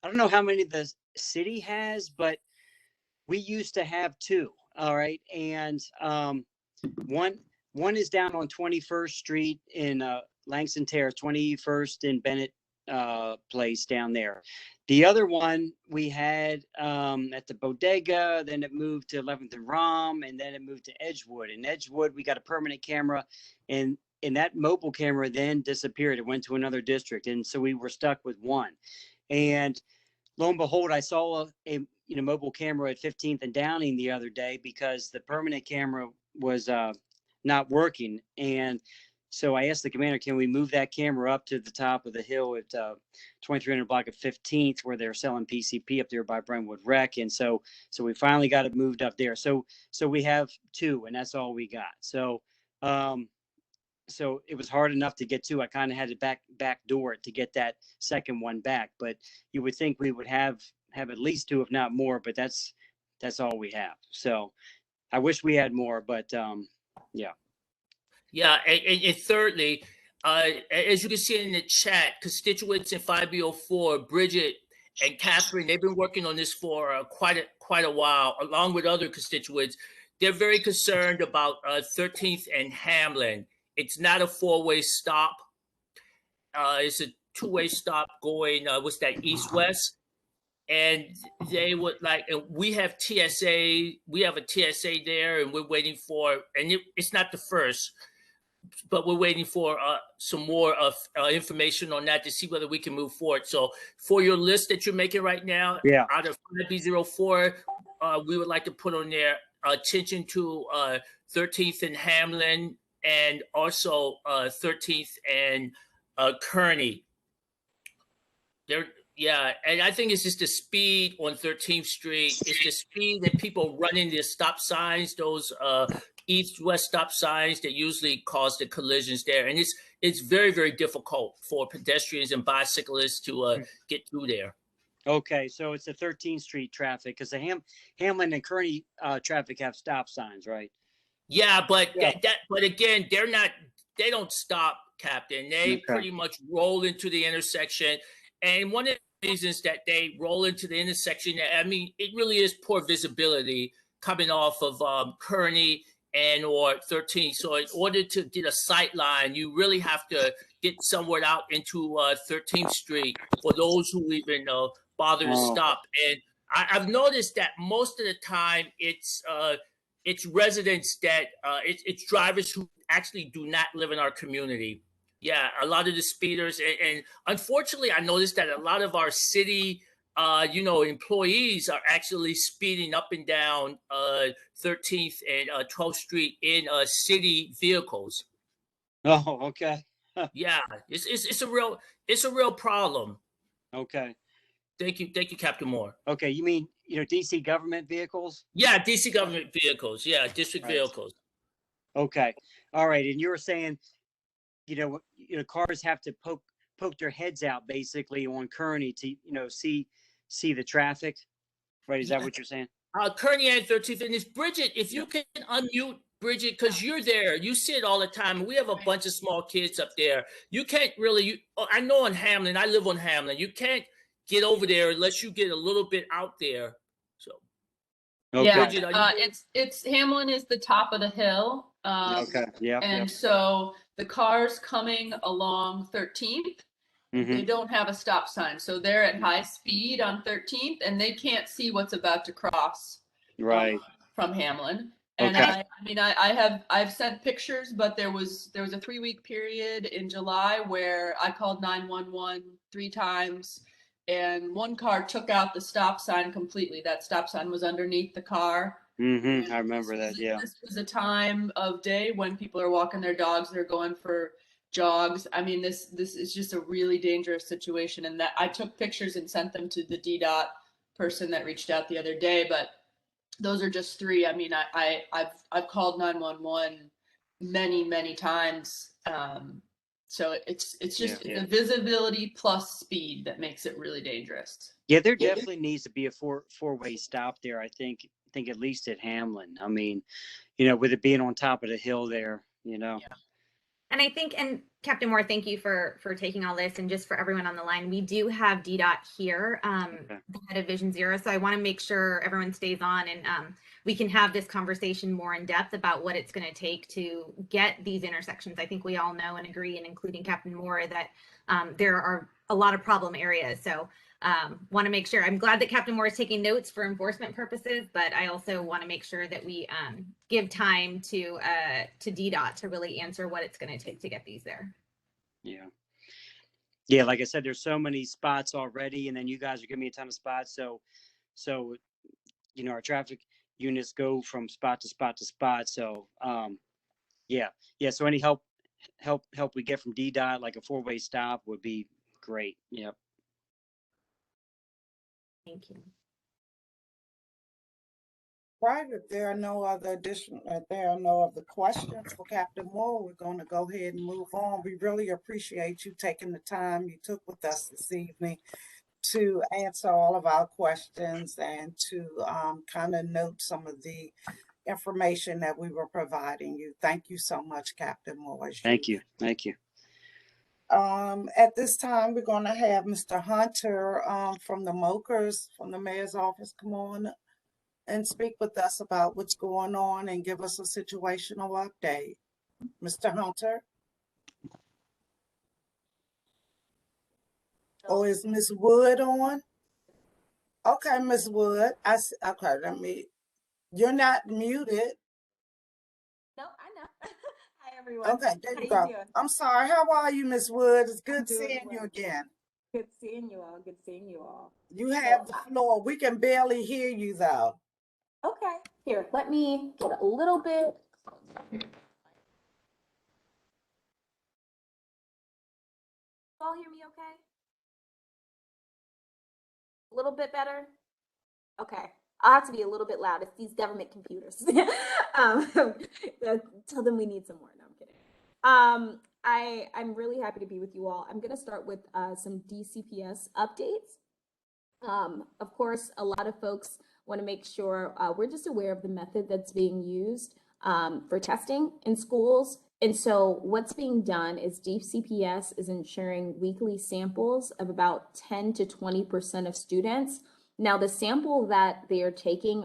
I don't know how many the city has, but we used to have two. All right. And one is down on 21st Street in Langston Terrace, 21st in Bennett place down there. The other one we had at the Bodega, then it moved to 11th and Rom, and then it moved to Edgewood. In Edgewood, we got a permanent camera, and that mobile camera then disappeared. It went to another district, and so we were stuck with one. And lo and behold, I saw a mobile camera at 15th and Downing the other day because the permanent camera was not working. And so I asked the commander, can we move that camera up to the top of the hill at 2300 block of 15th where they're selling PCP up there by Brentwood Rec. And so we finally got it moved up there. So we have two, and that's all we got. So it was hard enough to get to. I kind of had to backdoor it to get that second one back. But you would think we would have at least two, if not more. But that's all we have. So I wish we had more. But yeah. Yeah, and thirdly, as you can see in the chat, constituents in 5B04, Bridget and Catherine, they've been working on this for quite a while, along with other constituents. They're very concerned about 13th and Hamlin. It's not a four-way stop. It's a two-way stop going, what's that, east-west? And they would like, and we have TSA, we have a TSA there, and we're waiting for, and it's not the first, but we're waiting for some more information on that to see whether we can move forward. So for your list that you're making right now, out of 5B04, we would like to put on there attention to 13th and Hamlin, and also 13th and Kearney. Yeah, and I think it's just the speed on 13th Street. It's the speed that people running the stop signs, those east-west stop signs that usually cause the collisions there. And it's very, very difficult for pedestrians and bicyclists to get through there. Okay, so it's the 13th Street traffic, because the Hamlin and Kearney traffic have stop signs, right? Yeah, but but again, they don't stop, Captain. They pretty much roll into the intersection. And one of the reasons that they roll into the intersection, I mean, it really is poor visibility coming off of Kearney and or 13. So in order to get a sight line, you really have to get somewhere out into 13th Street for those who even bother to stop. And I've noticed that most of the time it's residents that it's drivers who actually do not live in our community. Yeah, a lot of the speeders, and unfortunately, I noticed that a lot of our city, employees are actually speeding up and down 13th and 12th Street in city vehicles. Oh, okay. Yeah, it's a real problem. Okay. Thank you, Captain Moore. Okay, you mean DC government vehicles? Yeah, DC government vehicles. Yeah, district vehicles. Okay, all right, and you were saying, cars have to poke their heads out basically on Kearney to see the traffic, right? Is that what you're saying? Kearney and 13th, and it's Bridget. If you can unmute Bridget, because you're there, you see it all the time. We have a bunch of small kids up there. You can't really. I know on Hamlin. I live on Hamlin. You can't get over there unless you get a little bit out there. So. Okay. Yeah, Bridget, it's Hamlin is the top of the hill. Okay. Yeah. And so the cars coming along 13th, they don't have a stop sign, so they're at high speed on 13th, and they can't see what's about to cross. Right. From Hamlin. And okay. I've sent pictures, but there was a 3-week period in July where I called 911 3 times. And one car took out the stop sign completely. That stop sign was underneath the car. Mm-hmm. I remember that. Yeah. This was a time of day when people are walking their dogs. They're going for jogs. I mean, this is just a really dangerous situation. And that I took pictures and sent them to the DDOT person that reached out the other day. But those are just 3. I mean, I've called 911 many times. So it's just the visibility plus speed that makes it really dangerous. Yeah, there definitely needs to be a four-way stop there. I think at least at Hamlin. I mean, with it being on top of the hill there, Yeah. And I think, and Captain Moore, thank you for taking all this, and just for everyone on the line, we do have DDOT here, the head of Vision Zero, so I want to make sure everyone stays on, and we can have this conversation more in depth about what it's going to take to get these intersections. I think we all know and agree, and including Captain Moore, that there are a lot of problem areas. So want to make sure. I'm glad that Captain Moore is taking notes for enforcement purposes, but I also want to make sure that we give time to DDOT to really answer what it's going to take to get these there. Yeah. Yeah, like I said, there's so many spots already, and then you guys are giving me a ton of spots. So you know, our traffic units go from spot to spot to spot. So yeah. So any help we get from DDOT, like a 4-way stop, would be great. Yep. Thank you. Right, if there are no other questions for Captain Moore, we're going to go ahead and move on. We really appreciate you taking the time you took with us this evening to answer all of our questions and to kind of note some of the information that we were providing you. Thank you so much, Captain Moore. Thank you. Thank you. At this time, we're going to have Mr. Hunter from the Mokers, from the mayor's office, come on and speak with us about what's going on and give us a situational update. Mr. Hunter? Oh, is Ms. Wood on? Okay, Ms. Wood. Okay, you're not muted. No, I know. Hi, everyone. Okay, there you How go. doing? I'm sorry. How are you, Ms. Wood? It's good doing seeing you well. again. Good seeing you all. Good seeing you all. You have the floor. We can barely hear you, though. Okay, here, let me get a little bit. You all hear me okay? A little bit better? Okay. I'll have to be a little bit loud. It's these government computers. Tell them we need some more. No, I'm kidding. I'm really happy to be with you all. I'm going to start with some DCPS updates. Of course, a lot of folks want to make sure we're just aware of the method that's being used for testing in schools. And so what's being done is DCPS is ensuring weekly samples of about 10 to 20% of students. Now, the sample that they are taking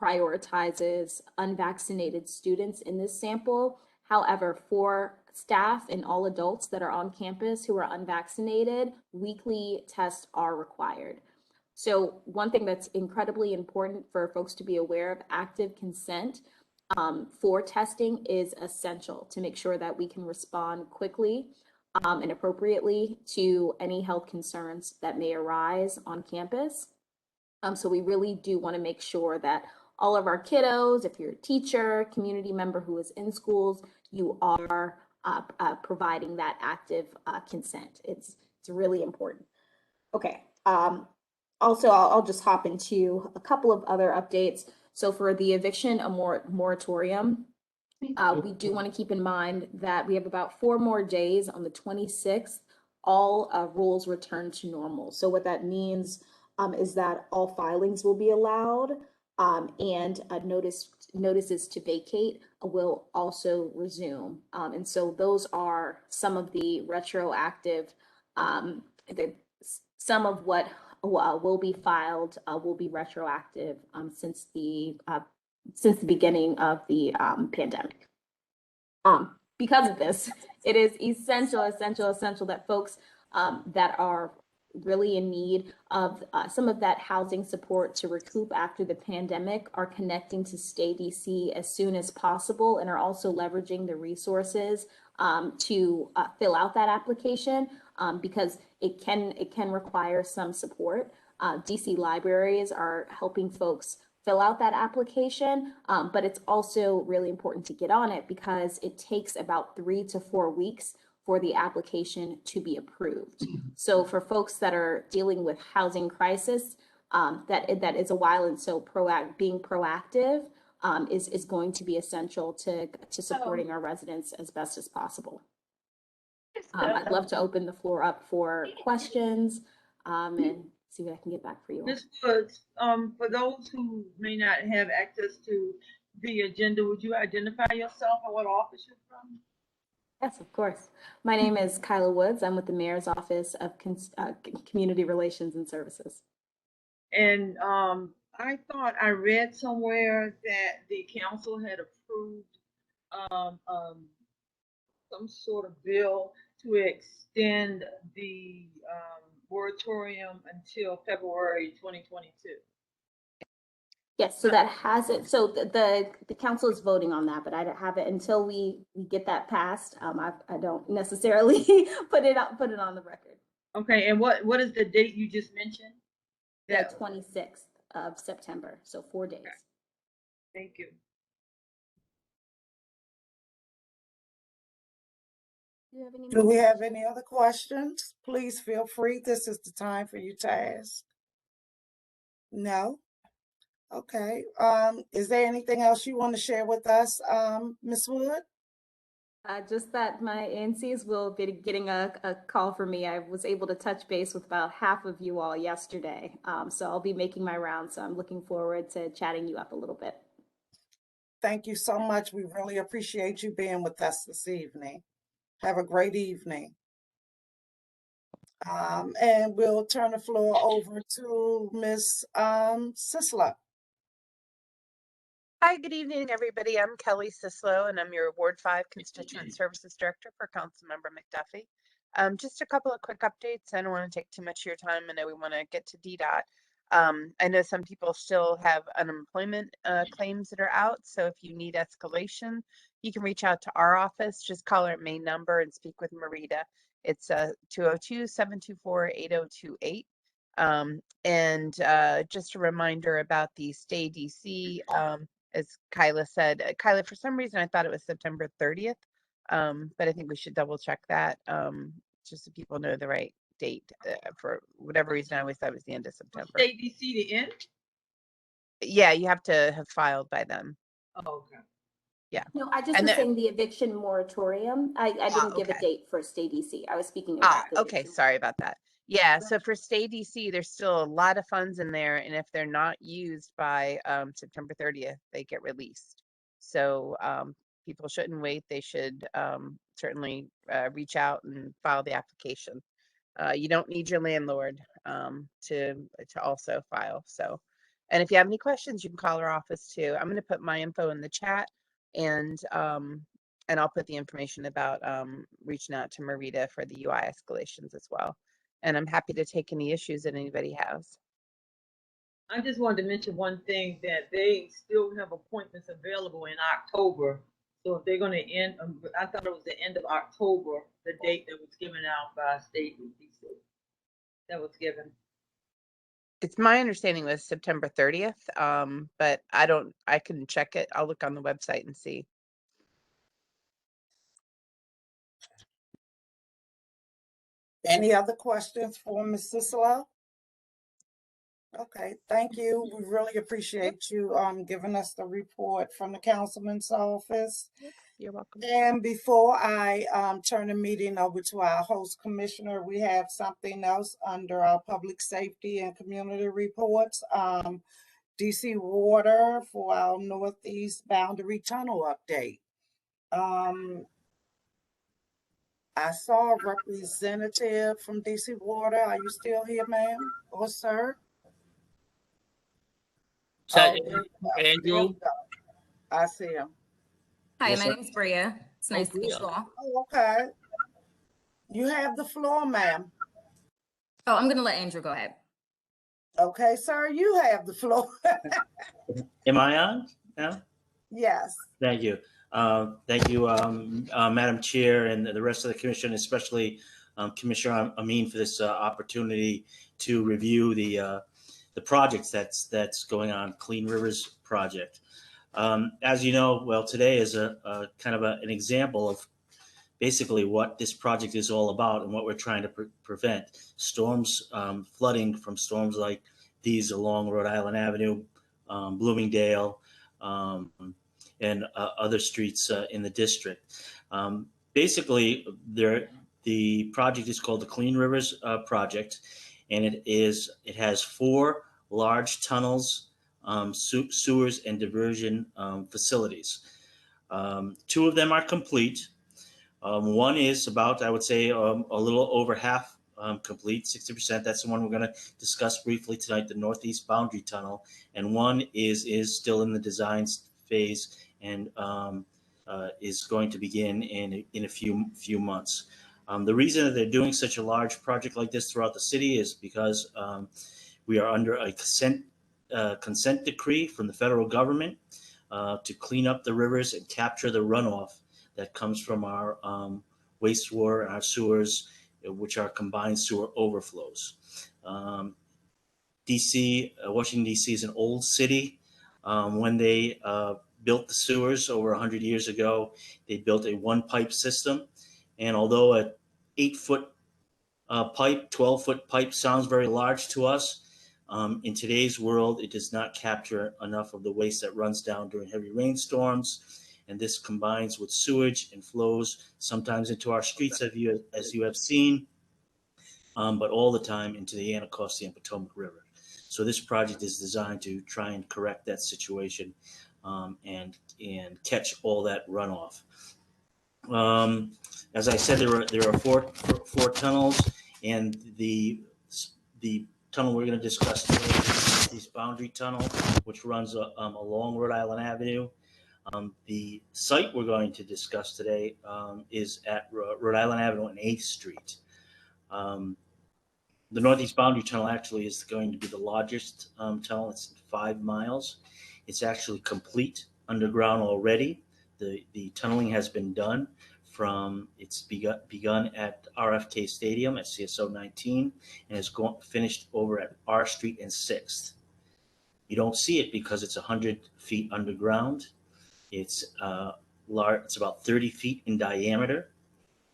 prioritizes unvaccinated students in this sample. However, for staff and all adults that are on campus who are unvaccinated, weekly tests are required. So one thing that's incredibly important for folks to be aware of, active consent for testing is essential to make sure that we can respond quickly and appropriately to any health concerns that may arise on campus. So we really do want to make sure that all of our kiddos, if you're a teacher, community member who is in schools, you are providing that active consent. It's really important. Okay. Also, I'll just hop into a couple of other updates. So for the eviction moratorium, we do want to keep in mind that we have about 4 more days on the 26th, all rules return to normal. So what that means is that all filings will be allowed and notices to vacate will also resume. And so those are some of the retroactive, some of what will be filed will be retroactive since the beginning of the pandemic. Because of this, it is essential that folks that are really in need of some of that housing support to recoup after the pandemic are connecting to Stay DC as soon as possible and are also leveraging the resources to fill out that application because it can require some support. DC libraries are helping folks fill out that application, but it's also really important to get on it because it takes about 3 to 4 weeks for the application to be approved. So for folks that are dealing with housing crisis, that is a while, and so being proactive is going to be essential to supporting our residents as best as possible. I'd love to open the floor up for questions and see what I can get back for you. Ms. Woods, for those who may not have access to the agenda, would you identify yourself and what office you're from? Yes, of course. My name is Kyla Woods. I'm with the Mayor's Office of Community Relations and Services. And I thought I read somewhere that the council had approved some sort of bill to extend the moratorium until February 2022. Yes, so that hasn't, so the council is voting on that, but I don't have it until we get that passed. I don't necessarily put it on the record. Okay, and what is the date you just mentioned? The 26th of September, so 4 days. Okay. Thank you. Do we have any other questions? Please feel free. This is the time for you to ask. No? Okay. Is there anything else you want to share with us, Ms. Wood? Just that my ANCs will be getting a call for me. I was able to touch base with about half of you all yesterday. So I'll be making my rounds. So I'm looking forward to chatting you up a little bit. Thank you so much. We really appreciate you being with us this evening. Have a great evening. And we'll turn the floor over to Ms. Sisler. Hi, good evening, everybody. I'm Kelly Sislo, and I'm your Ward 5 Constituent Services Director for Councilmember McDuffie. Just a couple of quick updates. I don't want to take too much of your time. I know we want to get to DDOT. I know some people still have unemployment claims that are out, so if you need escalation, you can reach out to our office. Just call our main number and speak with Marita. It's 202-724-8028. And just a reminder about the Stay DC. As Kyla said, Kyla, for some reason I thought it was September 30th, but I think we should double check that just so people know the right date. For whatever reason, I always thought it was the end of September. State DC the end? Yeah, you have to have filed by them. Oh, okay. Yeah. No, I just was saying the eviction moratorium. I didn't give a date for Stay DC. I was speaking about the okay, sorry about that. Yeah, so for Stay DC, there's still a lot of funds in there, and if they're not used by September 30th, they get released. So people shouldn't wait. They should certainly reach out and file the application. You don't need your landlord to also file. So, and if you have any questions, you can call our office too. I'm going to put my info in the chat, and I'll put the information about reaching out to Marita for the UI escalations as well. And I'm happy to take any issues that anybody has. I just wanted to mention one thing, that they still have appointments available in October. So if they're going to end, I thought it was the end of October, the date that was given out by state DC. That was given. It's my understanding was September 30th, but I can check it. I'll look on the website and see. Any other questions for Ms. Sisler? Okay, thank you. We really appreciate you giving us the report from the councilman's office. You're welcome. And before I turn the meeting over to our host commissioner, we have something else under our public safety and community reports. DC Water for our Northeast Boundary Tunnel update. I saw a representative from DC Water. Are you still here, ma'am or sir? Andrew? I see him. Hi, my name's Bria. It's nice to meet you all. Oh, okay. You have the floor, ma'am. Oh, I'm going to let Andrew go ahead. Okay, sir, you have the floor. Am I on now? Yes. Thank you. Thank you, Madam Chair, and the rest of the commission, especially Commissioner Amin, for this opportunity to review the projects that's going on, Clean Rivers project. As you know, well, today is a kind of an example of basically what this project is all about and what we're trying to prevent. Storms, flooding from storms like these along Rhode Island Avenue, Bloomingdale, and other streets in the district. Basically, the project is called the Clean Rivers Project, and it has 4 large tunnels, sewers, and diversion facilities. 2 of them are complete. One is about, I would say, a little over half complete, 60%. That's the one we're going to discuss briefly tonight, the Northeast Boundary Tunnel. And one is still in the design phase and is going to begin in a few months. The reason that they're doing such a large project like this throughout the city is because we are under a consent decree from the federal government to clean up the rivers and capture the runoff that comes from our wastewater and our sewers, which are combined sewer overflows. Washington, D.C. is an old city. When they built the sewers over 100 years ago, they built a one-pipe system. And although a 8-foot pipe, 12-foot pipe sounds very large to us, in today's world, it does not capture enough of the waste that runs down during heavy rainstorms. And this combines with sewage and flows sometimes into our streets, as you have seen, but all the time into the Anacostia and Potomac River. So this project is designed to try and correct that situation and catch all that runoff. As I said, there are four tunnels, and the tunnel we're going to discuss today is this boundary tunnel, which runs along Rhode Island Avenue. The site we're going to discuss today is at Rhode Island Avenue and 8th Street. The Northeast Boundary Tunnel actually is going to be the largest tunnel. It's 5 miles. It's actually complete underground already. The tunneling has been done it's begun at RFK Stadium at CSO 19 and is finished over at R Street and 6th. You don't see it because it's 100 feet underground. It's large. It's about 30 feet in diameter,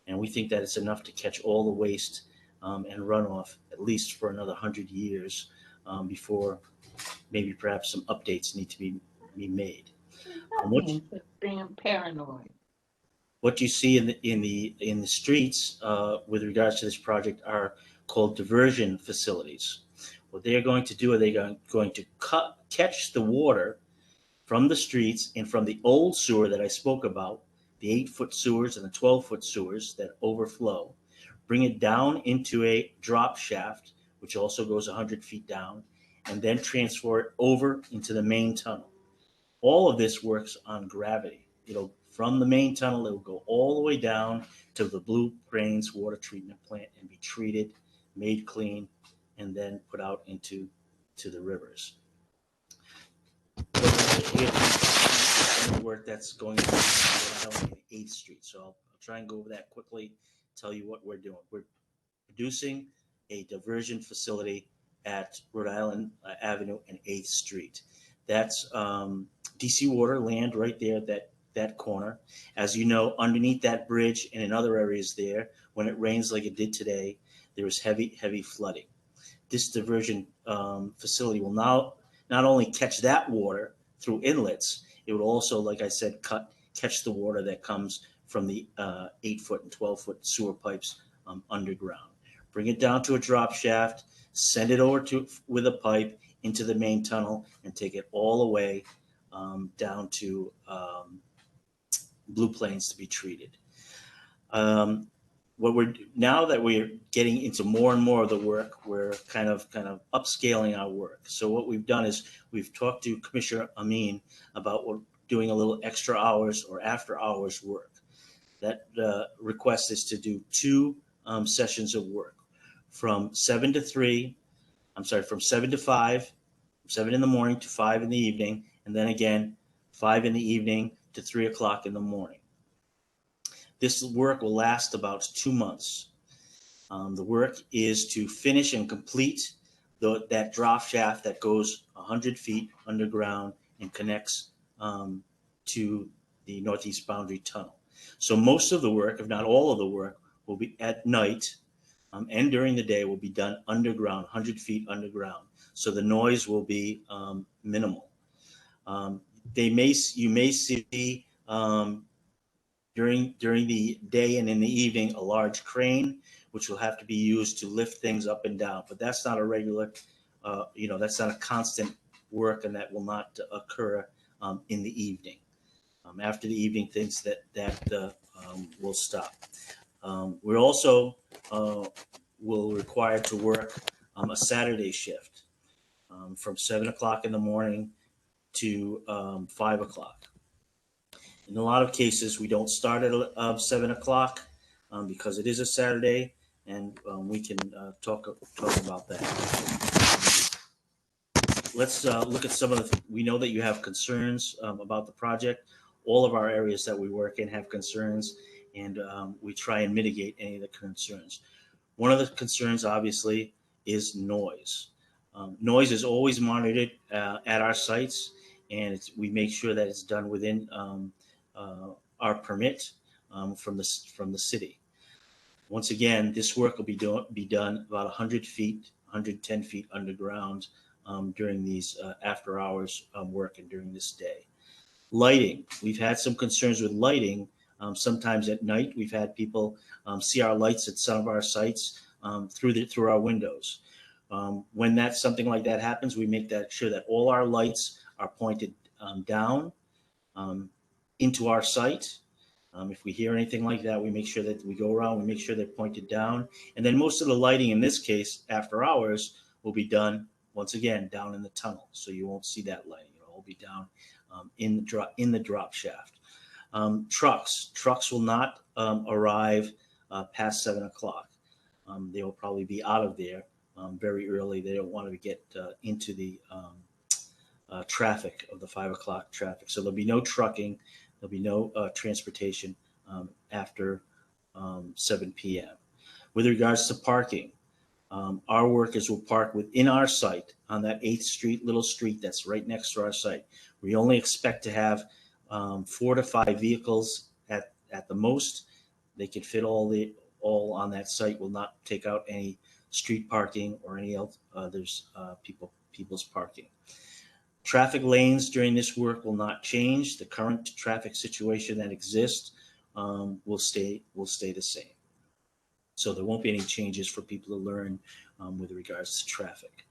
and we think that it's enough to catch all the waste and runoff at least for another 100 years before maybe perhaps some updates need to be made. Damn paranoid. What you see in the streets with regards to this project are called diversion facilities. What they are going to do are going to catch the water from the streets and from the old sewer that I spoke about, the 8-foot sewers and the 12-foot sewers that overflow, bring it down into a drop shaft, which also goes 100 feet down, and then transfer it over into the main tunnel. All of this works on gravity. From the main tunnel, it will go all the way down to the Blue Cranes water treatment plant and be treated, made clean, and then put out into the rivers. The work that's going on in 8th Street. So I'll try and go over that quickly, tell you what we're doing. We're producing a diversion facility at Rhode Island Avenue and 8th Street. That's DC Water land right there, that corner. As you know, underneath that bridge and in other areas there, when it rains like it did today, there is heavy flooding. This diversion facility will now not only catch that water through inlets, it would also, like I said, catch the water that comes from the 8-foot and 12-foot sewer pipes underground. Bring it down to a drop shaft, send it over with a pipe into the main tunnel, and take it all the way down to Blue Plains to be treated. Now that we're getting into more and more of the work, we're kind of upscaling our work. So what we've done is we've talked to Commissioner Amin about doing a little extra hours or after hours work. That request is to do 2 sessions of work from 7 to 5, 7 in the morning to 5 in the evening, and then again 5 in the evening to 3 o'clock in the morning. This work will last about 2 months. The work is to finish and complete that drop shaft that goes 100 feet underground and connects to the Northeast Boundary Tunnel. So most of the work, if not all of the work, will be at night and during the day will be done underground, 100 feet underground. So the noise will be minimal. You may see during the day and in the evening a large crane, which will have to be used to lift things up and down. But that's not a regular, that's not a constant work, and that will not occur in the evening. After the evening, things that will stop. We're also will require to work a Saturday shift from 7 o'clock in the morning to 5 o'clock. In a lot of cases, we don't start at 7 o'clock because it is a Saturday, and we can talk about that. Let's look at some of the. We know that you have concerns about the project. All of our areas that we work in have concerns, and we try and mitigate any of the concerns. One of the concerns, obviously, is noise. Noise is always monitored at our sites, and we make sure that it's done within our permit from the city. Once again, this work will be done about 100 feet, 110 feet underground during these after hours work and during this day. Lighting, we've had some concerns with lighting. Sometimes at night, we've had people see our lights at some of our sites through our windows. When something like that happens, we make sure that all our lights are pointed down into our site. If we hear anything like that, we make sure that we go around, we make sure they're pointed down. And then most of the lighting in this case, after hours, will be done, once again, down in the tunnel. So you won't see that lighting. It'll all be down in the drop shaft. Trucks will not arrive past 7 o'clock. They will probably be out of there very early. They don't want to get into the traffic of the 5 o'clock traffic. So there'll be no trucking. There'll be no transportation after 7 p.m. With regards to parking, our workers will park within our site on that 8th Street, little street that's right next to our site. We only expect to have 4 to 5 vehicles at the most. They can fit all on that site. Will not take out any street parking or any others people's parking. Traffic lanes during this work will not change. The current traffic situation that exists will stay the same. So there won't be any changes for people to learn with regards to traffic.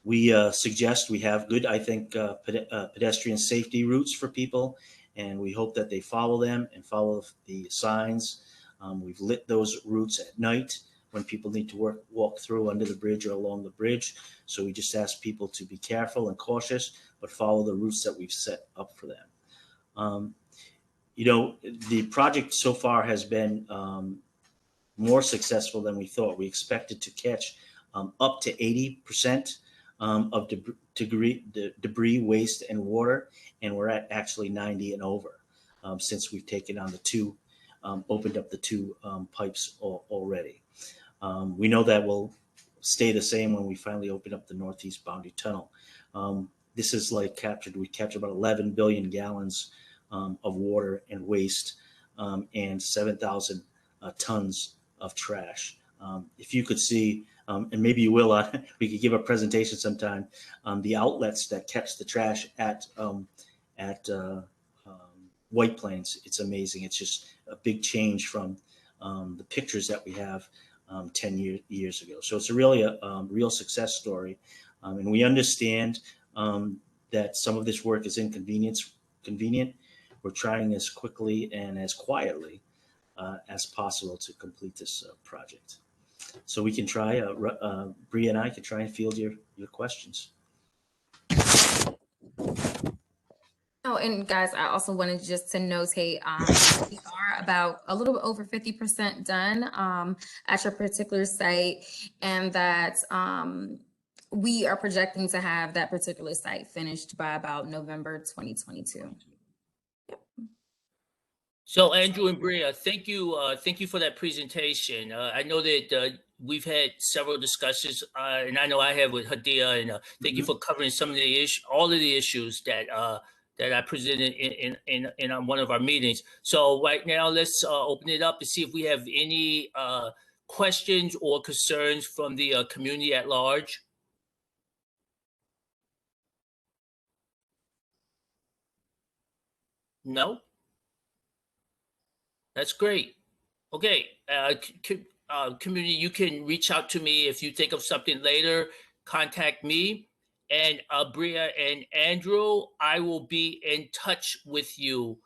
We suggest we have good, I think, pedestrian safety routes for people, and we hope that they follow them and follow the signs. We've lit those routes at night when people need to walk through under the bridge or along the bridge. So we just ask people to be careful and cautious, but follow the routes that we've set up for them. The project so far has been more successful than we thought. We expected to catch up to 80% of debris, waste, and water, and we're at actually 90 and over since we've taken on opened up the two pipes already. We know that will stay the same when we finally open up the Northeast Boundary Tunnel. This is we captured about 11 billion gallons of water and waste and 7,000 tons of trash. If you could see, and maybe you will, we could give a presentation sometime, the outlets that catch the trash at White Plains. It's amazing. It's just a big change from the pictures that we have 10 years ago. So it's really a real success story. And we understand that some of this work is inconvenient. We're trying as quickly and as quietly as possible to complete this project. So we can try, Bria and I can try and field your questions. Oh, and guys, I also wanted just to notate, we are about a little bit over 50% done at your particular site, and that we are projecting to have that particular site finished by about November 2022. Yep. So Andrew and Bria, thank you for that presentation. I know that we've had several discussions, and I know I have with Hadia, and thank you for covering some of the all of the issues that I presented in one of our meetings. So right now, let's open it up to see if we have any questions or concerns from the community at large. No? That's great. Okay, community, you can reach out to me if you think of something later. Contact me, And Bria and Andrew, I will be in touch with you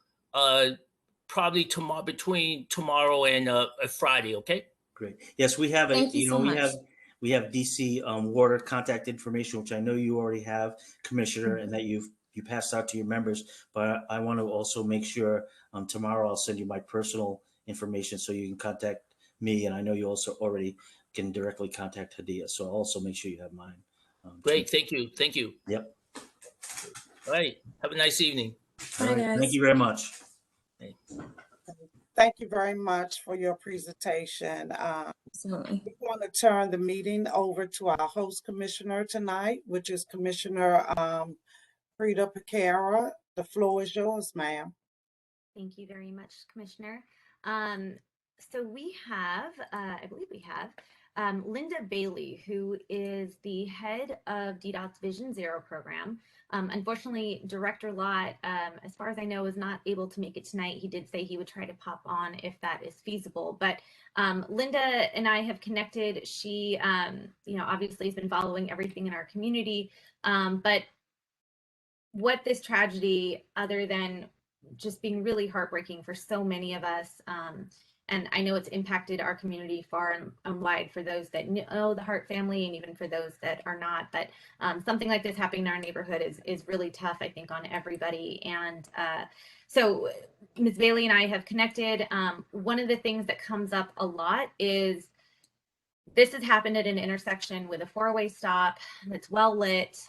probably tomorrow, between tomorrow and Friday. Okay. Great. Yes, we have Thank you so much. we have DC water contact information, which I know you already have, Commissioner, and that you passed out to your members. But I want to also make sure tomorrow I'll send you my personal information so you can contact me, and I know you also already can directly contact Hadia. So I'll also make sure you have mine. Great. Thank you. Thank you. Yep. All right. Have a nice evening. All Bye, right. guys. Thank you very much. Thank you very much for your presentation. Absolutely. We want to turn the meeting over to our host commissioner tonight, which is Commissioner Prita Piekara. The floor is yours, ma'am. Thank you very much, Commissioner. So we have, I believe we have, Linda Bailey, who is the head of DDOT's Vision Zero program. Unfortunately, Director Lott, as far as I know, is not able to make it tonight. He did say he would try to pop on if that is feasible. But Linda and I have connected. She, obviously has been following everything in our community. But what this tragedy, other than just being really heartbreaking for so many of us, and I know it's impacted our community far and wide for those that know the Hart family and even for those that are not. But something like this happening in our neighborhood is really tough, I think, on everybody. And so Ms. Bailey and I have connected. One of the things that comes up a lot is this has happened at an intersection with a four-way stop that's well lit.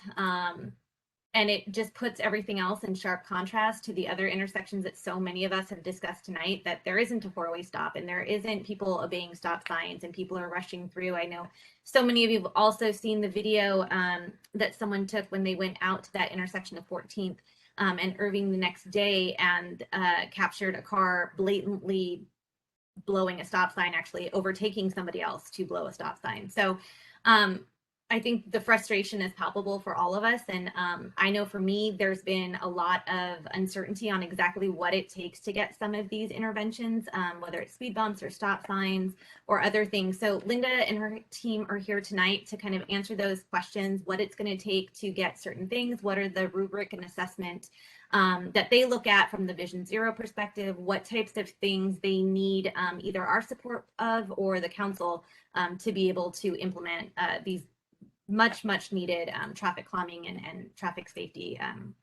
And it just puts everything else in sharp contrast to the other intersections that so many of us have discussed tonight, that there isn't a four-way stop and there isn't people obeying stop signs and people are rushing through. I know so many of you have also seen the video that someone took when they went out to that intersection of 14th and Irving the next day and captured a car blatantly blowing a stop sign, actually overtaking somebody else to blow a stop sign. So I think the frustration is palpable for all of us. And I know for me, there's been a lot of uncertainty on exactly what it takes to get some of these interventions, whether it's speed bumps or stop signs or other things. So Linda and her team are here tonight to kind of answer those questions, what it's going to take to get certain things, what are the rubric and assessment that they look at from the Vision Zero perspective, what types of things they need either our support of or the council to be able to implement these much needed traffic calming and traffic safety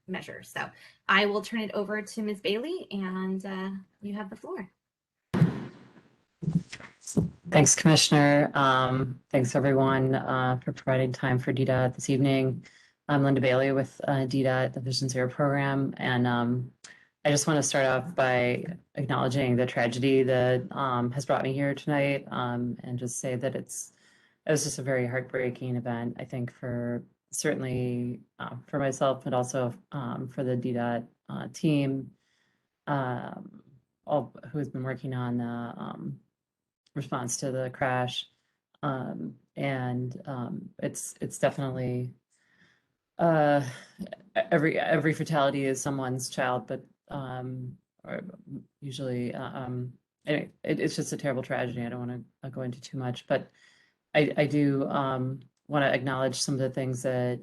measures. So I will turn it over to Ms. Bailey, and you have the floor. Thanks, Commissioner. Thanks, everyone, for providing time for DDOT this evening. I'm Linda Bailey with DDOT, the Vision Zero program, and I just want to start off by acknowledging the tragedy that has brought me here tonight, and just say that it was just a very heartbreaking event, I think, for certainly for myself, but also for the DDOT team, all who has been working on the response to the crash. It's definitely every fatality is someone's child, but or usually anyway, it's just a terrible tragedy. I don't want to go into too much, but I do want to acknowledge some of the things that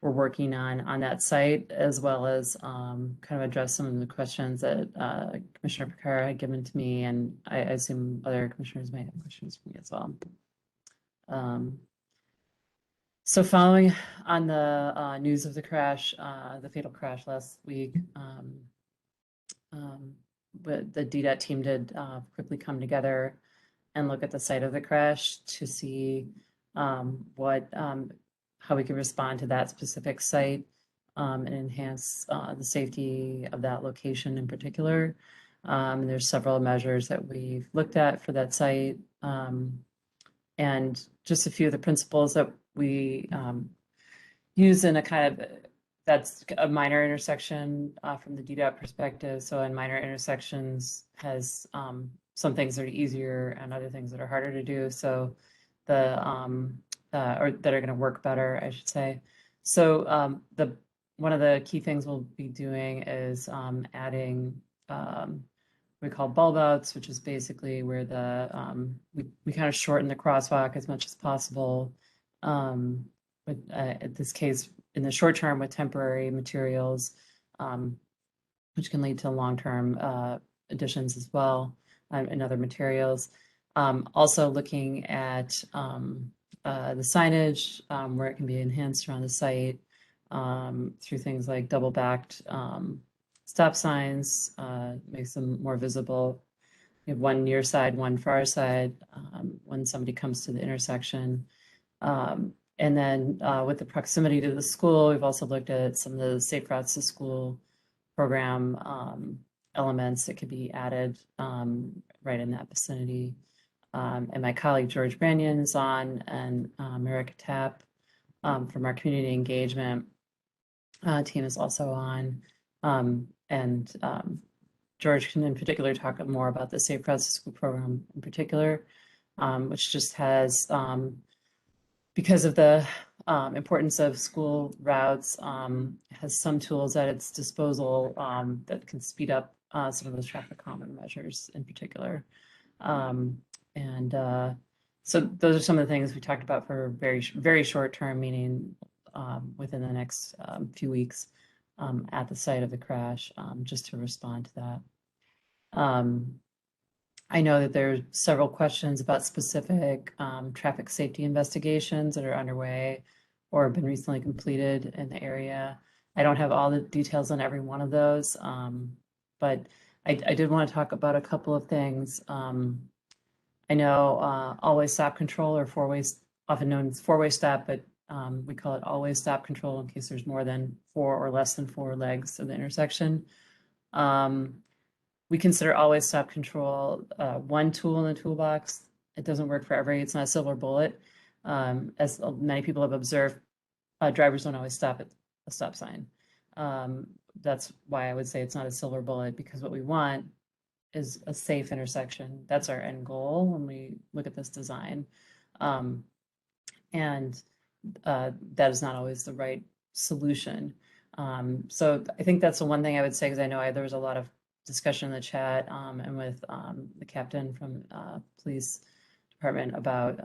we're working on that site, as well as kind of address some of the questions that Commissioner Piekara had given to me, and I assume other commissioners might have questions for me as well. So following on the news of the crash, the fatal crash last week, but the DDOT team did quickly come together and look at the site of the crash to see how we can respond to that specific site and enhance the safety of that location in particular. And there's several measures that we've looked at for that site. And just a few of the principles that we use in a kind of, that's a minor intersection from the DDOT perspective. So in minor intersections has some things that are easier and other things that are harder to do. So or that are going to work better, I should say. So one of the key things we'll be doing is adding we call bulb outs, which is basically where the we kind of shorten the crosswalk as much as possible, with in this case, in the short term with temporary materials, which can lead to long-term additions as well, and other materials. Also looking at the signage, where it can be enhanced around the site through things like double-backed stop signs, makes them more visible. We have one near side, one far side when somebody comes to the intersection. And then with the proximity to the school, we've also looked at some of the Safe Routes to School program elements that could be added right in that vicinity. And my colleague George Branyan is on, and Erica Tapp from our community engagement team is also on. George can in particular talk more about the Safe Routes to School program in particular, which just has, because of the importance of school routes, has some tools at its disposal that can speed up some of those traffic calming measures in particular. So those are some of the things we talked about for very, very short term, meaning within the next few weeks at the site of the crash, just to respond to that. I know that there are several questions about specific traffic safety investigations that are underway or have been recently completed in the area. I don't have all the details on every one of those, but I did want to talk about a couple of things. I know always stop control, or four-way, often known as four-way stop, but we call it always stop control in case there's more than 4 or less than 4 legs of the intersection. We consider always stop control one tool in the toolbox. It doesn't work for it's not a silver bullet. As many people have observed, drivers don't always stop at a stop sign. That's why I would say it's not a silver bullet, because what we want is a safe intersection. That's our end goal when we look at this design. And that is not always the right solution. So I think that's the one thing I would say, because I know there was a lot of discussion in the chat and with the captain from police department about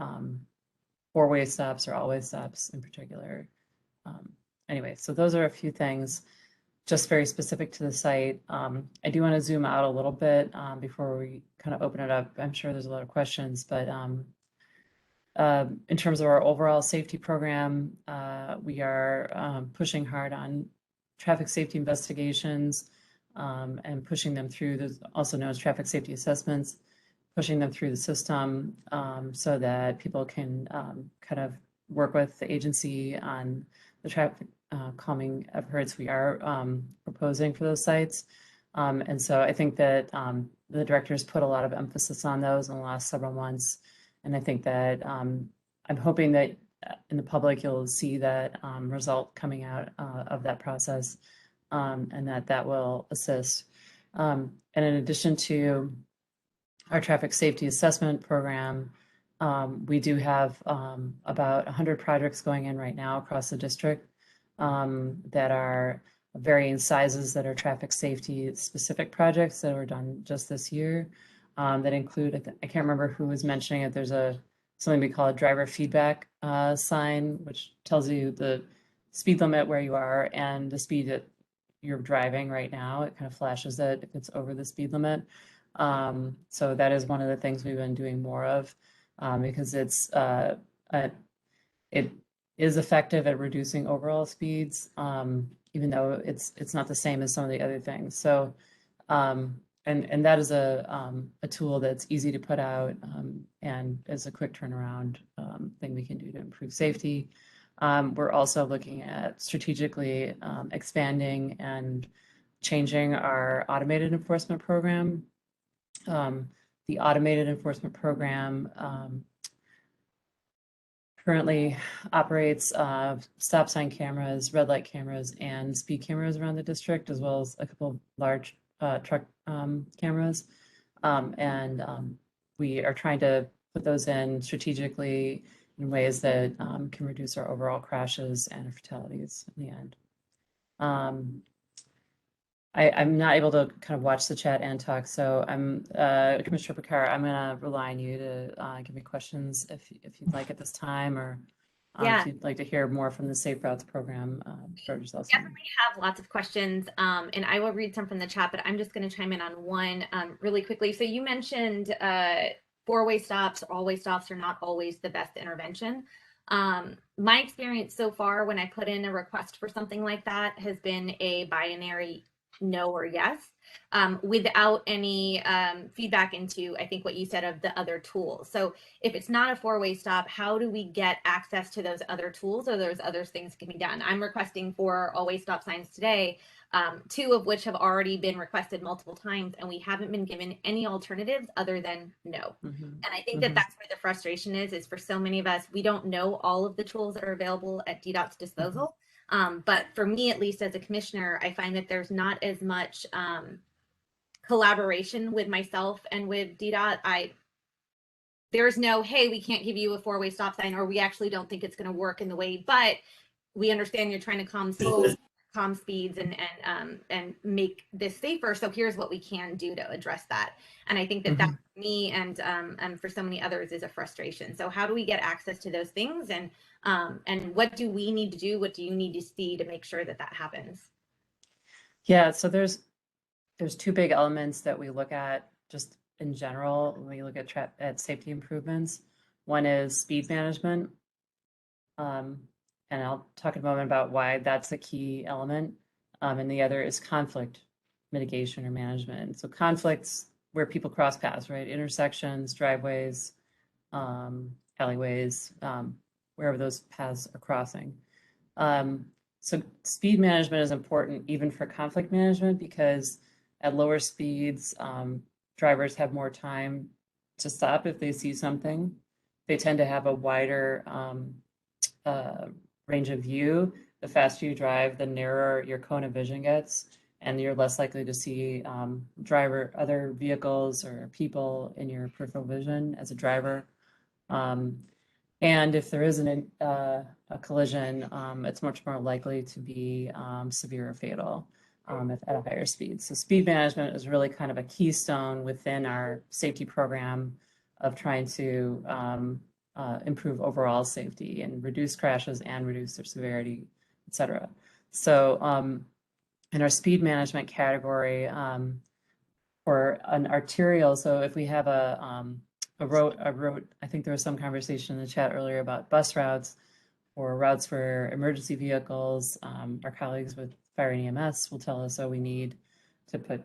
four-way stops or always stops in particular. Anyway, so those are a few things just very specific to the site. I do want to zoom out a little bit before we kind of open it up. I'm sure there's a lot of questions, but in terms of our overall safety program, we are pushing hard on traffic safety investigations and pushing them through, also known as traffic safety assessments, pushing them through the system so that people can kind of work with the agency on the traffic calming efforts we are proposing for those sites. And so I think that the directors put a lot of emphasis on those in the last several months. And I think that I'm hoping that in the public, you'll see that result coming out of that process and that will assist. And in addition to our traffic safety assessment program, we do have about 100 projects going in right now across the district that are varying sizes, that are traffic safety specific projects that were done just this year. That include, I can't remember who was mentioning it, there's something we call a driver feedback sign, which tells you the speed limit where you are and the speed that you're driving right now. It kind of flashes it if it's over the speed limit. So that is one of the things we've been doing more of because it is effective at reducing overall speeds, even though it's not the same as some of the other things. So, and that is a tool that's easy to put out and is a quick turnaround thing we can do to improve safety. We're also looking at strategically expanding and changing our automated enforcement program. The automated enforcement program currently operates stop sign cameras, red light cameras, and speed cameras around the district, as well as a couple of large truck cameras. We are trying to put those in strategically in ways that can reduce our overall crashes and fatalities in the end. I'm not able to kind of watch the chat and talk, so I'm Commissioner Piekara, I'm going to rely on you to give me questions if you'd like at this time, or Yeah. If you'd like to hear more from the Safe Routes program, definitely have lots of questions, and I will read some from the chat, but I'm just going to chime in on one really quickly. So you mentioned four-way stops, all-way stops are not always the best intervention. My experience so far when I put in a request for something like that has been a binary no or yes, without any feedback into, I think, what you said of the other tools. So if it's not a four-way stop, how do we get access to those other tools or those other things that can be done? I'm requesting 4 always stop signs today, 2 of which have already been requested multiple times, and we haven't been given any alternatives other than no. And I think that that's where the frustration is for so many of us. We don't know all of the tools that are available at DDOT's disposal. But for me, at least as a commissioner, I find that there's not as much collaboration with myself and with DDOT. There's no, hey, we can't give you a 4-way stop sign, or we actually don't think it's going to work in the way, but we understand you're trying to calm speeds and make this safer. So here's what we can do to address that. And I think that that for me and for so many others is a frustration. So how do we get access to those things, and what do we need to do? What do you need to see to make sure that that happens? Yeah, so there's 2 big elements that we look at just in general when we look at safety improvements. One is speed management, and I'll talk in a moment about why that's a key element. And the other is conflict mitigation or management. So conflicts where people cross paths, right? Intersections, driveways, alleyways, wherever those paths are crossing. So speed management is important even for conflict management, because at lower speeds, drivers have more time to stop if they see something. They tend to have a wider range of view. The faster you drive, the narrower your cone of vision gets, and you're less likely to see other vehicles or people in your peripheral vision as a driver. And if there is a collision, it's much more likely to be severe or fatal at a higher speed. So speed management is really kind of a keystone within our safety program of trying to improve overall safety and reduce crashes and reduce their severity, et cetera. So in our speed management category, for an arterial, so if we have a road, I think there was some conversation in the chat earlier about bus routes or routes for emergency vehicles. Our colleagues with fire and EMS will tell us, oh, we need to put,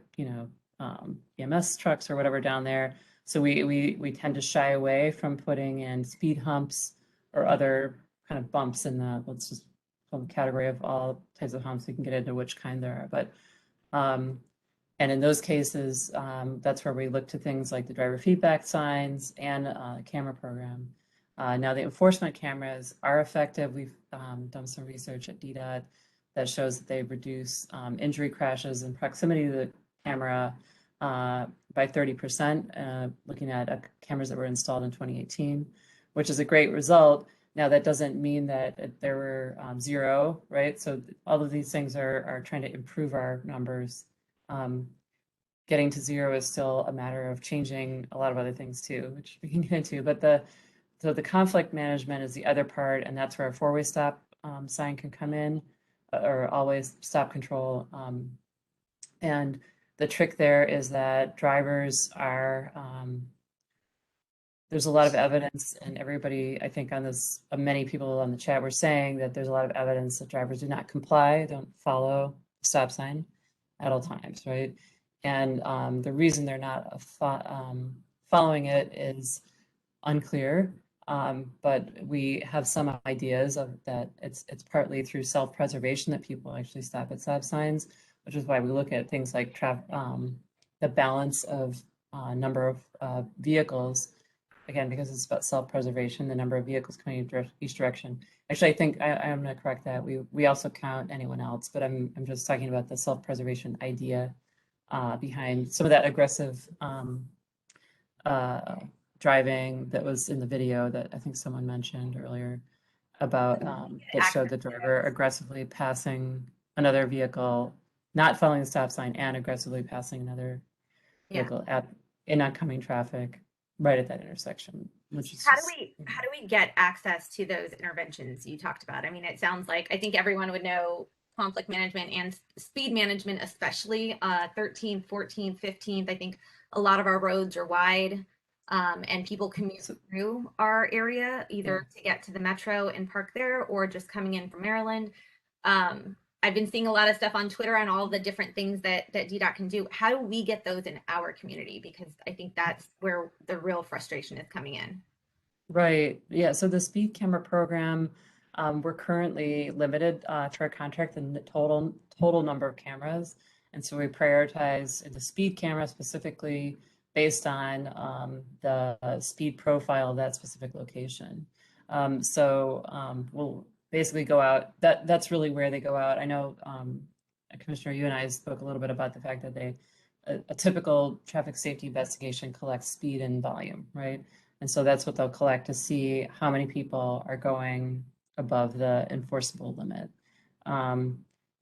EMS trucks or whatever down there. So we tend to shy away from putting in speed humps or other kind of bumps in the, let's just call the category of all types of humps. We can get into which kind there are, but and in those cases, that's where we look to things like the driver feedback signs and the camera program. Now, the enforcement cameras are effective. We've done some research at DDOT that shows that they reduce injury crashes in proximity to the camera by 30%, looking at cameras that were installed in 2018, which is a great result. Now, that doesn't mean that there were 0, right? So all of these things are trying to improve our numbers. Getting to 0 is still a matter of changing a lot of other things too, which we can get into. But the conflict management is the other part, and that's where a 4-way stop sign can come in, or always stop control. And the trick there is that drivers are, there's a lot of evidence, and everybody, I think on this, many people on the chat were saying that there's a lot of evidence that drivers do not comply, don't follow the stop sign at all times, right? And the reason they're not following it is unclear, but we have some ideas of that it's partly through self-preservation that people actually stop at stop signs, which is why we look at things like the balance of number of vehicles, again, because it's about self-preservation, the number of vehicles coming each direction. Actually, I think I'm going to correct that. We also count anyone else, but I'm just talking about the self-preservation idea behind some of that aggressive driving that was in the video that I think someone mentioned earlier about that showed the driver aggressively passing another vehicle, not following the stop sign, and aggressively passing another vehicle in oncoming traffic right at that intersection. which is How just, do we get access to those interventions you talked about? I mean, it sounds like, I think everyone would know conflict management and speed management, especially 13th, 14th, 15th. I think a lot of our roads are wide, and people commute through our area either to get to the metro and park there, or just coming in from Maryland. I've been seeing a lot of stuff on Twitter on all the different things that DDOT can do. How do we get those in our community? Because I think that's where the real frustration is coming in. right. Yeah. So the speed camera program, we're currently limited through our contract in the total number of cameras. And so we prioritize the speed camera specifically based on the speed profile of that specific location. We'll basically go out. That's really where they go out. I know, Commissioner, you and I spoke a little bit about the fact that a typical traffic safety investigation collects speed and volume, right? And so that's what they'll collect to see how many people are going above the enforceable limit. And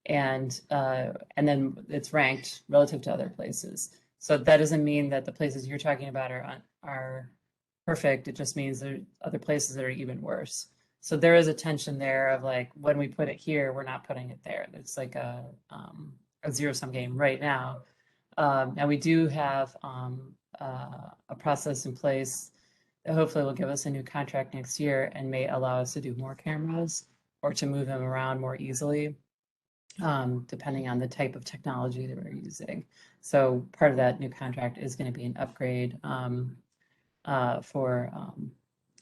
then it's ranked relative to other places. So that doesn't mean that the places you're talking about are perfect. It just means there are other places that are even worse. So there is a tension there of like, when we put it here, we're not putting it there. It's like a zero-sum game right now. And we do have a process in place that hopefully will give us a new contract next year and may allow us to do more cameras or to move them around more easily, depending on the type of technology that we're using. So part of that new contract is going to be an upgrade for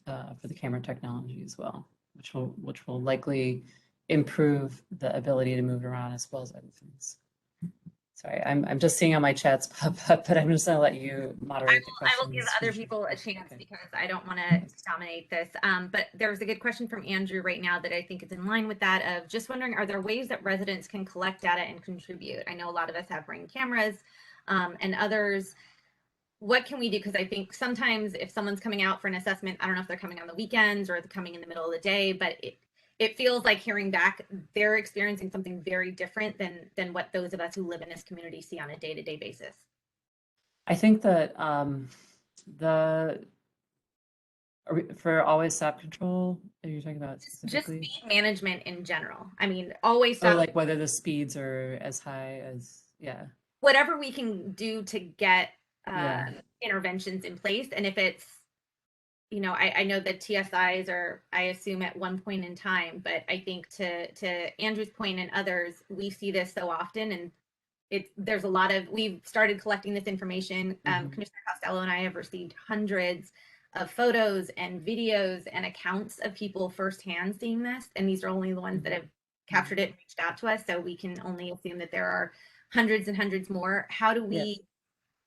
the camera technology as well, which will likely improve the ability to move it around as well as other things. Sorry, I'm just seeing on my chats pop up, but I'm just going to let you moderate the questions. I will give other people a chance because I don't want to dominate this. But there's a good question from Andrew right now that I think is in line with that of just wondering, are there ways that residents can collect data and contribute? I know a lot of us have Ring cameras and others. What can we do? Because I think sometimes if someone's coming out for an assessment, I don't know if they're coming on the weekends or they're coming in the middle of the day, but it feels like hearing back, they're experiencing something very different than what those of us who live in this community see on a day-to-day basis. I think that for always stop control, are you talking about specifically? Just speed management in general. I mean, always stop. Oh, like whether the speeds are as high as, yeah. Whatever we can do to get interventions in place. And if it's, you know, I know that TSIs are, I assume, at one point in time, but I think to Andrew's point and others, we see this so often, and there's a lot of, we've started collecting this information. Commissioner Costello and I have received hundreds of photos and videos and accounts of people firsthand seeing this, and these are only the ones that have captured it and reached out to us, so we can only assume that there are hundreds and hundreds more. How do we,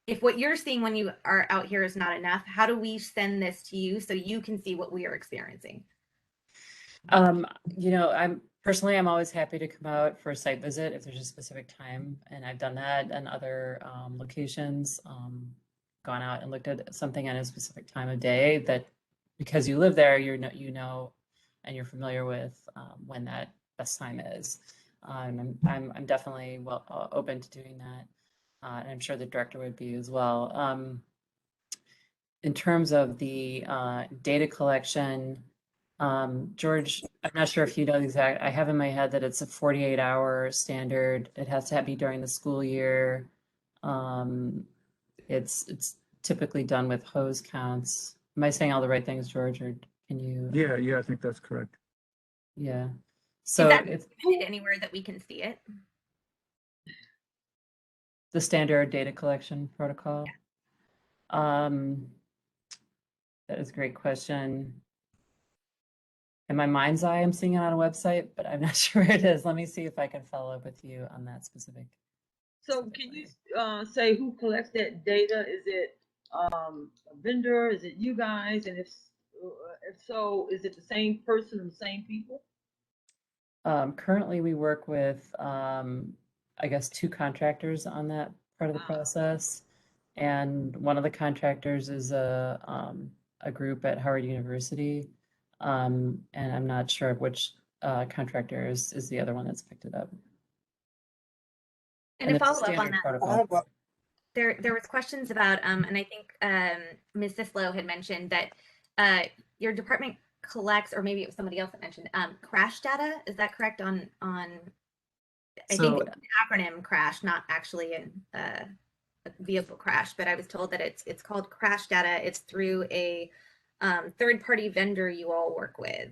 if what you're seeing when you are out here is not enough, how do we send this to you so you can see what we are experiencing? You know, I'm always happy to come out for a site visit if there's a specific time, and I've done that in other locations, gone out and looked at something at a specific time of day that, because you live there, you know, and you're familiar with when that best time is. I'm definitely open to doing that. And I'm sure the director would be as well. In terms of the data collection, George, I'm not sure if you know the exact, I have in my head that it's a 48-hour standard. It has to be during the school year. It's typically done with hose counts. Am I saying all the right things, George, or can you? Yeah, I think that's correct. Yeah. So is that anywhere that we can see it? The standard data collection protocol? That is a great question. In my mind's eye, I'm seeing it on a website, but I'm not sure it is. Let me see if I can follow up with you on that specific. So can you say who collects that data? Is it a vendor? Is it you guys? And if so, is it the same person and the same people? Currently, we work with, I guess, 2 contractors on that part of the process. And one of the contractors is a group at Howard University. And I'm not sure which contractor is the other one that's picked it up. And to follow up on that, there was questions about, and I think Ms. Sislo had mentioned that Your department collects, or maybe it was somebody else that mentioned, crash data. Is that correct on, I think it's an acronym crash, not actually a vehicle crash, but I was told that it's called crash data. It's through a third-party vendor you all work with.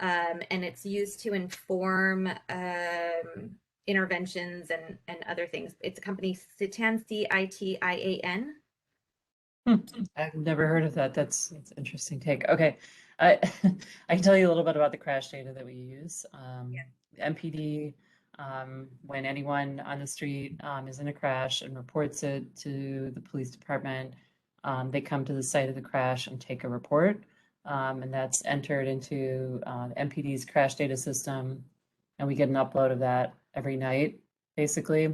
And it's used to inform interventions and other things. It's a company, Citan, CITIAN. I've never heard of that. That's an interesting take. Okay. I I can tell you a little bit about the crash data that we use. The MPD, when anyone on the street is in a crash and reports it to the police department, they come to the site of the crash and take a report. And that's entered into the MPD's crash data system. And we get an upload of that every night, basically.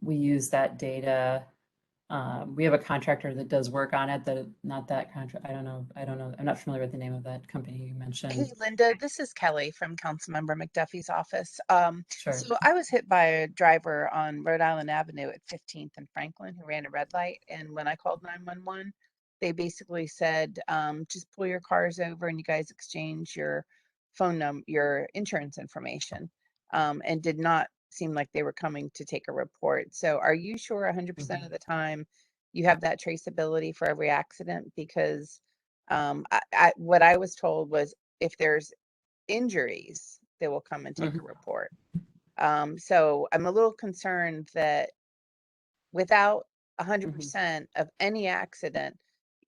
We use that data. We have a contractor that does work on it. Not that contract. I don't know. I'm not familiar with the name of that company you mentioned. Hey, Linda, this is Kelly from Councilmember McDuffie's office. Sure. So I was hit by a driver on Rhode Island Avenue at 15th and Franklin who ran a red light. And when I called 911, they basically said, just pull your cars over and you guys exchange your phone number, your insurance information, and did not seem like they were coming to take a report. So are you sure 100% of the time you have that traceability for every accident? Because what I was told was if there's injuries, they will come and take a report. So I'm a little concerned that without 100% of any accident,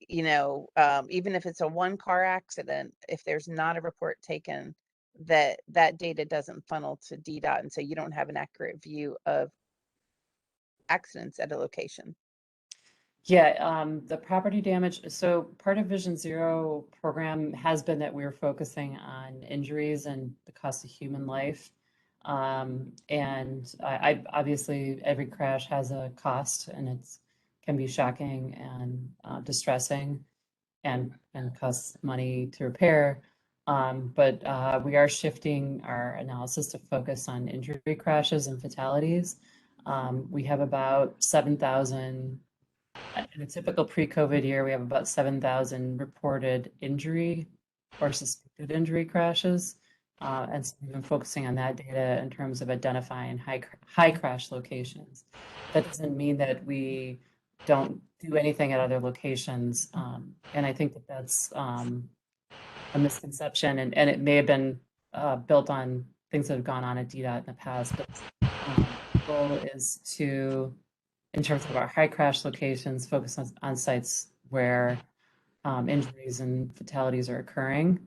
even if it's a one car accident, if there's not a report taken, that data doesn't funnel to DDOT, and so you don't have an accurate view of accidents at a location. Yeah, the property damage. So part of Vision Zero program has been that we're focusing on injuries and the cost of human life. And I obviously every crash has a cost, and it's can be shocking and distressing, and costs money to repair. But we are shifting our analysis to focus on injury crashes and fatalities. We have about 7,000. In a typical pre-COVID year, we have about 7,000 reported injury or suspected injury crashes. And so we've been focusing on that data in terms of identifying high crash locations. That doesn't mean that we don't do anything at other locations. And I think that that's a misconception, and it may have been built on things that have gone on at DDOT in the past. But the goal is to, in terms of our high crash locations, focus on sites where injuries and fatalities are occurring.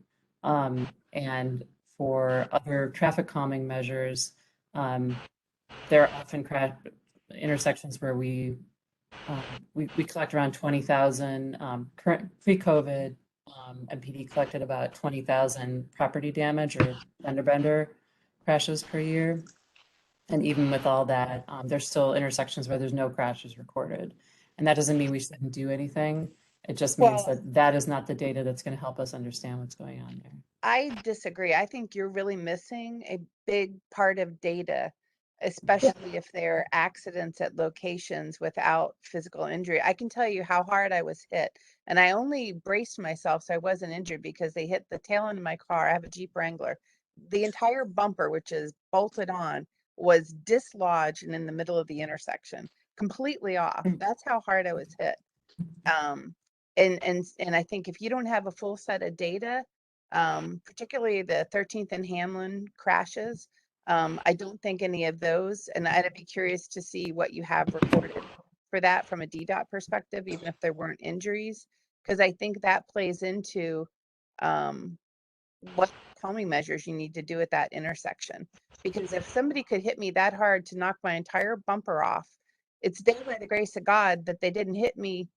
And for other traffic calming measures, there are often intersections where we collect around 20,000. Current pre-COVID, MPD collected about 20,000 property damage or fender-bender crashes per year. And even with all that, there's still intersections where there's no crashes recorded. And that doesn't mean we shouldn't do anything. It just means that is not the data that's going to help us understand what's going on there. I disagree. I think you're really missing a big part of data, especially if there are accidents at locations without physical injury. I can tell you how hard I was hit. And I only braced myself so I wasn't injured because they hit the tail end of my car. I have a Jeep Wrangler. The entire bumper, which is bolted on, was dislodged and in the middle of the intersection, completely off. That's how hard I was hit. And I think if you don't have a full set of data, particularly the 13th and Hamlin crashes, I don't think any of those, and I'd be curious to see what you have reported for that from a DDOT perspective, even if there weren't injuries, because I think that plays into what calming measures you need to do at that intersection. Because if somebody could hit me that hard to knock my entire bumper off, it's there by the grace of God that they didn't hit me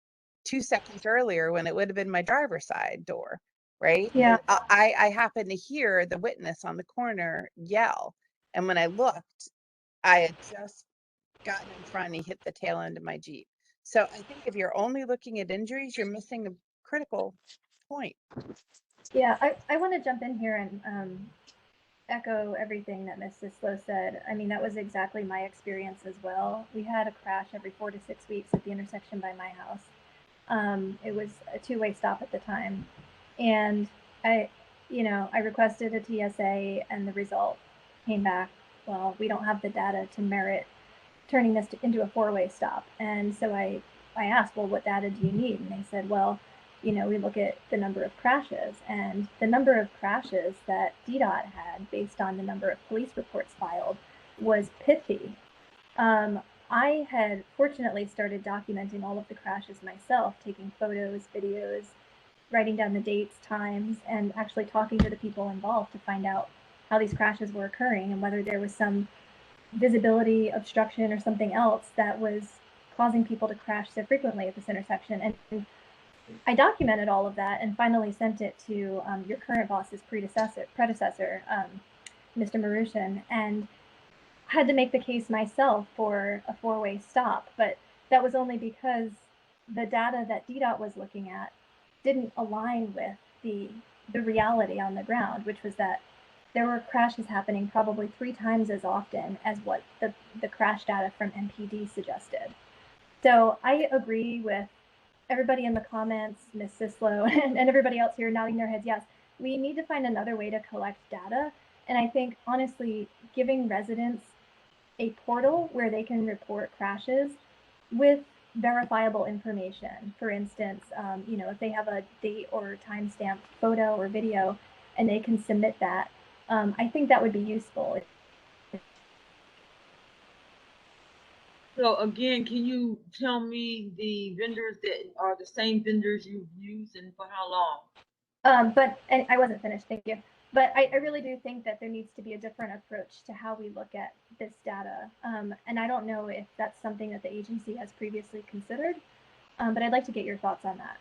2 seconds earlier when it would have been my driver's side door, right? Yeah. I happened to hear the witness on the corner yell. And when I looked, I had just gotten in front and he hit the tail end of my Jeep. So I think if you're only looking at injuries, you're missing a critical point. Yeah, I want to jump in here and echo everything that Mrs. Slow said. I mean, that was exactly my experience as well. We had a crash every 4 to 6 weeks at the intersection by my house. It was a two-way stop at the time. And I requested a TSA and the result came back, well, we don't have the data to merit turning this into a four-way stop. And so I asked, well, what data do you need? And they said, well, we look at the number of crashes, and the number of crashes that DDOT had based on the number of police reports filed was pithy. I had fortunately started documenting all of the crashes myself, taking photos, videos, writing down the dates, times, and actually talking to the people involved to find out how these crashes were occurring and whether there was some visibility obstruction or something else that was causing people to crash so frequently at this intersection. And I documented all of that and finally sent it to your current boss's predecessor, Mr. Marushan, and had to make the case myself for a four-way stop. But that was only because the data that DDOT was looking at didn't align with the reality on the ground, which was that there were crashes happening probably 3 times as often as what the crash data from MPD suggested. So I agree with everybody in the comments, Ms. Sislo, and everybody else here nodding their heads. Yes, we need to find another way to collect data. And I think, honestly, giving residents a portal where they can report crashes with verifiable information. For instance, if they have a date or timestamp photo or video and they can submit that, I think that would be useful. So again, can you tell me the vendors that are the same vendors you've used and for how long? And I wasn't finished, thank you. But I really do think that there needs to be a different approach to how we look at this data. And I don't know if that's something that the agency has previously considered, but I'd like to get your thoughts on that.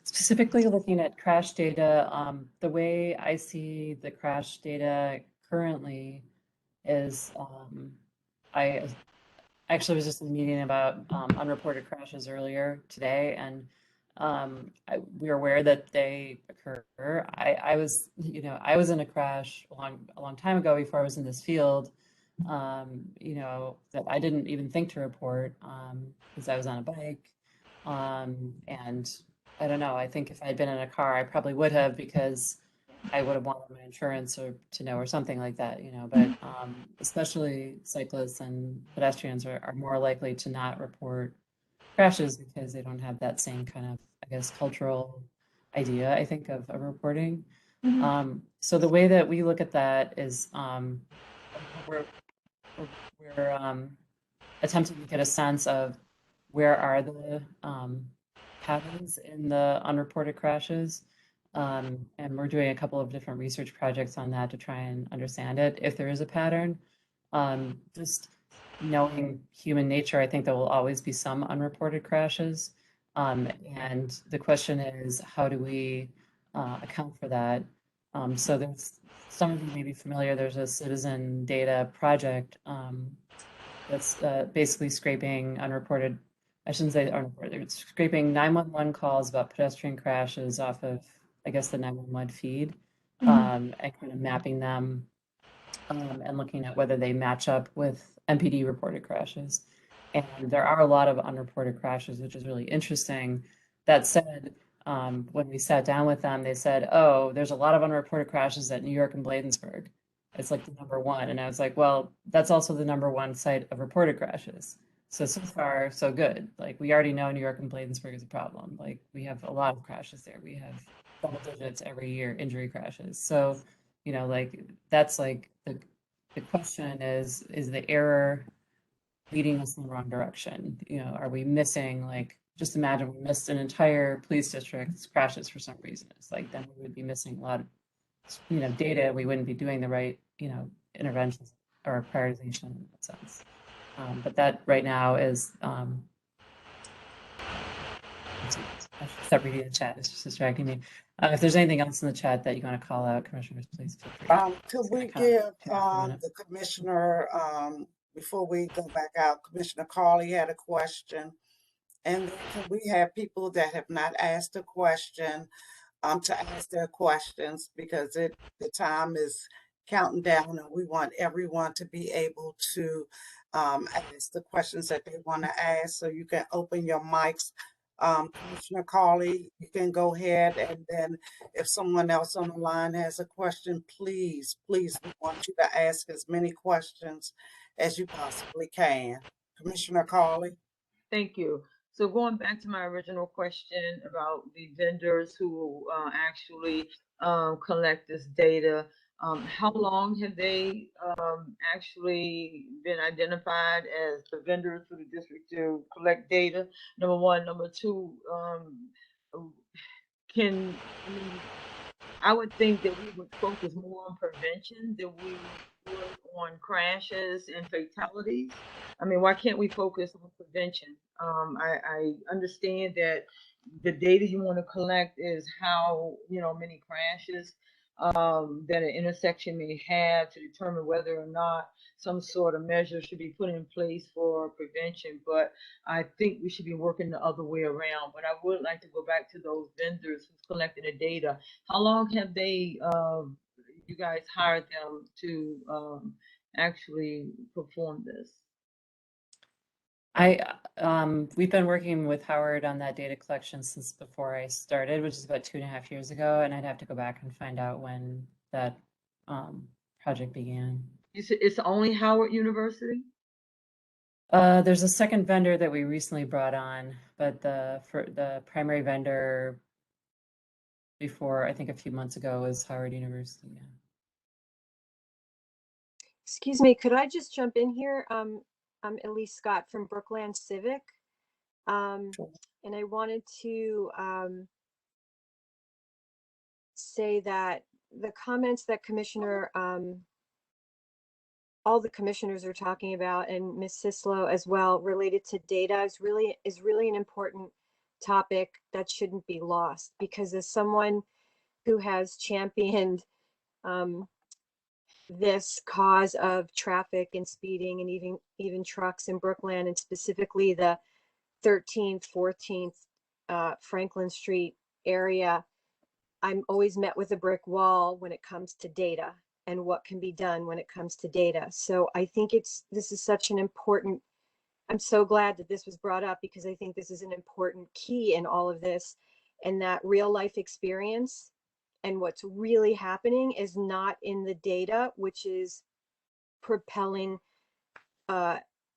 Specifically looking at crash data, the way I see the crash data currently is, I actually was just in a meeting about unreported crashes earlier today, and we're aware that they occur. I was in a crash a long time ago before I was in this field, that I didn't even think to report because I was on a bike, and I don't know. I think if I'd been in a car, I probably would have, because I would have wanted my insurance to know, or something like that, But especially cyclists and pedestrians are more likely to not report crashes because they don't have that same kind of, I guess, cultural idea, I think, of reporting. Mm-hmm. So the way that we look at that is we're attempting to get a sense of where are the patterns in the unreported crashes. And we're doing a couple of different research projects on that to try and understand it, if there is a pattern. Just knowing human nature, I think there will always be some unreported crashes. And the question is, how do we account for that? So there's, some of you may be familiar, there's a citizen data project that's basically scraping unreported, I shouldn't say unreported, it's scraping 911 calls about pedestrian crashes off of, I guess, the 911 feed, and kind of mapping them and looking at whether they match up with MPD reported crashes. And there are a lot of unreported crashes, which is really interesting. That said, when we sat down with them, they said, oh, there's a lot of unreported crashes at New York and Bladensburg. It's like the #1. And I was like, well, that's also the #1 site of reported crashes. So far, so good. Like, we already know New York and Bladensburg is a problem. Like, we have a lot of crashes there. We have double digits every year, injury crashes. So, like, that's like the question is the error leading us in the wrong direction? Are we missing, like, just imagine we missed an entire police district's crashes for some reason. It's like, then we would be missing a lot of, data. We wouldn't be doing the right, interventions or prioritization in that sense. But that right now is, I should stop reading the chat, it's just distracting me. If there's anything else in the chat that you want to call out, commissioners, please feel free. Could we give the commissioner, before we go back out, Commissioner Carley had a question. And then can we have people that have not asked a question to ask their questions, because the time is counting down and we want everyone to be able to ask the questions that they want to ask. So you can open your mics. Commissioner Carley, you can go ahead, and then if someone else on the line has a question, please, we want you to ask as many questions as you possibly can. Commissioner Carley. Thank you. So going back to my original question about the vendors who actually collect this data, how long have they actually been identified as the vendors for the district to collect data? Number one. Number two, I would think that we would focus more on prevention than we would on crashes and fatalities. I mean, why can't we focus on prevention? I understand that the data you want to collect is how, many crashes that an intersection may have to determine whether or not some sort of measure should be put in place for prevention. But I think we should be working the other way around. But I would like to go back to those vendors who's collecting the data. How long have they, you guys hired them to actually perform this? We've been working with Howard on that data collection since before I started, which is about 2.5 years ago, and I'd have to go back and find out when that project began. You said it's only Howard University? There's a second vendor that we recently brought on, but the primary vendor before, I think a few months ago, was Howard University. Yeah. Excuse me, could I just jump in here? I'm Elise Scott from Brookland Civic. And I wanted to say that the comments that all the commissioners are talking about, and Ms. Sislo as well, related to data is really an important topic that shouldn't be lost, because as someone who has championed this cause of traffic and speeding and even trucks in Brookland, and specifically the 13th, 14th Franklin Street area, I'm always met with a brick wall when it comes to data and what can be done when it comes to data. So I think this is such an important, I'm so glad that this was brought up, because I think this is an important key in all of this, and that real life experience and what's really happening is not in the data, which is propelling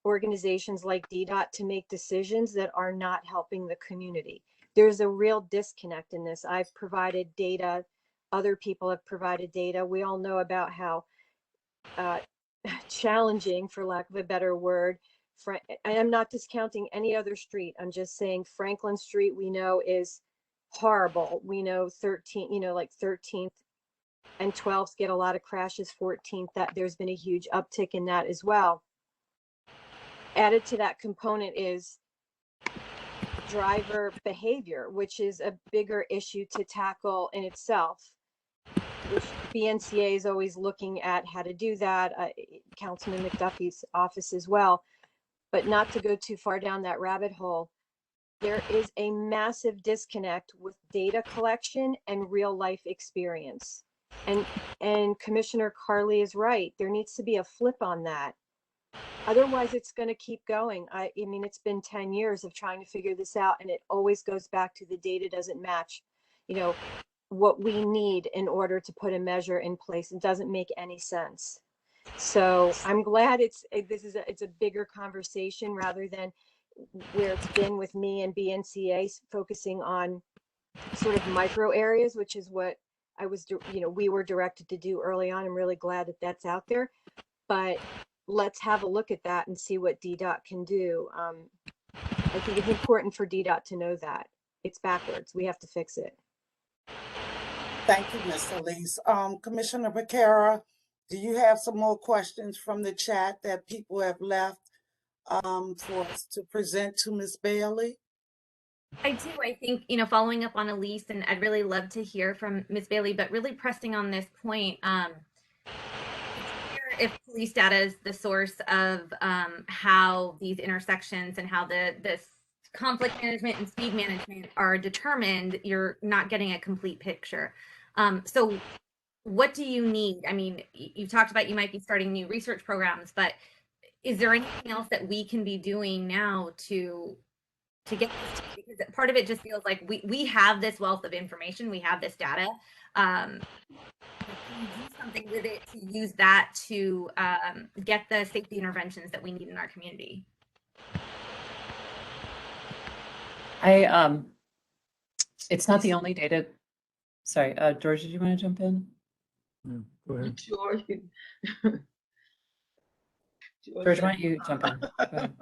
organizations like DDOT to make decisions that are not helping the community. There's a real disconnect in this. I've provided data, other people have provided data. We all know about how challenging, for lack of a better word, I'm not discounting any other street. I'm just saying Franklin Street, we know, is horrible. We know 13th and 12th get a lot of crashes. 14th, that there's been a huge uptick in that as well. Added to that component is driver behavior, which is a bigger issue to tackle in itself, which BNCA is always looking at how to do that, Councilman McDuffie's office as well. But not to go too far down that rabbit hole, there is a massive disconnect with data collection and real life experience. And Commissioner Carley is right. There needs to be a flip on that. Otherwise, it's going to keep going. I mean, it's been 10 years of trying to figure this out, and it always goes back to the data doesn't match, what we need in order to put a measure in place. It doesn't make any sense. So I'm glad it's a bigger conversation rather than where it's been with me and BNCA focusing on sort of micro areas, which is what we were directed to do early on. I'm really glad that that's out there, but let's have a look at that and see what DDOT can do. I think it's important for DDOT to know that it's backwards. We have to fix it. Thank you, Ms. Elise. Commissioner Piekara, do you have some more questions from the chat that people have left for us to present to Ms. Bailey? I do. I think, following up on Elise, and I'd really love to hear from Ms. Bailey, but really pressing on this point, if police data is the source of how these intersections and how this conflict management and speed management are determined, you're not getting a complete picture. So what do you need? I mean, you've talked about you might be starting new research programs, but is there anything else that we can be doing now to get this? Because part of it just feels like we have this wealth of information, we have this data. Can we do something with it to use that to get the safety interventions that we need in our community? It's not the only data. Sorry, George, did you want to jump in? No, go ahead. George. George, why don't you jump in? Go ahead.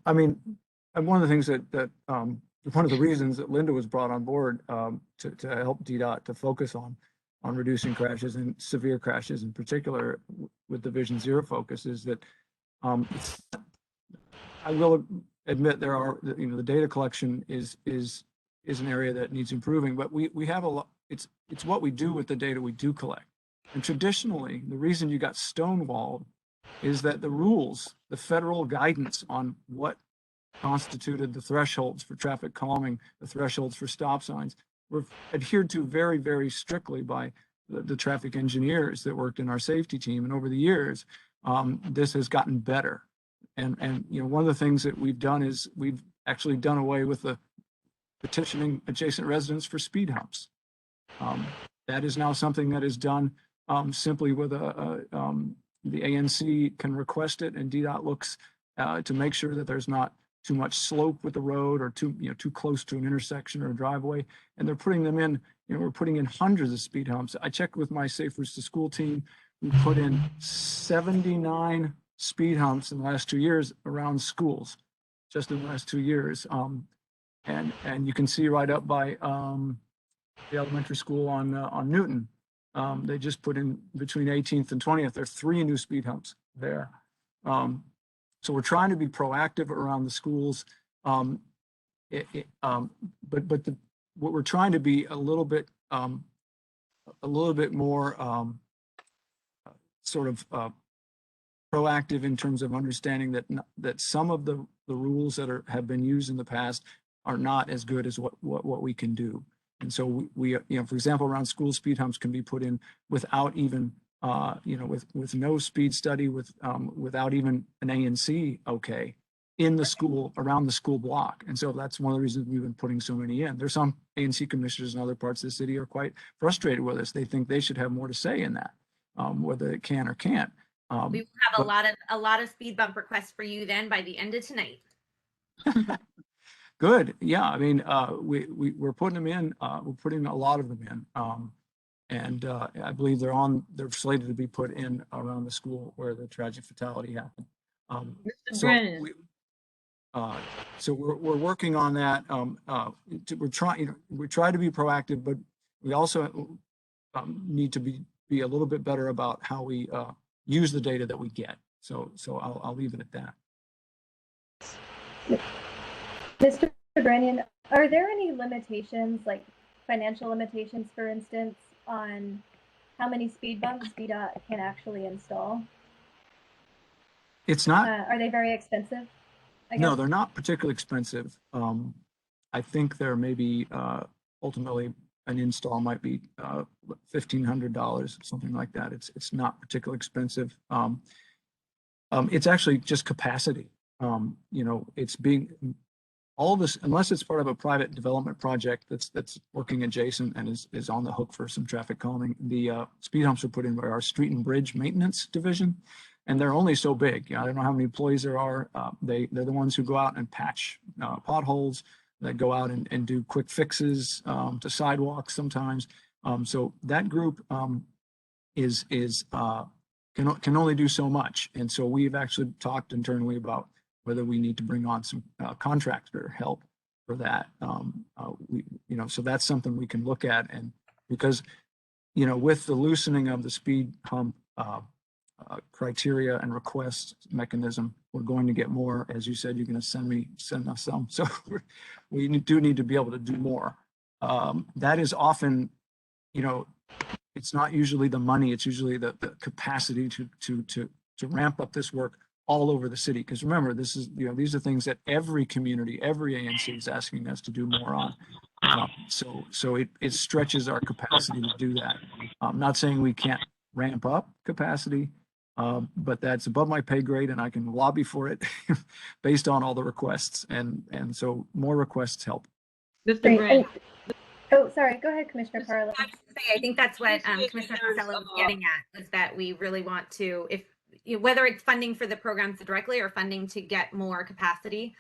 I mean, one of the things that one of the reasons that Linda was brought on board to help DDOT to focus on reducing crashes and severe crashes in particular with the Vision Zero focus is that I will admit there are, the data collection is an area that needs improving, but we have a lot. It's what we do with the data we do collect. And traditionally, the reason you got stonewalled is that the rules, the federal guidance on what constituted the thresholds for traffic calming, the thresholds for stop signs, were adhered to very, very strictly by the traffic engineers that worked in our safety team. And over the years, this has gotten better. And one of the things that we've done is we've actually done away with the petitioning adjacent residents for speed humps. That is now something that is done simply with the ANC can request it, and DDOT looks to make sure that there's not too much slope with the road or too close to an intersection or a driveway. And they're putting them in, we're putting in hundreds of speed humps. I checked with my Safe Routes to School team. We put in 79 speed humps in the last 2 years around schools, just in the last 2 years. And you can see right up by the elementary school on Newton. They just put in between 18th and 20th. There are 3 new speed humps there. So we're trying to be proactive around the schools. But what we're trying to be a little bit more sort of proactive in terms of understanding that some of the rules that have been used in the past are not as good as what we can do. And so we for example, around school speed humps can be put in without even with no speed study, without even an ANC okay in the school, around the school block. And so that's one of the reasons we've been putting so many in. There's some ANC commissioners in other parts of the city are quite frustrated with us. They think they should have more to say in that, whether it can or can't. We will have a lot of speed bump requests for you then by the end of tonight. Good. Yeah. I mean, we're putting them in. We're putting a lot of them in. And I believe they're slated to be put in around the school where the tragic fatality happened. Mr. Brennan. So we're working on that. We try to be proactive, but we also need to be a little bit better about how we use the data that we get. So I'll leave it at that. Mr. Brennan, are there any limitations, like financial limitations, for instance, on how many speed bumps DDOT can actually install? It's not. Are they very expensive? No, they're not particularly expensive. I think there may be ultimately an install might be $1,500, something like that. It's not particularly expensive. It's actually just capacity. It's being all this, unless it's part of a private development project that's working adjacent and is on the hook for some traffic calming. The speed humps are put in by our street and bridge maintenance division, and they're only so big. I don't know how many employees there are. They're the ones who go out and patch potholes, that go out and do quick fixes to sidewalks sometimes. So that group can only do so much, and so we've actually talked internally about whether we need to bring on some contractor help for that. So that's something we can look at. And because, with the loosening of the speed hump criteria and request mechanism, we're going to get more. As you said, you're going to send us some. So we do need to be able to do more. That is often, it's not usually the money, it's usually the capacity to ramp up this work all over the city. Because remember, this is, these are things that every community, every ANC is asking us to do more on. So it stretches our capacity to do that. I'm not saying we can't ramp up capacity, but that's above my pay grade, and I can lobby for it based on all the requests, and so more requests help. Mr. Great. Brand, Oh, sorry. Go ahead, Commissioner Carley. I think that's what Commissioner Costello was getting at, is that we really want to, if whether it's funding for the programs directly or funding to get more capacity,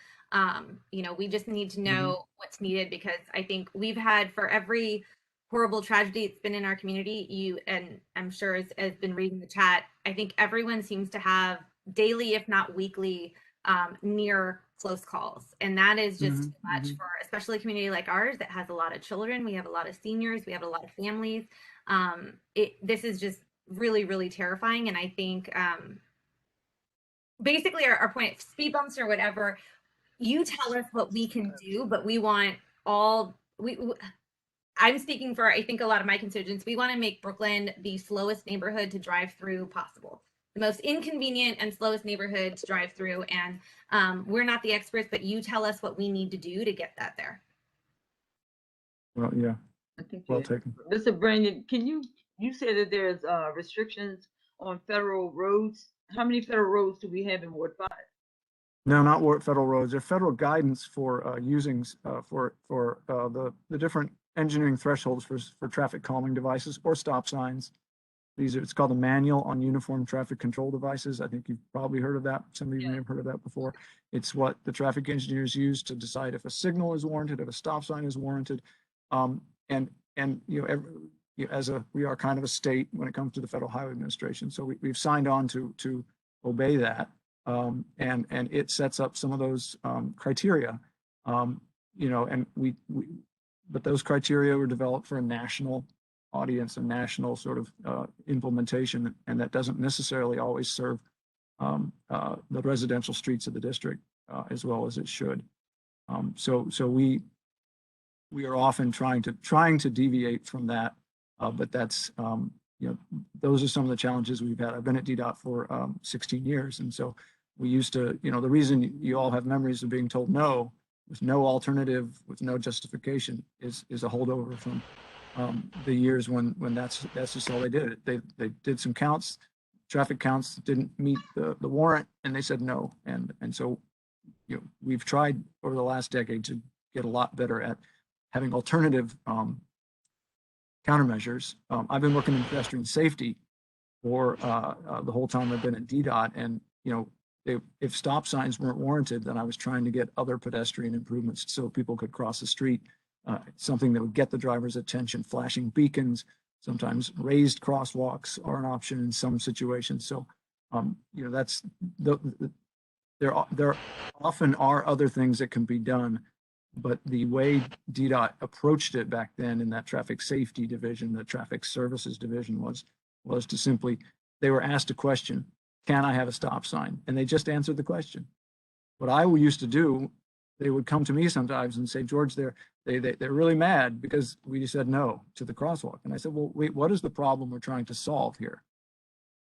we just need to know what's needed, because I think we've had, for every horrible tragedy it's been in our community, and I'm sure has been reading the chat, I think everyone seems to have daily, if not weekly, near close calls, and that is just too much for especially a community like ours that has a lot of children. We have a lot of seniors, we have a lot of families. This is just really, really terrifying, and I think basically our point, speed bumps or whatever, you tell us what we can do, but we want I'm speaking for, I think, a lot of my constituents. We want to make Brookland the slowest neighborhood to drive through possible, the most inconvenient and slowest neighborhood to drive through. And we're not the experts, but you tell us what we need to do to get that there. Well, yeah. I think well taken. Mr. Brandon, you said that there's restrictions on federal roads. How many federal roads do we have in Ward 5? No, not federal roads. There's federal guidance for using for the different engineering thresholds for traffic calming devices or stop signs. It's called the Manual on Uniform Traffic Control Devices. I think you've probably heard of that. Some of you may have heard of that before. It's what the traffic engineers use to decide if a signal is warranted, if a stop sign is warranted. We are kind of a state when it comes to the Federal Highway Administration. So we've signed on to obey that. And it sets up some of those criteria, but those criteria were developed for a national audience, a national sort of implementation, and that doesn't necessarily always serve the residential streets of the district as well as it should. So we are often trying to deviate from that, but that's those are some of the challenges we've had. I've been at DDOT for 16 years, and so we used to, the reason you all have memories of being told no, with no alternative, with no justification, is a holdover from the years when that's just all they did. They did some counts, traffic counts, didn't meet the warrant, and they said no. And so we've tried over the last decade to get a lot better at having alternative countermeasures. I've been working in pedestrian safety for the whole time I've been at DDOT, and if stop signs weren't warranted, then I was trying to get other pedestrian improvements so people could cross the street, something that would get the driver's attention. Flashing beacons, sometimes raised crosswalks are an option in some situations. So that's there often are other things that can be done, but the way DDOT approached it back then in that traffic safety division, the traffic services division, was to simply, they were asked a question: can I have a stop sign? And they just answered the question. What I used to do, they would come to me sometimes and say, George, they're really mad because we said no to the crosswalk. And I said, well, wait, what is the problem we're trying to solve here?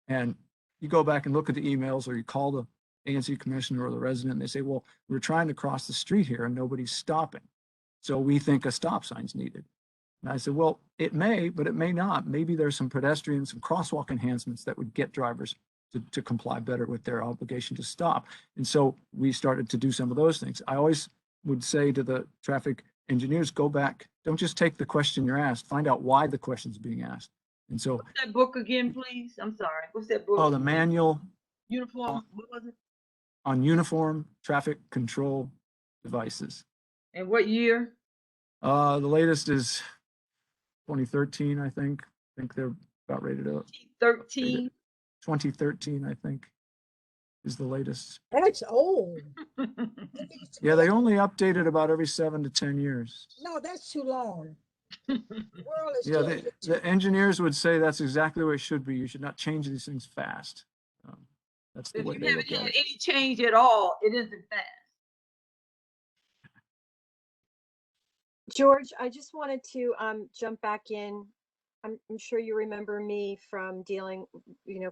And you go back and look at the emails, or you call the ANC commissioner or the resident, and they say, well, we're trying to cross the street here and nobody's stopping, so we think a stop sign's needed. And I said, well, it may, but it may not. Maybe there's some pedestrian, some crosswalk enhancements that would get drivers to comply better with their obligation to stop. And so we started to do some of those things. I always would say to the traffic engineers, go back, don't just take the question you're asked, find out why the question's being asked. And so— what's that book again, please? I'm sorry. What's that book? Oh, the Manual Uniform, what was it? On Uniform Traffic Control Devices. And what year? The latest is 2013, I think. I think they're about ready to— 13. 2013, I think, is the latest. That's old. Yeah, they only update it about every 7 to 10 years. No, that's too long. The world is Yeah, the engineers would say that's exactly what it should be. You should not change these things fast. That's the way If they you look haven't at had it. any change at all, it isn't fast. George, I just wanted to jump back in. I'm sure you remember me from dealing,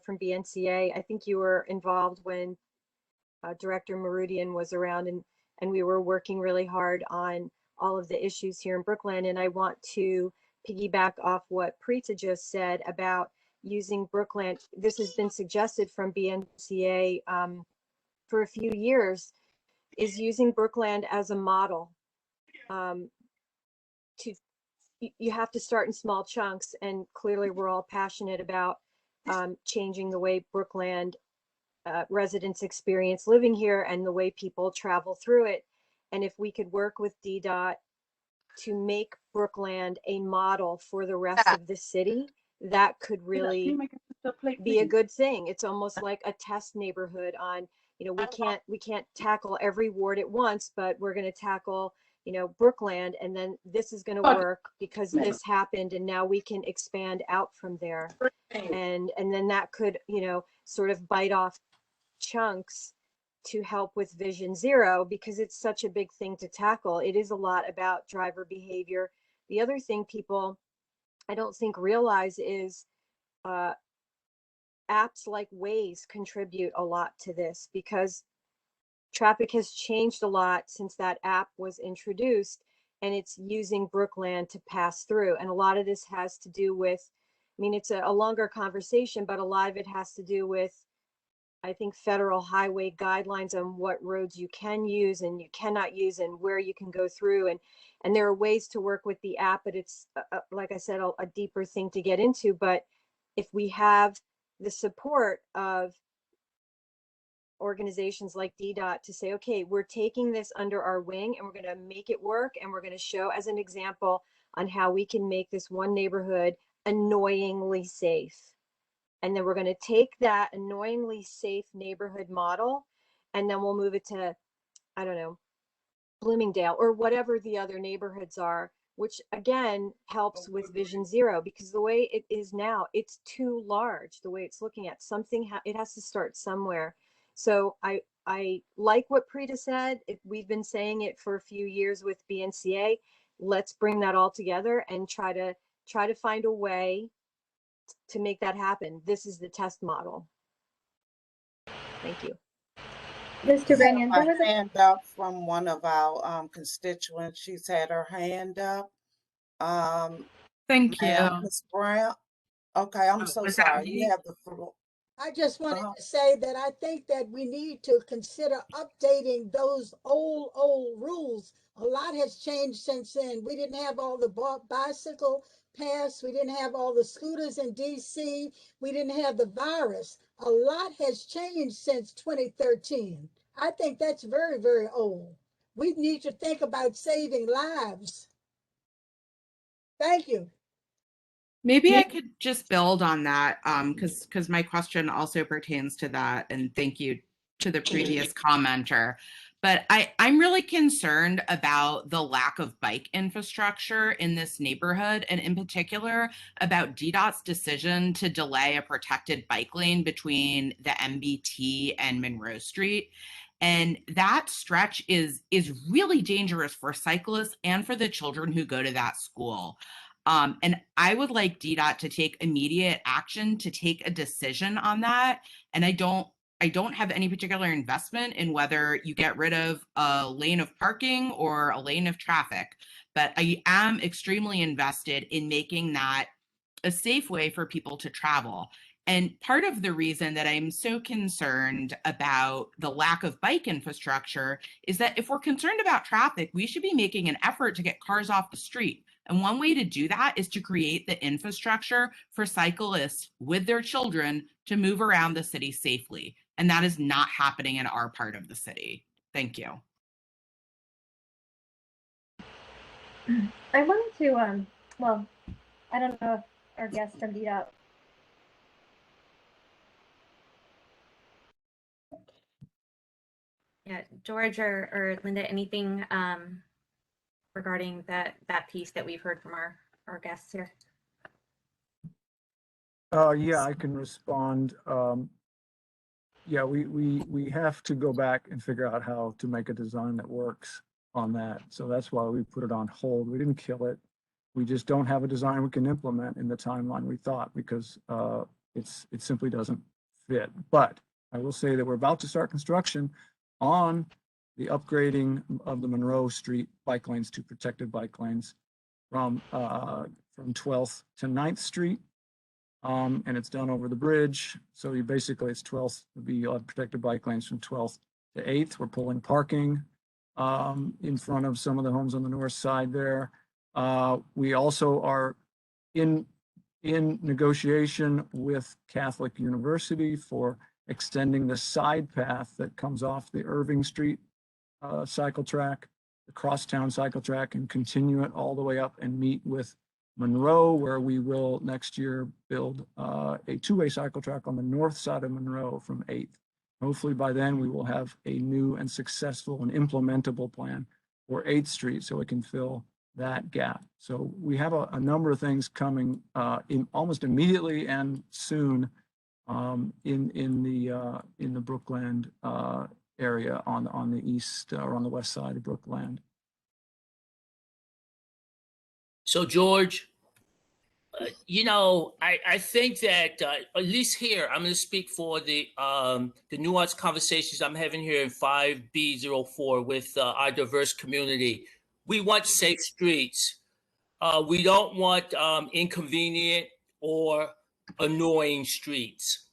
from BNCA. I think you were involved when Director Meridian was around, and we were working really hard on all of the issues here in Brookland. And I want to piggyback off what Prita just said about using Brookland. This has been suggested from BNCA for a few years, is using Brookland as a model. You have to start in small chunks, and clearly we're all passionate about changing the way Brookland residents experience living here and the way people travel through it. And if we could work with DDOT to make Brookland a model for the rest of the city, that could really be a good thing. It's almost like a test neighborhood on, you know, we can't tackle every ward at once, but we're going to tackle, you know, Brookland, and then this is going to work because this happened, and now we can expand out from there. And then that could, you know, sort of bite off chunks to help with Vision Zero, because it's such a big thing to tackle. It is a lot about driver behavior. The other thing people, I don't think, realize is apps like Waze contribute a lot to this, because traffic has changed a lot since that app was introduced, and it's using Brookland to pass through. And a lot of this has to do with, I mean, it's a longer conversation, but a lot of it has to do with, I think, federal highway guidelines on what roads you can use and you cannot use, and where you can go through. And there are ways to work with the app, but it's, like I said, a deeper thing to get into. But if we have the support of organizations like DDOT to say, okay, we're taking this under our wing and we're going to make it work, and we're going to show as an example on how we can make this one neighborhood annoyingly safe. And then we're going to take that annoyingly safe neighborhood model, and then we'll move it to, I don't know, Bloomingdale or whatever the other neighborhoods are, which again helps with Vision Zero, because the way it is now, it's too large. The way it's looking at something, it has to start somewhere. So I like what Prita said. We've been saying it for a few years with BNCA. Let's bring that all together and try to find a way to make that happen. This is the test model. Thank you. Mr. Branyan, there was a hand up from one of our constituents. She's had her hand up. Thank you. Ms. Brown. Okay, I'm so sorry. You have the floor. I just wanted to say that I think that we need to consider updating those old rules. A lot has changed since then. We didn't have all the bicycle pass. We didn't have all the scooters in DC. We didn't have the virus. A lot has changed since 2013. I think that's very, very old. We need to think about saving lives. Thank you. Maybe I could just build on that, because my question also pertains to that, and thank you to the previous commenter. But I'm really concerned about the lack of bike infrastructure in this neighborhood, and in particular about DDOT's decision to delay a protected bike lane between the MBT and Monroe Street. And that stretch is really dangerous for cyclists and for the children who go to that school. And I would like DDOT to take immediate action to take a decision on that. And I don't have any particular investment in whether you get rid of a lane of parking or a lane of traffic, but I am extremely invested in making that a safe way for people to travel. And part of the reason that I'm so concerned about the lack of bike infrastructure is that if we're concerned about traffic, we should be making an effort to get cars off the street. And one way to do that is to create the infrastructure for cyclists with their children to move around the city safely. And that is not happening in our part of the city. Thank you. I wanted to, well, I don't know if our guest from DDOT. Yeah, George or Linda, anything regarding that piece that we've heard from our guests here? Yeah, I can respond. Yeah, we have to go back and figure out how to make a design that works on that. So that's why we put it on hold. We didn't kill it. We just don't have a design we can implement in the timeline we thought, because it simply doesn't fit. But I will say that we're about to start construction on the upgrading of the Monroe Street bike lanes to protected bike lanes from 12th to 9th Street. and it's done over the bridge. So you basically, it's 12th, would be protected bike lanes from 12th to 8th. We're pulling parking in front of some of the homes on the north side there. We also are in negotiation with Catholic University for extending the side path that comes off the Irving Street cycle track, the crosstown cycle track, and continue it all the way up and meet with Monroe, where we will next year build a two-way cycle track on the north side of Monroe from 8th. Hopefully by then we will have a new and successful and implementable plan for 8th Street so it can fill that gap. So we have a number of things coming in almost immediately and soon in the Brookland area on the east or on the west side of Brookland. So George, you know, I think that at least here, I'm going to speak for the nuanced conversations I'm having here in 5B04 with our diverse community. We want safe streets. We don't want inconvenient or annoying streets.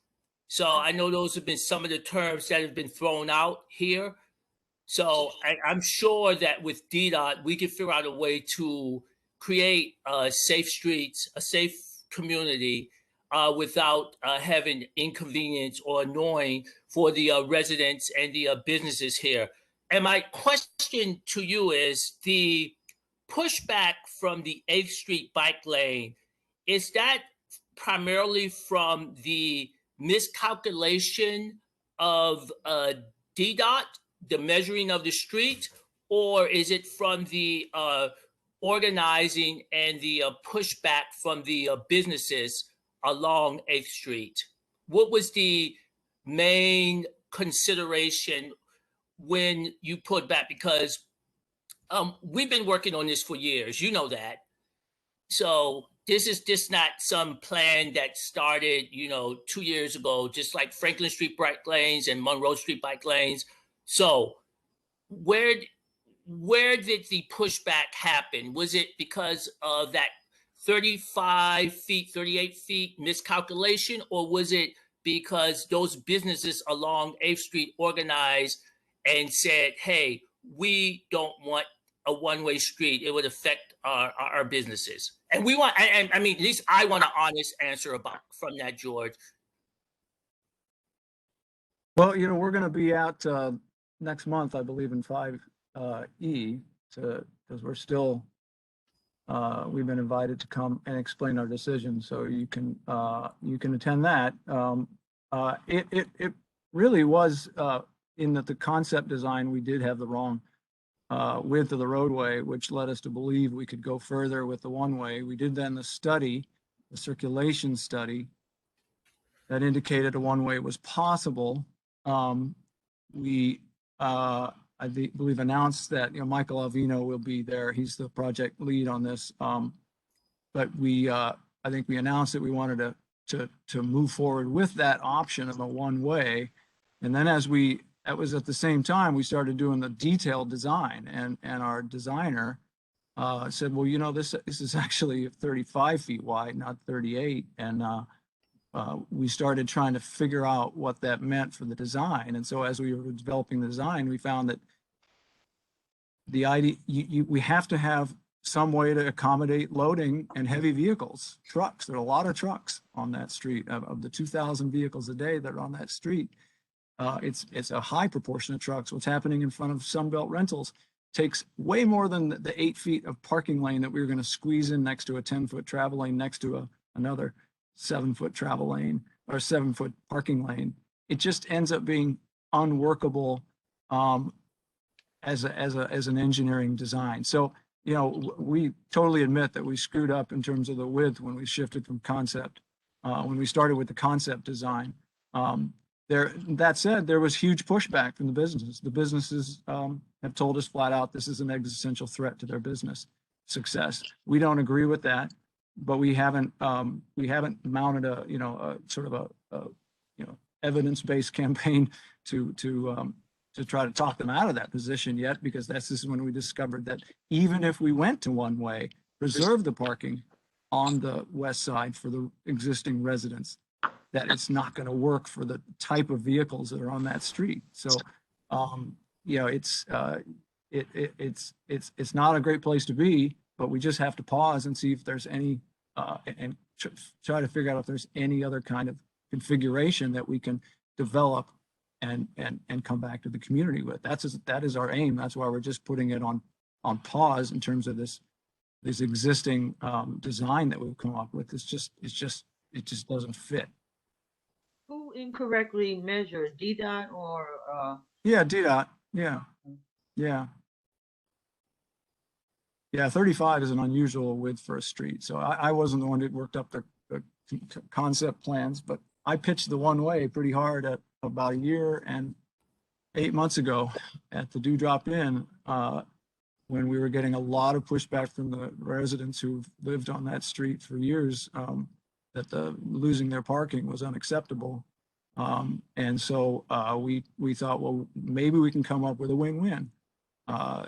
So I know those have been some of the terms that have been thrown out here. So I'm sure that with DDOT, we can figure out a way to create safe streets, a safe community without having inconvenience or annoying for the residents and the businesses here. And my question to you is the pushback from the 8th Street bike lane, is that primarily from the miscalculation of DDOT, the measuring of the street, or is it from the organizing and the pushback from the businesses along 8th Street? What was the main consideration when you put back? Because we've been working on this for years, you know that. So this is just not some plan that started, you know, 2 years ago, just like Franklin Street bike lanes and Monroe Street bike lanes. So where did the pushback happen? Was it because of that 35 feet, 38 feet miscalculation, or was it because those businesses along 8th Street organized and said, hey, we don't want a one-way street, it would affect our businesses? And we want, I mean, at least I want an honest answer from that, George. Well, you know, we're going to be out next month, I believe, in 5E, because we're still, we've been invited to come and explain our decision, so you can attend that. It really was in that the concept design, we did have the wrong width of the roadway, which led us to believe we could go further with the one-way. We did then the study, the circulation study, that indicated a one-way was possible. We, I believe, announced that, you know, Michael Alvino will be there. He's the project lead on this. But we, I think we announced that we wanted to move forward with that option of a one-way. And then that was at the same time we started doing the detailed design, and our designer said, well, you know, this is actually 35 feet wide, not 38. And we started trying to figure out what that meant for the design. And so as we were developing the design, we found that the idea, we have to have some way to accommodate loading and heavy vehicles, trucks. There are a lot of trucks on that street. Of the 2,000 vehicles a day that are on that street, it's a high proportion of trucks. What's happening in front of Sunbelt Rentals takes way more than the 8 feet of parking lane that we were going to squeeze in next to a 10-foot travel lane next to another 7-foot travel lane or 7-foot parking lane. It just ends up being unworkable as an engineering design. So, you know, we totally admit that we screwed up in terms of the width when we shifted from concept, when we started with the concept design. That said, there was huge pushback from the businesses. The businesses have told us flat out this is an existential threat to their business success. We don't agree with that, but we haven't mounted a, you know, a sort of a you know, evidence-based campaign to try to talk them out of that position yet, because this is when we discovered that even if we went to one way, preserve the parking, on the west side for the existing residents, that it's not going to work for the type of vehicles that are on that street. So, you know, it's not a great place to be, but we just have to pause and see if there's any, and try to figure out if there's any other kind of configuration that we can develop and come back to the community with. That is our aim. That's why we're just putting it on pause in terms of this existing design that we've come up with. It just doesn't fit. Who incorrectly measured, DDOT or? Yeah, DDOT. Yeah. 35 is an unusual width for a street. So I wasn't the one that worked up the concept plans, but I pitched the one way pretty hard at about a year and 8 months ago at the Dewdrop Inn, when we were getting a lot of pushback from the residents who've lived on that street for years, that losing their parking was unacceptable. And so we thought, well, maybe we can come up with a win-win.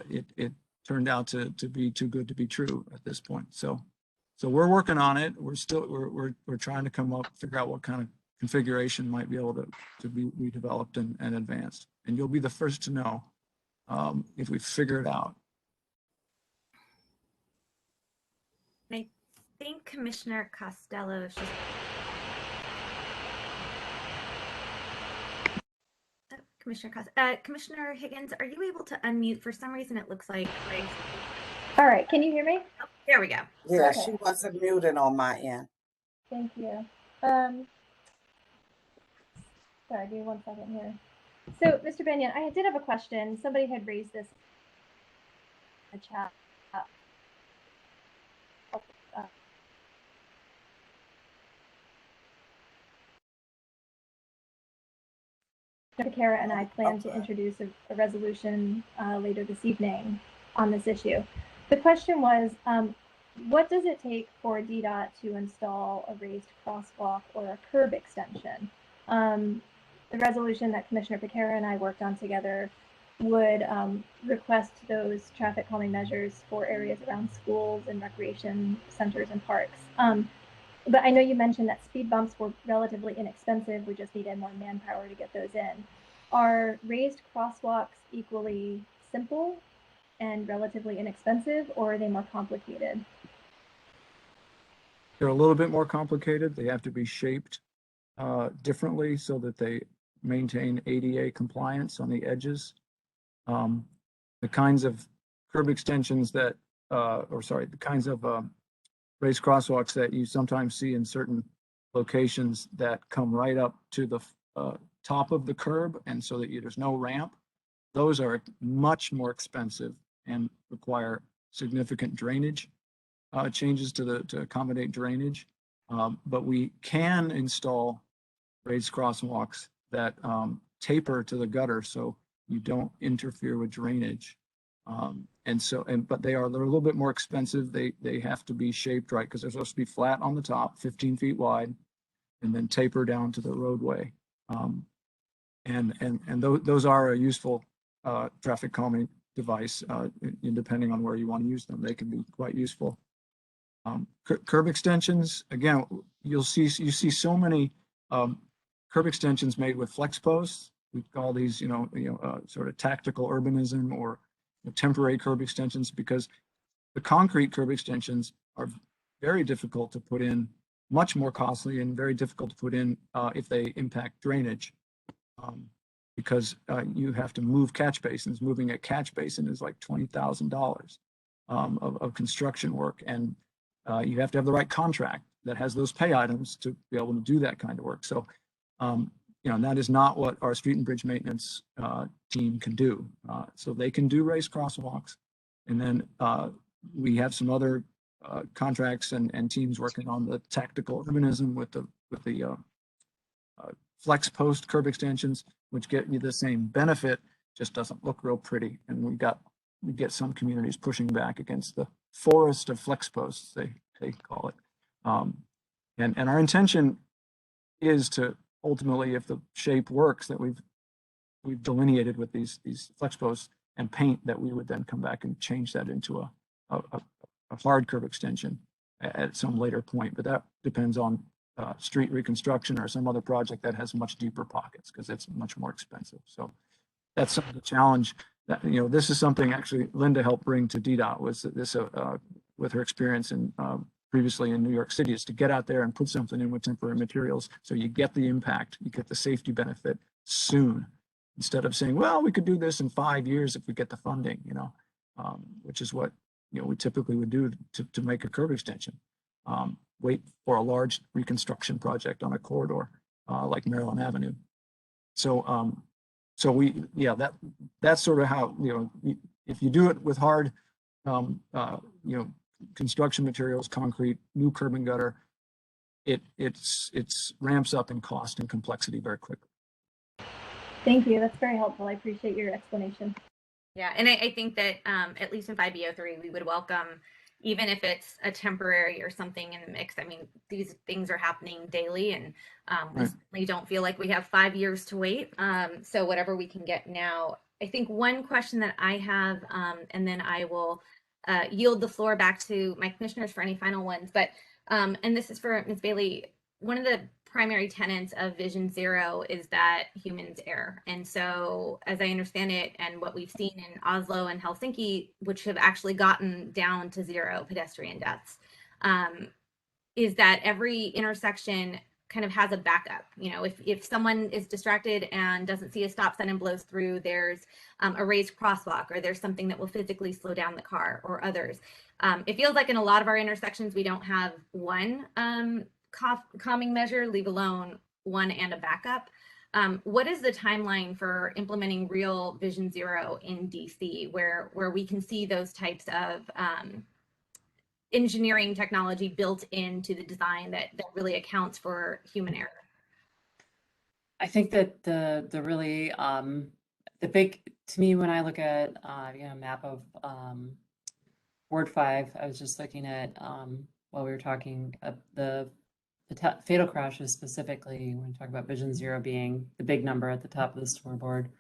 It turned out to be too good to be true at this point. So we're working on it. We're trying to figure out what kind of configuration might be able to be redeveloped and advanced. And you'll be the first to know if we figure it out. I think Commissioner Costello is just. Commissioner Higgins, are you able to unmute? For some reason, it looks like. All right, can you hear me? Oh, there we go. Yeah, Okay. she wasn't muted on my end. Thank you. Sorry, give me 1 second here. So, Mr. Benyon, I did have a question. Somebody had raised this in the chat. Piekara and I plan to introduce a resolution later this evening on this issue. The question was, what does it take for DDOT to install a raised crosswalk or a curb extension? The resolution that Commissioner Piekara and I worked on together would request those traffic calming measures for areas around schools and recreation centers and parks. But I know you mentioned that speed bumps were relatively inexpensive. We just needed more manpower to get those in. Are raised crosswalks equally simple and relatively inexpensive, or are they more complicated? They're a little bit more complicated. They have to be shaped differently so that they maintain ADA compliance on the edges. The kinds of curb extensions that, the kinds of raised crosswalks that you sometimes see in certain locations that come right up to the top of the curb, and so that there's no ramp, those are much more expensive and require significant drainage changes to accommodate drainage. But we can install raised crosswalks that taper to the gutter so you don't interfere with drainage. But they're a little bit more expensive. They have to be shaped right because they're supposed to be flat on the top, 15 feet wide, and then taper down to the roadway. Those are a useful traffic calming device, depending on where you want to use them. They can be quite useful. Curb extensions, again, you see so many curb extensions made with flex posts. We call these, sort of tactical urbanism or temporary curb extensions, because the concrete curb extensions are very difficult to put in, much more costly and very difficult to put in if they impact drainage, because you have to move catch basins. Moving a catch basin is like $20,000 of construction work, and you have to have the right contract that has those pay items to be able to do that kind of work. So, that is not what our street and bridge maintenance team can do. So they can do raised crosswalks, and then we have some other contracts and teams working on the tactical urbanism with the flex post curb extensions, which get you the same benefit, just doesn't look real pretty. And we get some communities pushing back against the forest of flex posts, they call it. And our intention is to ultimately, if the shape works that we've delineated with these flex posts and paint, that we would then come back and change that into a hard curb extension at some later point, but that depends on street reconstruction or some other project that has much deeper pockets because it's much more expensive. So that's the challenge that, you know, this is something actually Linda helped bring to DDOT was this with her experience in previously in New York City, is to get out there and put something in with temporary materials so you get the impact, you get the safety benefit soon, instead of saying, well, we could do this in 5 years if we get the funding, you know, which is what, you know, we typically would do to make a curb extension. Wait for a large reconstruction project on a corridor like Maryland Avenue. So that's sort of how, you know, if you do it with hard, you know, construction materials, concrete, new curb and gutter, it's ramps up in cost and complexity very quickly. Thank you. That's very helpful. I appreciate your explanation. Yeah, and I think that at least in 5B03, we would welcome, even if it's a temporary or something in the mix. I mean, these things are happening daily, and we certainly don't feel like we have 5 years to wait. So whatever we can get now. I think one question that I have, and then I will yield the floor back to my commissioners for any final ones. But and this is for Ms. Bailey. One of the primary tenets of Vision Zero is that humans err. And so, as I understand it, and what we've seen in Oslo and Helsinki, which have actually gotten down to 0 pedestrian deaths, is that every intersection kind of has a backup. You know, if someone is distracted and doesn't see a stop sign and blows through, there's a raised crosswalk, or there's something that will physically slow down the car, or others. It feels like in a lot of our intersections, we don't have one calming measure, leave alone one and a backup. What is the timeline for implementing real Vision Zero in DC, where we can see those types of engineering technology built into the design that really accounts for human error? I think that the really the big, to me, when I look at you know, map of Ward 5, I was just looking at while we were talking the fatal crashes specifically, when we talk about Vision Zero being the big number at the top of the scoreboard.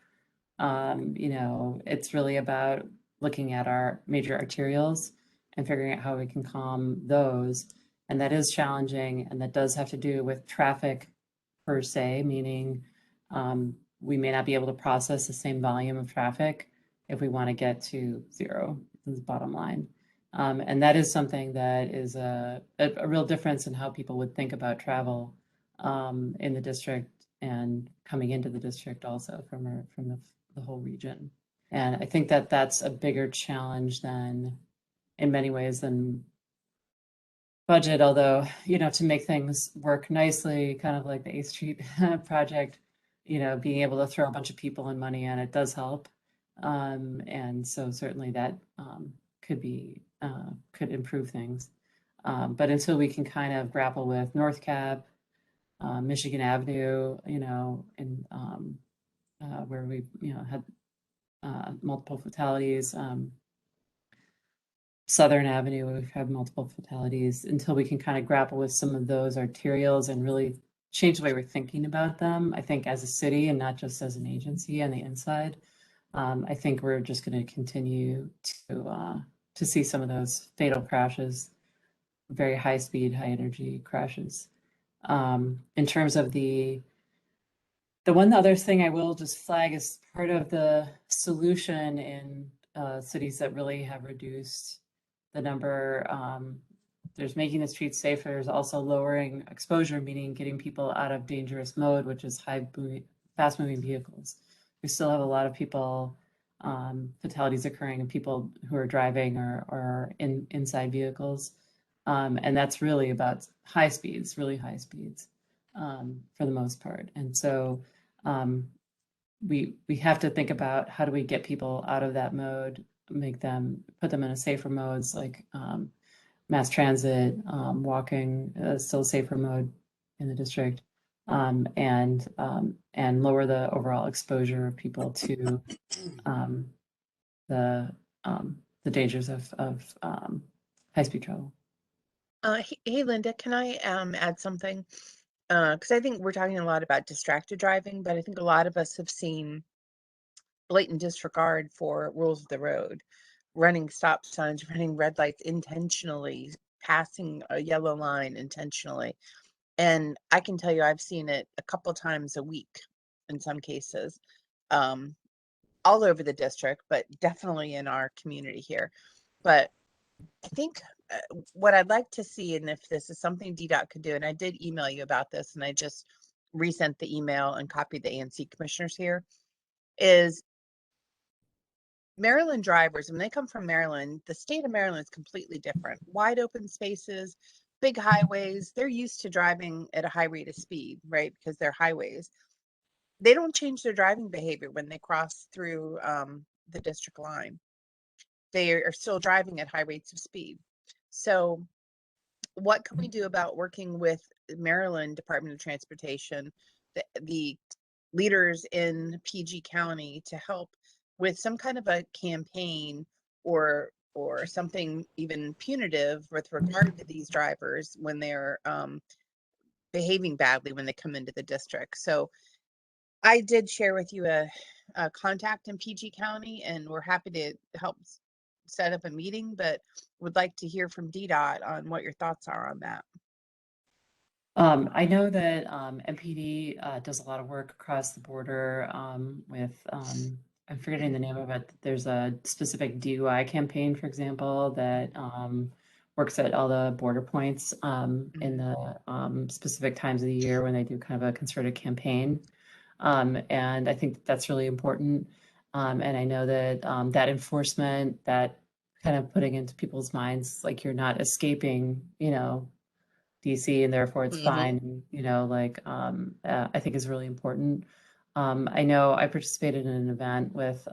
You know, it's really about looking at our major arterials and figuring out how we can calm those. And that is challenging, and that does have to do with traffic per se, meaning we may not be able to process the same volume of traffic if we want to get to 0, is the bottom line. And that is something that is a real difference in how people would think about travel in the district and coming into the district also from the whole region. And I think that that's a bigger challenge than, in many ways, than budget, although, you know, to make things work nicely, kind of like the 8th Street project, you know, being able to throw a bunch of people and money in it does help. And so certainly that could improve things. But until we can kind of grapple with North Cap, Michigan Avenue, you know, and where we, you know, had multiple fatalities, Southern Avenue, where we've had multiple fatalities, until we can kind of grapple with some of those arterials and really change the way we're thinking about them, I think, as a city and not just as an agency on the inside. I think we're just going to continue to see some of those fatal crashes, very high speed, high energy crashes. In terms of the one other thing I will just flag as part of the solution in cities that really have reduced the number, there's making the streets safer, there's also lowering exposure, meaning getting people out of dangerous mode, which is fast moving vehicles. We still have a lot of people, fatalities occurring in people who are driving or inside vehicles. And that's really about high speeds, really high speeds for the most part. And so we have to think about how do we get people out of that mode, put them in a safer modes, like mass transit, walking, still safer mode in the district, and lower the overall exposure of people to the dangers of high-speed travel. Hey, Linda, can I add something? Because I think we're talking a lot about distracted driving, but I think a lot of us have seen blatant disregard for rules of the road, running stop signs, running red lights intentionally passing a yellow line intentionally. And I can tell you, I've seen it a couple times a week in some cases, all over the district, but definitely in our community here. But I think what I'd like to see, and if this is something DDOT could do, and I did email you about this, and I just resent the email and copied the ANC commissioners here, is Maryland drivers, when they come from Maryland, the state of Maryland is completely different. Wide open spaces, big highways. They're used to driving at a high rate of speed, right? Because they're highways. They don't change their driving behavior when they cross through the district line. They are still driving at high rates of speed. So what can we do about working with Maryland Department of Transportation, the leaders in PG County, to help with some kind of a campaign or something even punitive with regard to these drivers when they're behaving badly when they come into the district? So I did share with you a contact in PG County, and we're happy to help set up a meeting, but would like to hear from DDOT on what your thoughts are on that. I know that MPD does a lot of work across the border with, I'm forgetting the name of it. There's a specific DUI campaign, for example, that works at all the border points in the specific times of the year when they do kind of a concerted campaign. And I think that's really important. And I know that that enforcement, that kind of putting into people's minds, like you're not escaping, DC and therefore it's fine, like I think is really important. I know I participated in an event with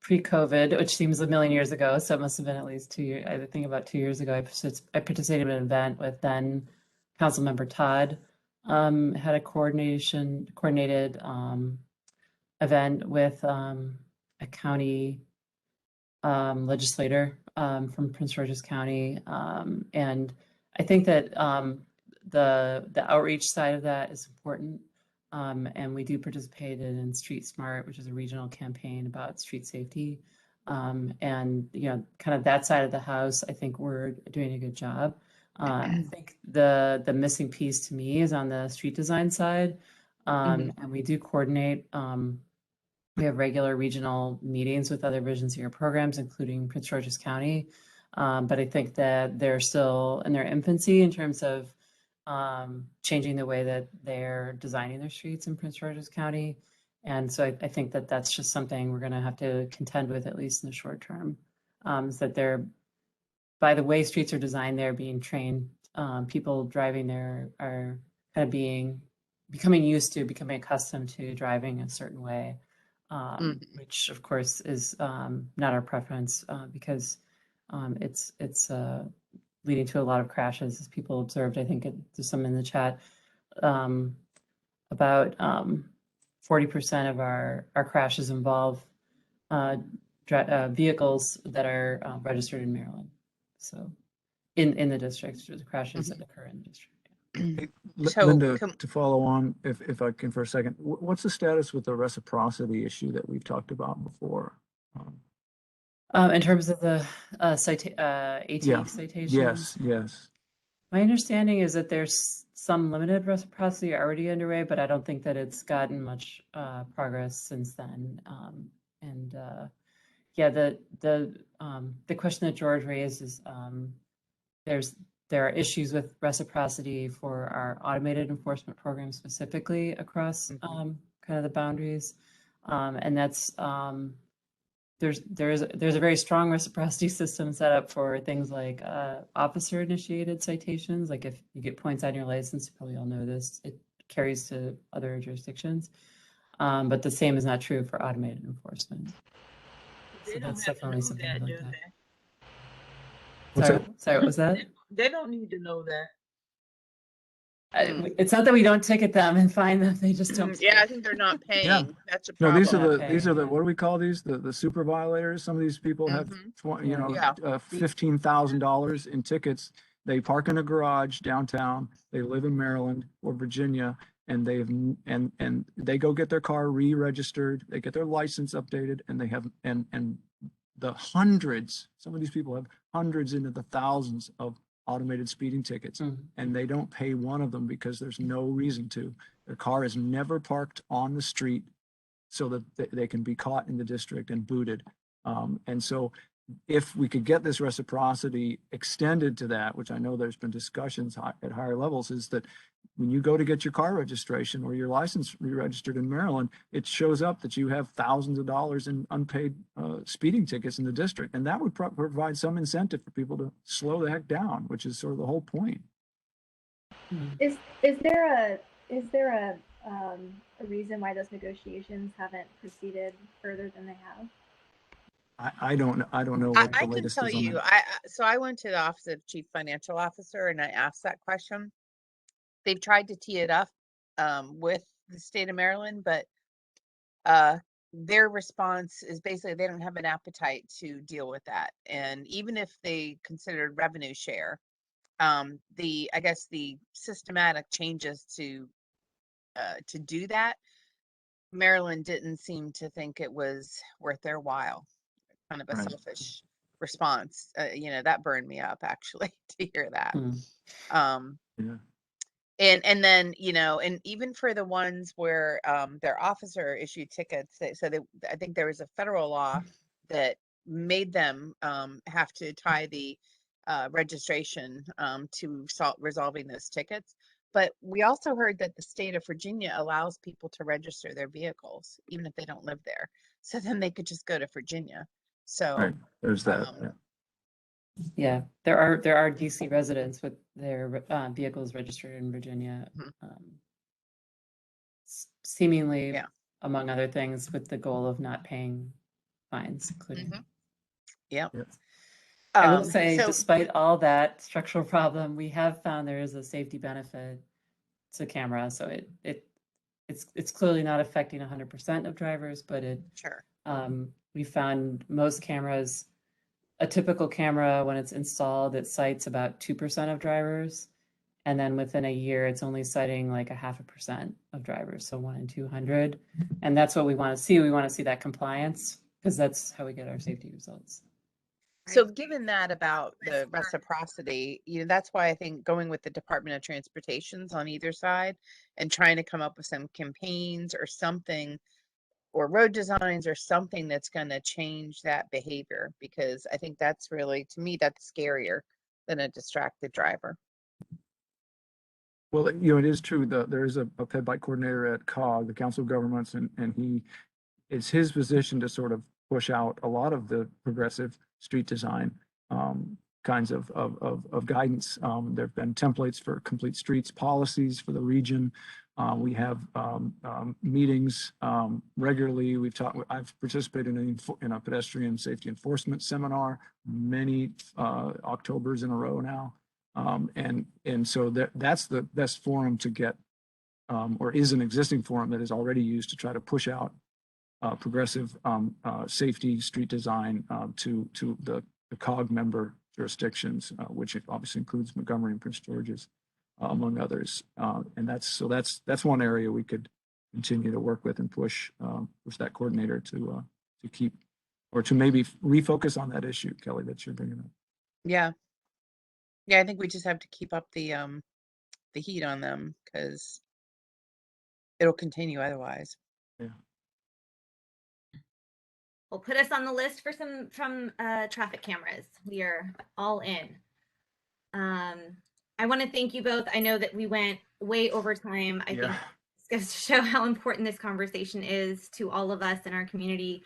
pre-COVID, which seems a million years ago, so it must have been at least 2 years. I think about 2 years ago, I participated in an event with then Councilmember Todd. Had a coordinated event with a county legislator from Prince George's County, and I think that the outreach side of that is important, and we do participate in Street Smart, which is a regional campaign about street safety, and kind of that side of the house. I think we're doing a good job. I think the missing piece to me is on the street design side, and we do coordinate. We have regular regional meetings with other Vision Zero programs, including Prince George's County, but I think that they're still in their infancy in terms of changing the way that they're designing their streets in Prince George's County, and so I think that that's just something we're going to have to contend with, at least in the short term, is that they're, by the way streets are designed, they're being trained. People driving there are kind of becoming accustomed to driving a certain way, which of course is not our preference, because it's leading to a lot of crashes, as people observed. I think there's some in the chat. About 40% of our crashes involve vehicles that are registered in Maryland. So in the district, the crashes that occur in the district. Hey, Linda, to follow on, if I can for a second, what's the status with the reciprocity issue that we've talked about before? In terms of the AT citations? Yes. My understanding is that there's some limited reciprocity already underway, but I don't think that it's gotten much progress since then. The question that George raised is there are issues with reciprocity for our automated enforcement program specifically across kind of the boundaries, and that's there's a very strong reciprocity system set up for things like officer initiated citations. Like if you get points on your license, you probably all know this, it carries to other jurisdictions, but the same is not true for automated enforcement. So that's definitely something to look at. Sorry, what was that? They don't need to know that. It's not that we don't ticket them and fine them; they just don't. Yeah, I think they're not paying. Yeah. That's a No, problem. these are the what do we call these? The super violators. Some of these people have $15,000 in tickets. They park in a garage downtown. They live in Maryland or Virginia, and they go get their car re-registered. They get their license updated, and they have and the hundreds, some of these people have hundreds into the thousands of automated speeding tickets, and they don't pay one of them because there's no reason to. Their car is never parked on the street so that they can be caught in the district and booted. And so if we could get this reciprocity extended to that, which I know there's been discussions at higher levels, is that when you go to get your car registration or your license re-registered in Maryland, it shows up that you have thousands of dollars in unpaid speeding tickets in the district. And that would provide some incentive for people to slow the heck down, which is sort of the whole point. Is there a reason why those negotiations haven't proceeded further than they have? I don't know I what the can latest tell is on you, that. so I went to the Office of Chief Financial Officer and I asked that question. They've tried to tee it up with the state of Maryland, but their response is basically they don't have an appetite to deal with that. And even if they considered revenue share, I guess the systematic changes to do that, Maryland didn't seem to think it was worth their while. Kind of a Right. selfish response. That burned me up actually to hear that. Yeah. And then, and even for the ones where their officer issued tickets, I think there was a federal law that made them have to tie the registration to resolving those tickets. But we also heard that the state of Virginia allows people to register their vehicles, even if they don't live there. So then they could just go to Virginia. So Right. There's that. Yeah, there are DC residents with their vehicles registered in Virginia, seemingly, among other things, with the goal of not paying fines, including. Yep. I will say, despite all that structural problem, we have found there is a safety benefit to camera. So it's clearly not affecting 100% of drivers, but we found most cameras. A typical camera, when it's installed, it cites about 2% of drivers. And then within a year, it's only citing like 0.5% of drivers. So 1 in 200. And that's what we want to see. We want to see that compliance because that's how we get our safety results. So given that about the reciprocity, that's why I think going with the Department of Transportation's on either side and trying to come up with some campaigns or something, or road designs or something that's going to change that behavior, because I think that's really, to me, that's scarier than a distracted driver. Well, it is true that there is a ped bike coordinator at COG, the Council of Governments, and it's his position to sort of push out a lot of the progressive street design kinds of guidance. There have been templates for complete streets policies for the region. We have meetings regularly. I've participated in a pedestrian safety enforcement seminar many Octobers in a row now. And so that's the best forum to get, or is an existing forum that is already used to try to push out progressive safety street design to the COG member jurisdictions, which obviously includes Montgomery and Prince George's, among others. And that's one area we could continue to work with and push that coordinator to keep, or to maybe refocus on that issue, Kelly, that you're bringing up. Yeah. Yeah, I think we just have to keep up the heat on them because it'll continue otherwise. Yeah. Well, put us on the list for some traffic cameras. We are all in. I want to thank you both. I know that we went way over time. I think it's going to show how important this conversation is to all of us in our community.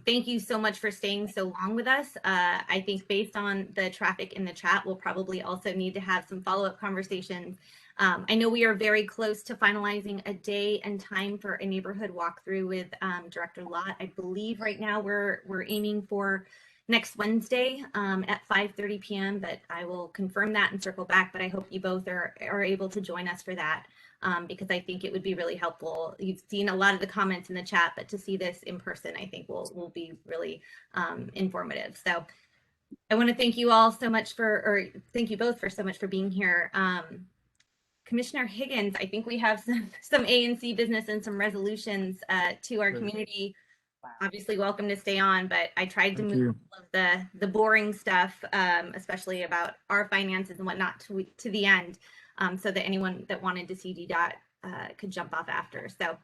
Thank you so much for staying so long with us. I think based on the traffic in the chat, we'll probably also need to have some follow-up conversations. I know we are very close to finalizing a day and time for a neighborhood walkthrough with Director Lott. I believe right now we're aiming for next Wednesday at 5:30 p.m., but I will confirm that and circle back. But I hope you both are able to join us for that because I think it would be really helpful. You've seen a lot of the comments in the chat, but to see this in person, I think will be really informative. So I want to thank you all so much thank you both for so much for being here. Commissioner Higgins, I think we have some A&C business and some resolutions to our community obviously welcome to stay on, but I tried to Thank move you. all of the boring stuff, especially about our finances and whatnot, to the end, so that anyone that wanted to see DDOT could jump off after. So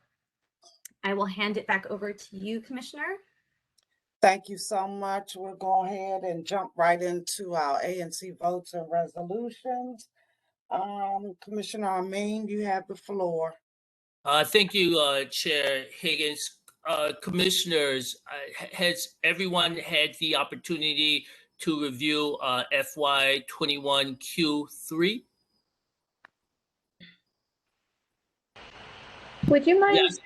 I will hand it back over to you, Commissioner. Thank you so much. We'll go ahead and jump right into our ANC votes and resolutions. Commissioner Amin, you have the floor. Thank you, Chair Higgins. Commissioners, has everyone had the opportunity to review FY21 Q3? Would you mind? Yes.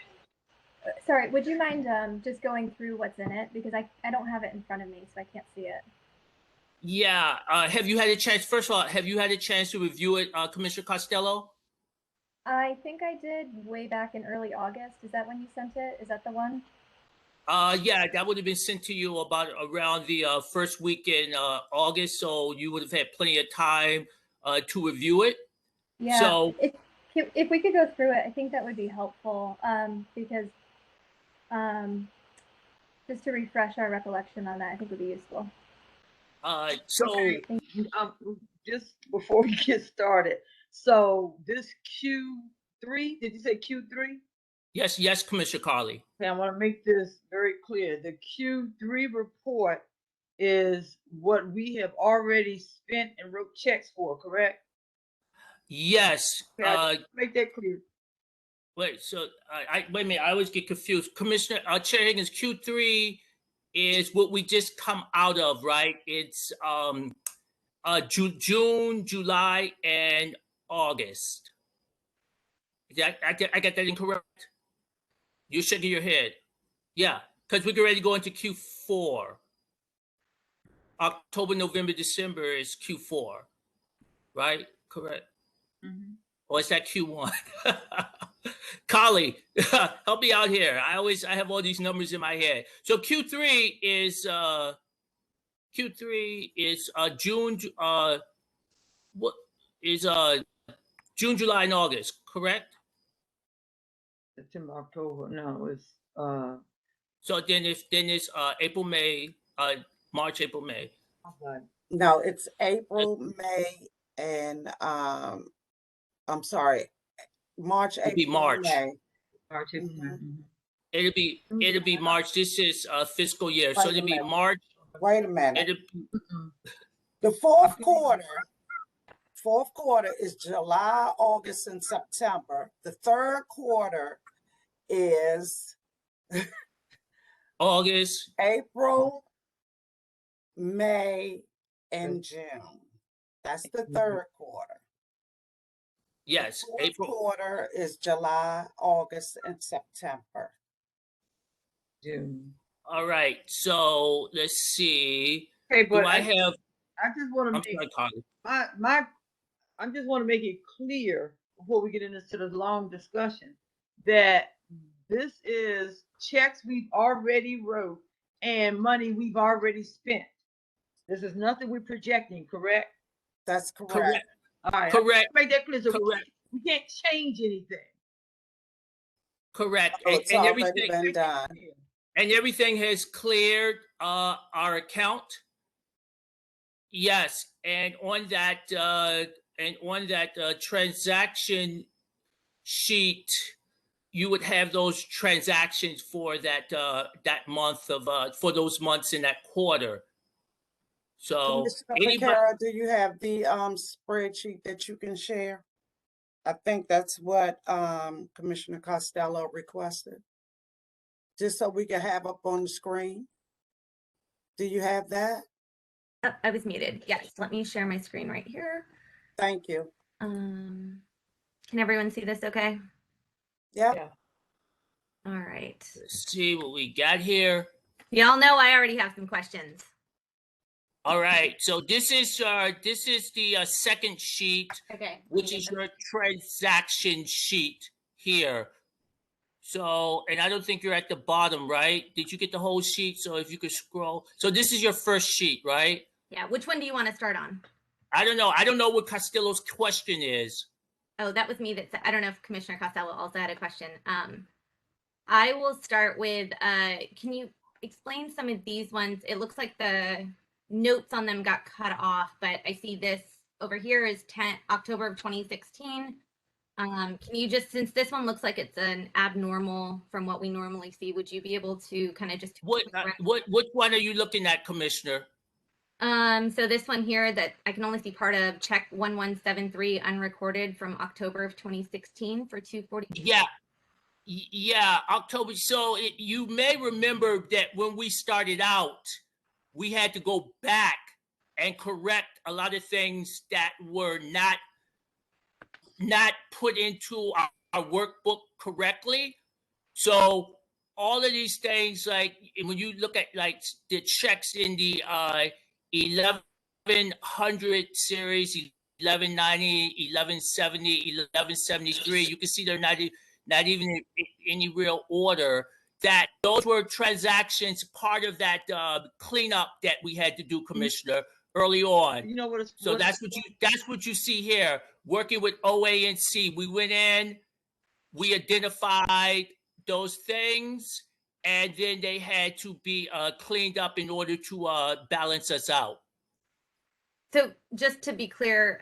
Sorry, would you mind just going through what's in it, because I don't have it in front of me, so I can't see it. Yeah. Have you had a chance? First of all, have you had a chance to review it, Commissioner Costello? I think I did way back in early August. Is that when you sent it? Is that the one? Yeah, that would have been sent to you about around the first week in August, so you would have had plenty of time to review it. Yeah. So if we could go through it, I think that would be helpful, because just to refresh our recollection on that, I think would be useful. So just before we get started, so this Q3, did you say Q3? yes, Commissioner Carley. Okay, I want to make this very clear. The Q3 report is what we have already spent and wrote checks for, correct? Yes. Make that clear. Wait, so wait a minute, I always get confused. Commissioner Chair Higgins, Q3 is what we just come out of, right? It's June, July, and August. I got that incorrect? You're shaking your head. Yeah, because we get ready to go into Q4. October, November, December is Q4, right? Correct. Mm-hmm. Or is that Q1? Carley, help me out here. I have all these numbers in my head. So Q3 is June. What is June, July, and August? Correct. September, October. No, it's So then it's April, May, March, April, May. No, it's April, May, and I'm sorry, March, It'll be April, March. May. March, April, May. Mm-hmm. It'll be March. This is fiscal year, Wait so a it'll be minute. March. Wait a minute. The fourth quarter is July, August, and September. The third quarter is August, April, May, and June. That's the third quarter. Yes, the fourth April. quarter is July, August, and September. June. All right, so let's see. Okay, but Do I have? I just want to I'm sorry, Carly. I just want to make it clear before we get into the long discussion that this is checks we've already wrote and money we've already spent. This is nothing we're projecting, correct? That's correct. Correct. All right. Correct. Make that clear. So Correct. we can't change anything. Correct. Oh, it's and already everything been done. and everything has cleared our account. Yes, and on that transaction sheet, you would have those transactions for that month of for those months in that quarter. So Piekara, do you have the spreadsheet that you can share? I think that's what Commissioner Costello requested. Just so we can have up on the screen. Do you have that? Oh, I was muted. Yes, let me share my screen right here. Thank you. Can everyone see this okay? Yep. Yeah. All right. Let's see what we got here. Y'all know I already have some questions. All right, so this is the second sheet, Okay. which is your transaction sheet here. So, and I don't think you're at the bottom, right? Did you get the whole sheet? So if you could scroll. So this is your first sheet, right? Yeah, which one do you want to start on? I don't know. I don't know what Costello's question is. Oh, that was me. I don't know if Commissioner Costello also had a question. I will start with, can you explain some of these ones? It looks like the notes on them got cut off, but I see this over here is October of 2016. Can you just, since this one looks like it's an abnormal from what we normally see, would you be able to kind of just Which one are you looking at, Commissioner? So this one here that I can only see part of, check 1173 unrecorded from October of 2016 for 240. Yeah, October. So you may remember that when we started out, we had to go back and correct a lot of things that were not put into our workbook correctly. So all of these things, like when you look at like the checks in the 1100 series, 1190, 1170, 1173, you can see they're not even in any real order. That those were transactions, part of that cleanup that we had to do, Commissioner, early on. You know what? So that's what you see here. Working with OANC, we went in, we identified those things, and then they had to be cleaned up in order to balance us out. So just to be clear,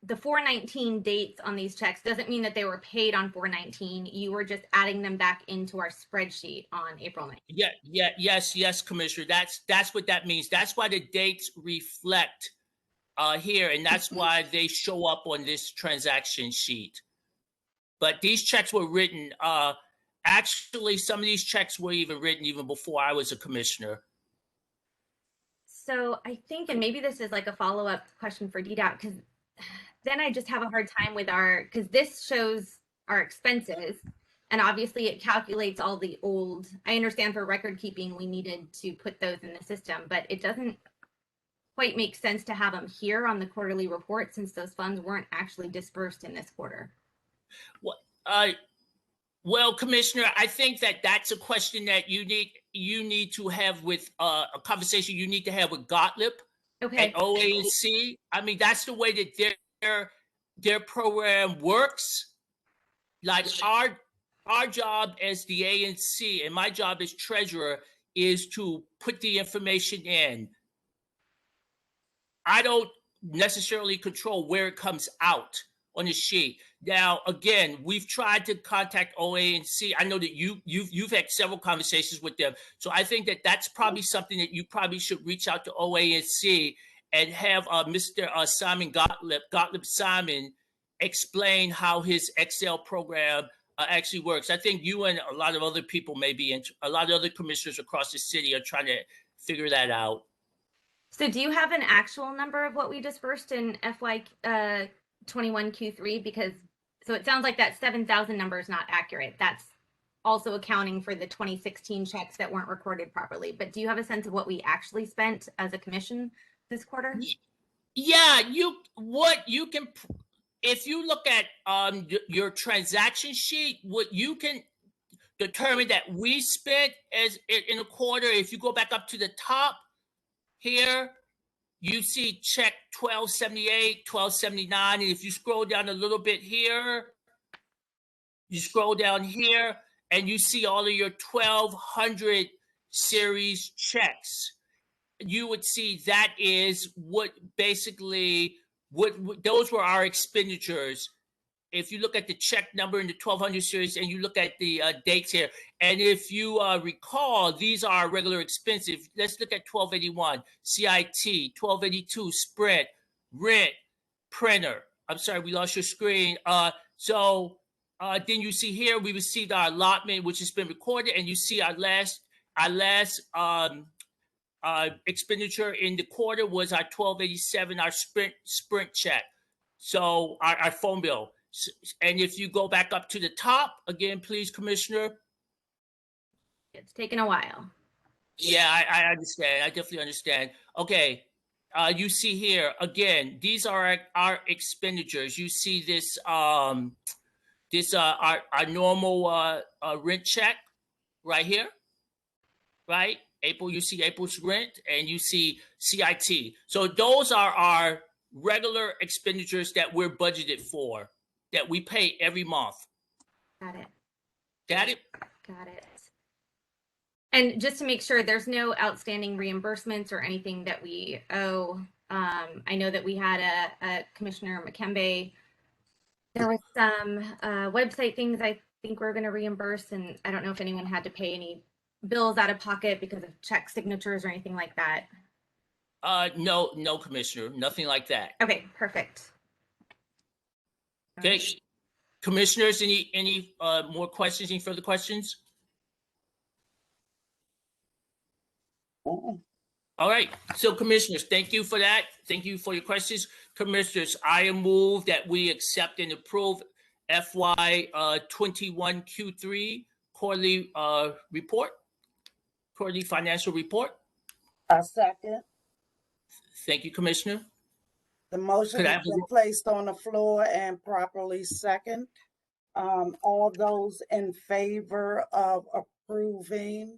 the 419 dates on these checks doesn't mean that they were paid on 419. You were just adding them back into our spreadsheet on April 9th. Yes, Commissioner. That's what that means. That's why the dates reflect here, and that's why they show up on this transaction sheet. But these checks were written. Actually, some of these checks were even written even before I was a commissioner. So I think, and maybe this is like a follow-up question for DDOT, because then I just have a hard time with because this shows our expenses, and obviously it calculates all the old, I understand for record keeping, we needed to put those in the system, but it doesn't quite make sense to have them here on the quarterly report since those funds weren't actually dispersed in this quarter. Well, Commissioner, I think that that's a question that you need to have with a conversation you need to have with Gottlieb at OANC. I mean, that's the way that their program works. Like our job as the ANC and my job as treasurer is to put the information in. I don't necessarily control where it comes out on the sheet. Now, again, we've tried to contact OANC. I know that you've had several conversations with them. So I think that that's probably something that you probably should reach out to OANC and have Mr. Simon Gottlieb Simon explain how his Excel program actually works. I think you and a lot of other people a lot of other commissioners across the city are trying to figure that out. So do you have an actual number of what we dispersed in FY 21 Q3? Because so it sounds like that 7,000 number is not accurate. That's also accounting for the 2016 checks that weren't recorded properly. But do you have a sense of what we actually spent as a commission this quarter? Yeah, if you look at your transaction sheet, what you can determine that we spent as in a quarter, if you go back up to the top here, you see check 1278, 1279, and if you scroll down a little bit here, you scroll down here, and you see all of your 1200 series checks. You would see that is what basically, what those were our expenditures. If you look at the check number in the 1200 series and you look at the dates here, and if you recall, these are regular expenses. Let's look at 1281, CIT, 1282, Sprint, rent, printer. I'm sorry, we lost your screen. Then you see here, we received our allotment, which has been recorded, and you see our last expenditure in the quarter was our 1287, our Sprint check. So our phone bill. And if you go back up to the top again, please, Commissioner. It's taken a while. Yeah, I understand. I definitely understand. Okay. You see here again, these are our expenditures. You see this our normal rent check right here, right? April, you see April's rent, and you see CIT. So those are our regular expenditures that we're budgeted for, that we pay every month. Got it. Got it? Got it. And just to make sure there's no outstanding reimbursements or anything that we owe. I know that we had a Commissioner McKembe. There was some website things I think we're going to reimburse, and I don't know if anyone had to pay any bills out of pocket because of check signatures or anything like that. No, Commissioner, nothing like that. Okay, perfect. Okay, commissioners, any more questions? Any further questions? All right, so commissioners, thank you for that. Thank you for your questions. Commissioners, I move that we accept and approve FY 21 Q3 quarterly report, quarterly financial report. A second. Thank you, Commissioner. The motion has been placed on the floor and properly second. All those in favor of approving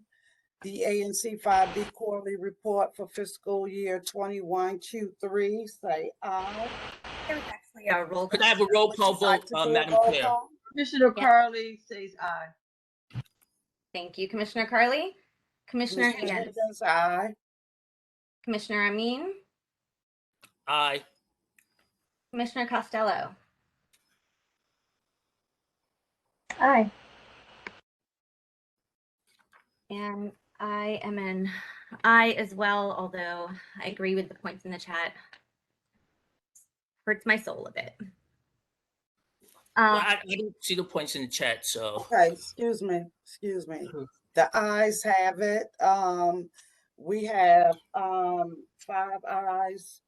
the ANC 5B quarterly report for fiscal year 21 Q3, say aye. There was actually a roll call. Could I have a roll call vote, Madam Chair? Commissioner Carley says aye. Thank you, Commissioner Carley. Commissioner Higgins. Aye. Commissioner Amin. Aye. Commissioner Costello. Aye. And I am an aye as well, although I agree with the points in the chat. Hurts my soul a bit. Well, I didn't see the points in the chat, so. Okay, excuse me. The ayes have it. We have 5 ayes,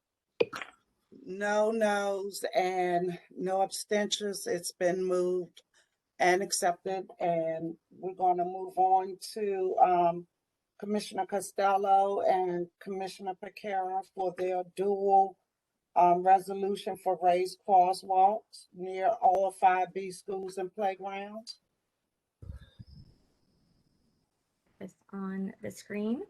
no noes, and no abstentions. It's been moved and accepted, and we're going to move on to Commissioner Costello and Commissioner Piekara for their dual resolution for raised crosswalks near all 5B schools and playgrounds. This on the screen.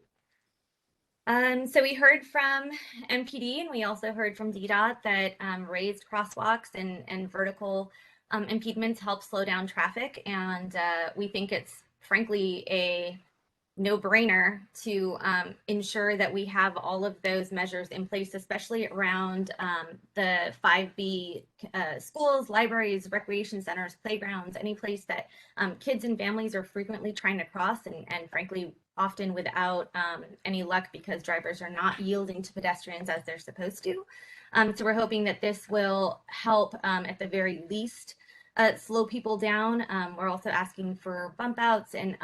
So we heard from MPD and we also heard from DDOT that raised crosswalks and vertical impediments help slow down traffic, and we think it's frankly a no-brainer to ensure that we have all of those measures in place, especially around the 5B schools, libraries, recreation centers, playgrounds, any place that kids and families are frequently trying to cross, and frankly, often without any luck because drivers are not yielding to pedestrians as they're supposed to. So we're hoping that this will help at the very least slow people down. We're also asking for bump outs and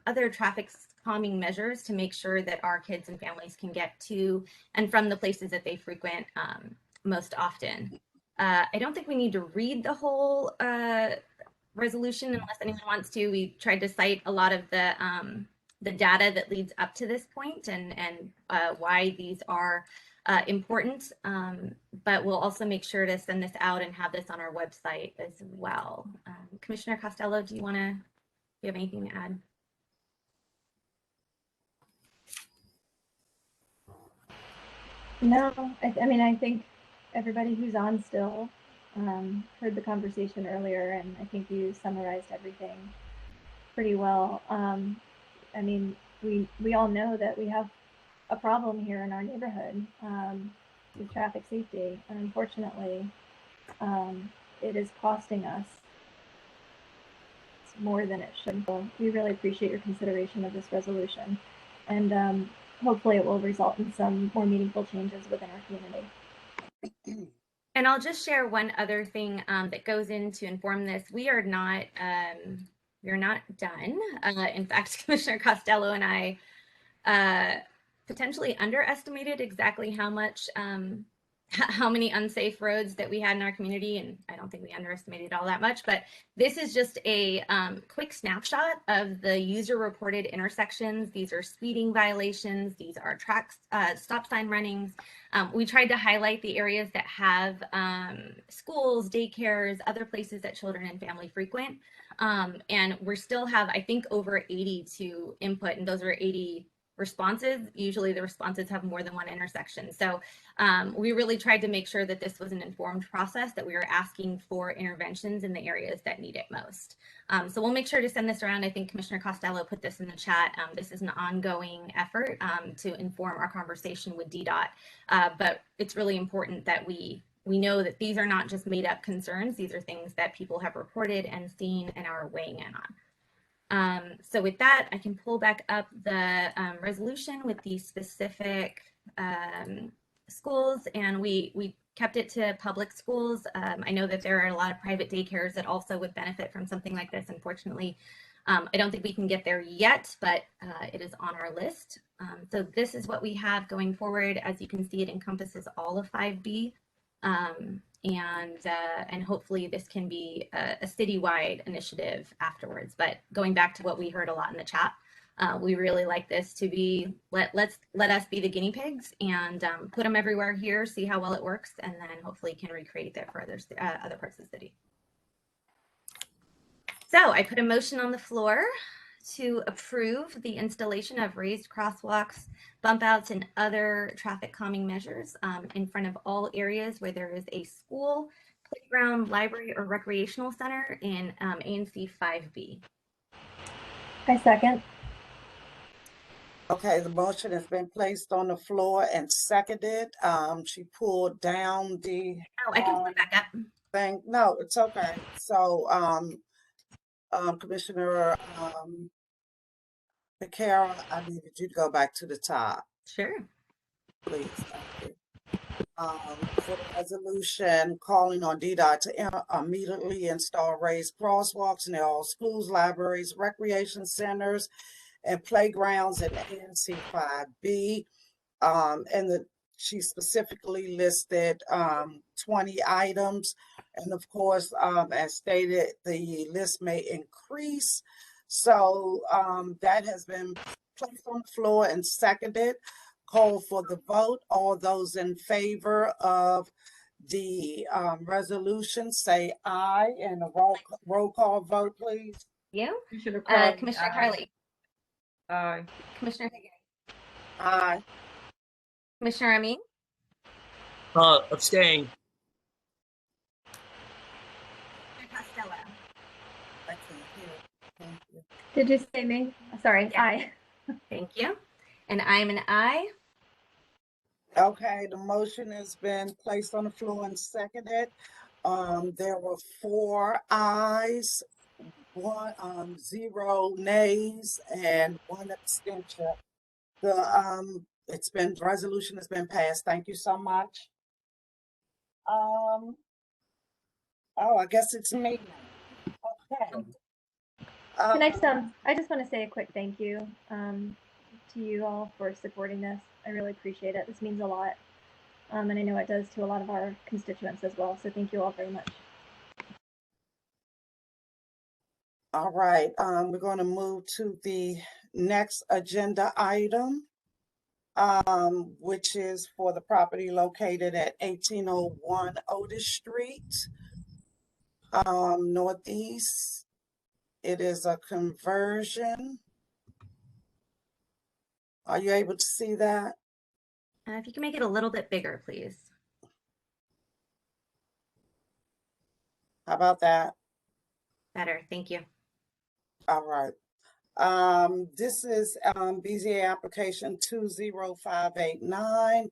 other traffic calming measures to make sure that our kids and families can get to and from the places that they frequent most often. I don't think we need to read the whole resolution unless anyone wants to. We tried to cite a lot of the data that leads up to this point and why these are important, but we'll also make sure to send this out and have this on our website as well. Commissioner Costello, do you have anything to add? No, I mean, I think everybody who's on still heard the conversation earlier, and I think you summarized everything pretty well. I mean, we all know that we have a problem here in our neighborhood with traffic safety, and unfortunately, it is costing us more than it should. So we really appreciate your consideration of this resolution, and hopefully it will result in some more meaningful changes within our community. And I'll just share one other thing that goes in to inform this. We are not done. In fact, Commissioner Costello and I potentially underestimated exactly how many unsafe roads that we had in our community, and I don't think we underestimated all that much, but this is just a quick snapshot of the user-reported intersections. These are speeding violations, these are stop sign runnings. We tried to highlight the areas that have schools, daycares, other places that children and family frequent, and we still have, I think, over 80 to input, and those are 80 responses, usually the responses have more than one intersection. So we really tried to make sure that this was an informed process, that we were asking for interventions in the areas that need it most. So we'll make sure to send this around. I think Commissioner Costello put this in the chat. This is an ongoing effort to inform our conversation with DDOT, but it's really important that we know that these are not just made up concerns. These are things that people have reported and seen and are weighing in on. So with that, I can pull back up the resolution with the specific schools, and we kept it to public schools. I know that there are a lot of private daycares that also would benefit from something like this. Unfortunately, I don't think we can get there yet, but it is on our list. So this is what we have going forward. As you can see, it encompasses all of 5B. And hopefully this can be a citywide initiative afterwards. But going back to what we heard a lot in the chat, we really like this to be, let us be the guinea pigs and put them everywhere here, see how well it works, and then hopefully can recreate that for other parts of the city. So I put a motion on the floor to approve the installation of raised crosswalks, bump outs, and other traffic calming measures in front of all areas where there is a school, playground, library, or recreational center in ANC 5B. I second. Okay, the motion has been placed on the floor and seconded. She pulled down the Oh, I can put it back up. thing. No, it's okay. So Commissioner Piekara, I needed you to go back to the top. Sure. Please, thank you. For the resolution calling on DDOT to immediately install raised crosswalks in all schools, libraries, recreation centers, and playgrounds in ANC 5B. She specifically listed 20 items. And of course, as stated, the list may increase. So that has been placed on the floor and seconded. Call for the vote. All those in favor of the resolution say aye, and a roll call vote, please. You? Commissioner Carley. Aye. Commissioner Higgins. Aye. Commissioner Amin. Abstain. Costello. I can't hear. Thank you. Did you say me? Sorry, Yeah. aye. Thank you. And I'm an aye. Okay, the motion has been placed on the floor and seconded. There were 4 ayes, 0 nays, and 1 abstention. The resolution has been passed. Thank you so much. Oh, I guess it's me now. Okay. Can I just want to say a quick thank you to you all for supporting this. I really appreciate it. This means a lot. And I know it does to a lot of our constituents as well. So thank you all very much. All right, we're going to move to the next agenda item, which is for the property located at 1801 Otis Street, Northeast. It is a conversion. Are you able to see that? If you can make it a little bit bigger, please. How about that? Better, thank you. All right. This is BZA application 20589,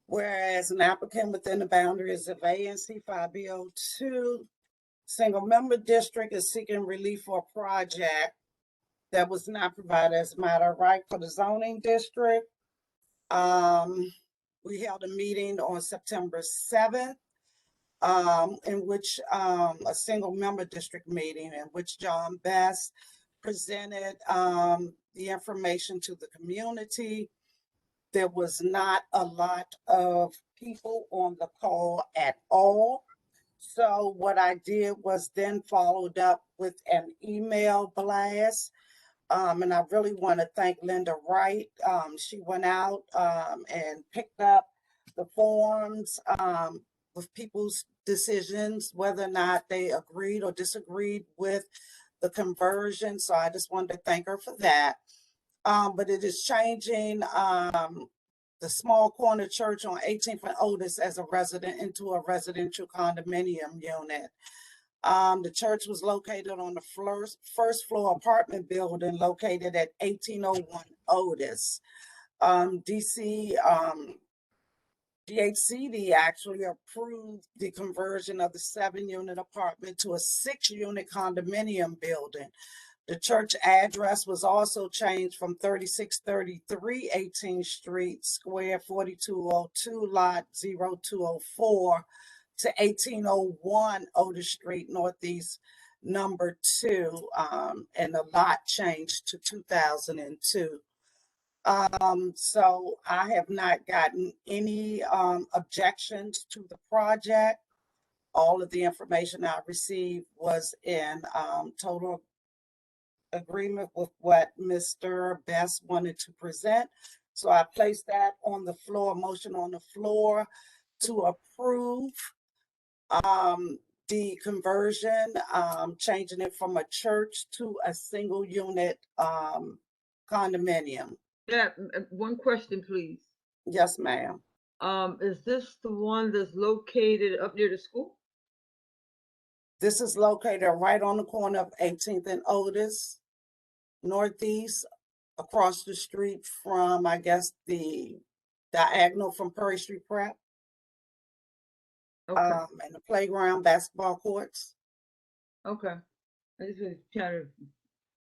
whereas an applicant within the boundaries of ANC 5B02 single member district is seeking relief for a project that was not provided as a matter of right for the zoning district. We held a meeting on September 7th, in which a single member district meeting in which John Best presented the information to the community. There was not a lot of people on the call at all. So what I did was then followed up with an email blast. And I really want to thank Linda Wright. She went out and picked up the forms with people's decisions, whether or not they agreed or disagreed with the conversion. So I just wanted to thank her for that. But it is changing the small corner church on 18th and Otis as a resident into a residential condominium unit. The church was located on the first floor apartment building located at 1801 Otis. DHCD actually approved the conversion of the 7-unit apartment to a 6-unit condominium building. The church address was also changed from 3633 18th Street, Square 4202, Lot 0204 to 1801 Otis Street, Northeast, number 2, and the lot changed to 2002. So I have not gotten any objections to the project. All of the information I received was in total agreement with what Mr. Best wanted to present. So I placed that on the floor, motion on the floor to approve the conversion, changing it from a church to a single unit condominium. Yeah, one question, please. Yes, ma'am. Is this the one that's located up near the school? This is located right on the corner of 18th and Otis, Northeast, across the street from, I guess, the diagonal from Perry Street Prep. Okay. And the playground basketball courts. Okay. I just was trying to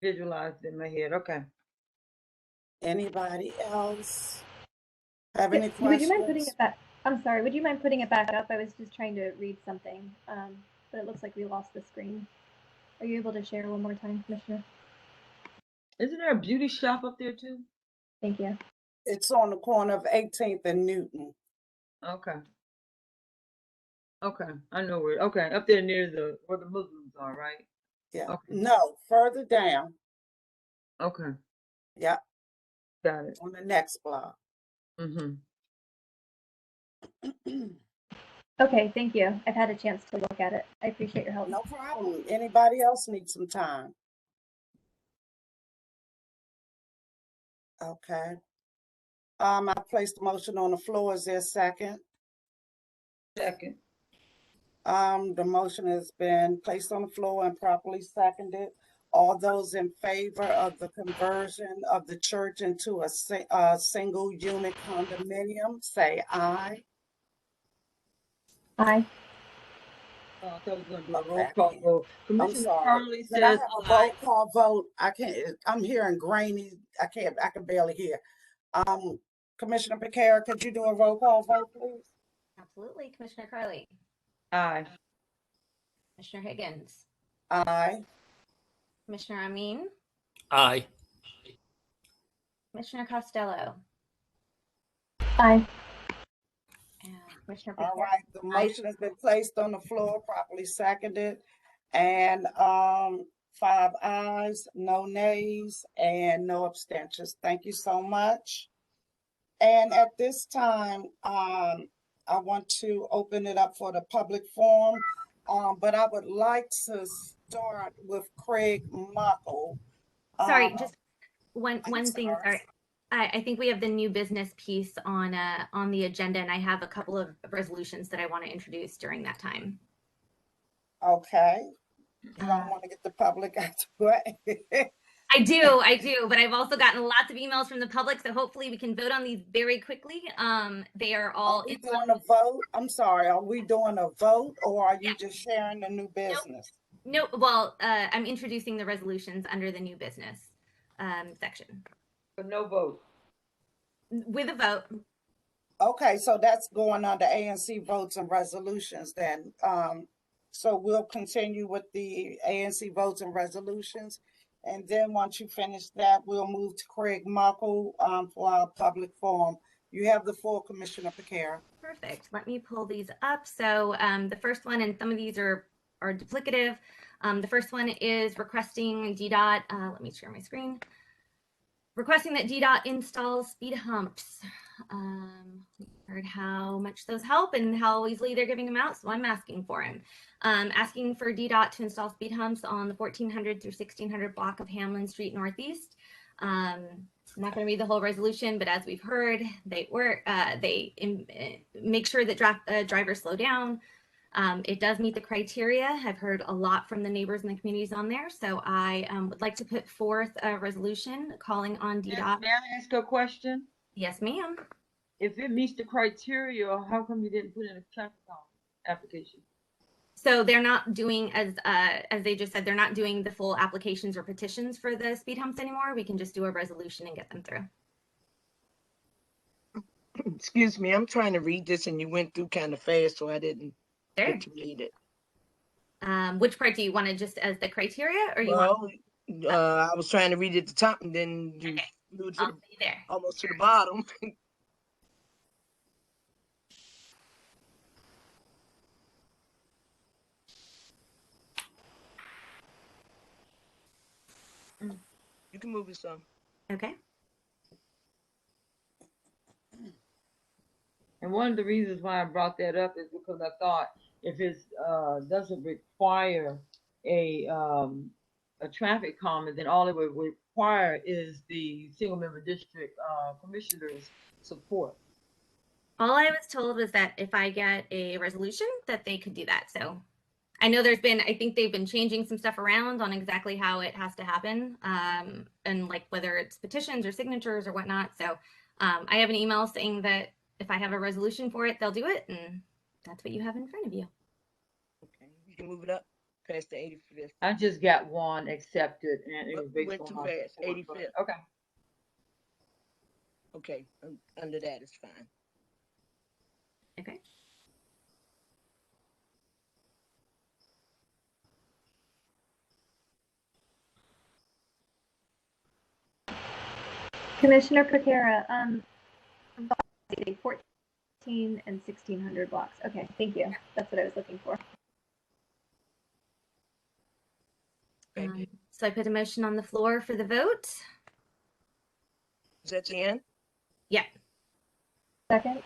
visualize it in my head. Okay. Anybody else have any questions? Would you mind putting it back? I'm sorry, would you mind putting it back up? I was just trying to read something, but it looks like we lost the screen. Are you able to share one more time, Commissioner? Isn't there a beauty shop up there too? Thank you. It's on the corner of 18th and Newton. Okay. Okay, I know where. Okay, up there near where the Muslims are, right? Yeah. Okay. No, further down. Okay. Yep. Got it. On the next block. Mm-hmm. Okay, thank you. I've had a chance to look at it. I appreciate your help. No problem. Anybody else need some time? Okay. I placed the motion on the floor. Is there a second? Second. The motion has been placed on the floor and properly seconded. All those in favor of the conversion of the church into a single unit condominium, say aye. Aye. I thought we were going to do a roll call vote. I'm Commissioner sorry. Carley Can I says have a aye. roll call vote? I can't. I'm hearing grainy. I can barely hear. Commissioner Piekara, could you do a roll call vote, please? Absolutely. Commissioner Carley. Aye. Commissioner Higgins. Aye. Commissioner Amin. Aye. Commissioner Costello. Aye. And Commissioner All Piekara. right, the motion has been placed on the floor, properly seconded, and 5 ayes, no nays, and no abstentions. Thank you so much. And at this time, I want to open it up for the public forum, but I would like to start with Craig Muckle. Sorry, just one thing. sorry. Sorry. I think we have the new business piece on the agenda, and I have a couple of resolutions that I want to introduce during that time. Okay. You don't want to get the public out the way. I do, but I've also gotten lots of emails from the public, so hopefully we can vote on these very quickly. They are all. Are we doing a vote? I'm sorry. Are we doing a vote, or are you just sharing the new business? No, well, I'm introducing the resolutions under the new business section. But no vote. With a vote. Okay, so that's going under ANC votes and resolutions then. So we'll continue with the ANC votes and resolutions. And then once you finish that, we'll move to Craig Muckle for our public forum. You have the floor, Commissioner Piekara. Perfect. Let me pull these up. So the first one, and some of these are duplicative. The first one is requesting DDOT. Let me share my screen. Requesting that DDOT installs speed humps. We heard how much those help and how easily they're giving them out, so I'm asking for them. Asking for DDOT to install speed humps on the 1400 through 1600 block of Hamlin Street Northeast. I'm not going to read the whole resolution, but as we've heard, they make sure that drivers slow down. It does meet the criteria. I've heard a lot from the neighbors and the communities on there. So I would like to put forth a resolution calling on DDOT. May I ask a question? Yes, ma'am. If it meets the criteria, how come you didn't put in a traffic calm application? So they're not doing, as they just said, they're not doing the full applications or petitions for the speed humps anymore. We can just do a resolution and get them through. Excuse me, I'm trying to read this and you went through kind of fast, so I didn't get to read it. Which part do you want to just as the criteria, or you want? I was trying to read at the top and then you moved to almost to the bottom. You can move it some. Okay. And one of the reasons why I brought that up is because I thought if it doesn't require a traffic calming, then all it would require is the single member district commissioner's support. All I was told was that if I get a resolution that they could do that. So I know I think they've been changing some stuff around on exactly how it has to happen, and like whether it's petitions or signatures or whatnot. So I have an email saying that if I have a resolution for it, they'll do it, and that's what you have in front of you. Okay, you can move it up past the 85th. I just got one accepted, and it was based went on too my fast. support, 85th. but- Okay. Okay, under that is fine. Okay. Commissioner Piekara, 14 and 1600 blocks. Okay, thank you. That's what I was looking for. So I put a motion on the floor for the vote. Is that the end? Yeah. Second.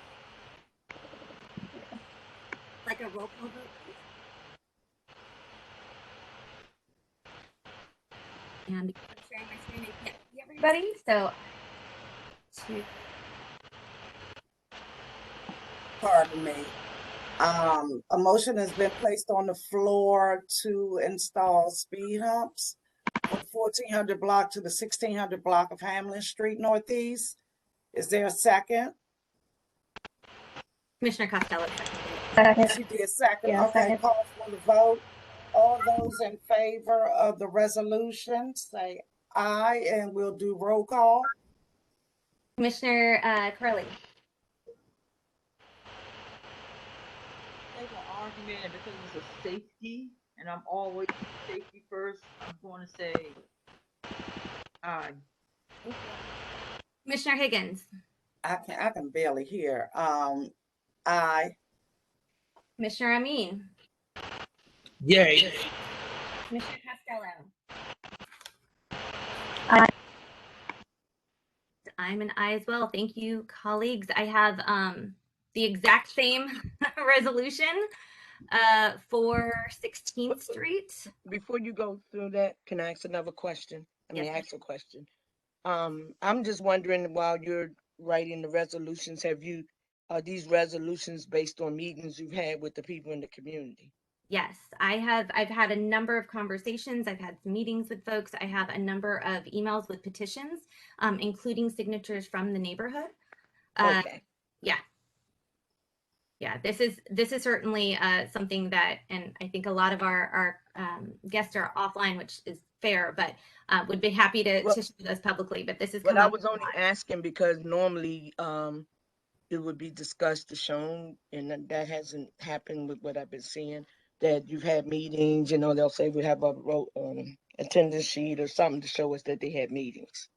Like a roll call vote, please. And because I'm sharing my screen, I can't see everybody. So Pardon me. A motion has been placed on the floor to install speed humps from 1400 block to the 1600 block of Hamlin Street Northeast. Is there a second? Commissioner Costello. Second. She did second. Yeah, Okay, second. call for the vote. All those in favor of the resolution, say aye, and we'll do roll call. Commissioner Carley. Take an argument, and because it's a safety, and I'm always safety first, I'm going to say aye. Commissioner Higgins. I can barely hear. Aye. Commissioner Amin. Yay. Commissioner Costello. Aye. I'm an aye as well. Thank you, colleagues. I have the exact same resolution for 16th Street. Before you go through that, can I ask another question? Ask a question. I'm just wondering, while you're writing the resolutions, are these resolutions based on meetings you've had with the people in the community? Yes, I've had a number of conversations. I've had meetings with folks. I have a number of emails with petitions, including signatures from the neighborhood. Okay. Yeah, this is certainly something that, and I think a lot of our guests are offline, which is fair, but would be happy to share those publicly. But this is. But I was only asking because normally it would be discussed or shown, and that hasn't happened with what I've been seeing. That you've had meetings, they'll say we have a attendance sheet or something to show us that they had meetings.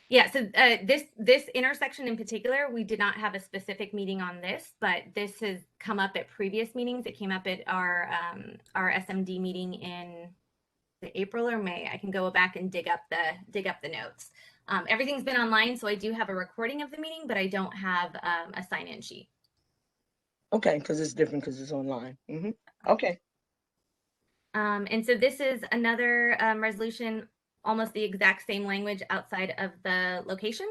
Yeah, so this intersection in particular, we did not have a specific meeting on this, but this has come up at previous meetings. It came up at our SMD meeting in April or May. I can go back and dig up the notes. Everything's been online, so I do have a recording of the meeting, but I don't have a sign-in sheet. Okay, because it's different because it's online. Okay. And so this is another resolution almost the exact same language outside of the location.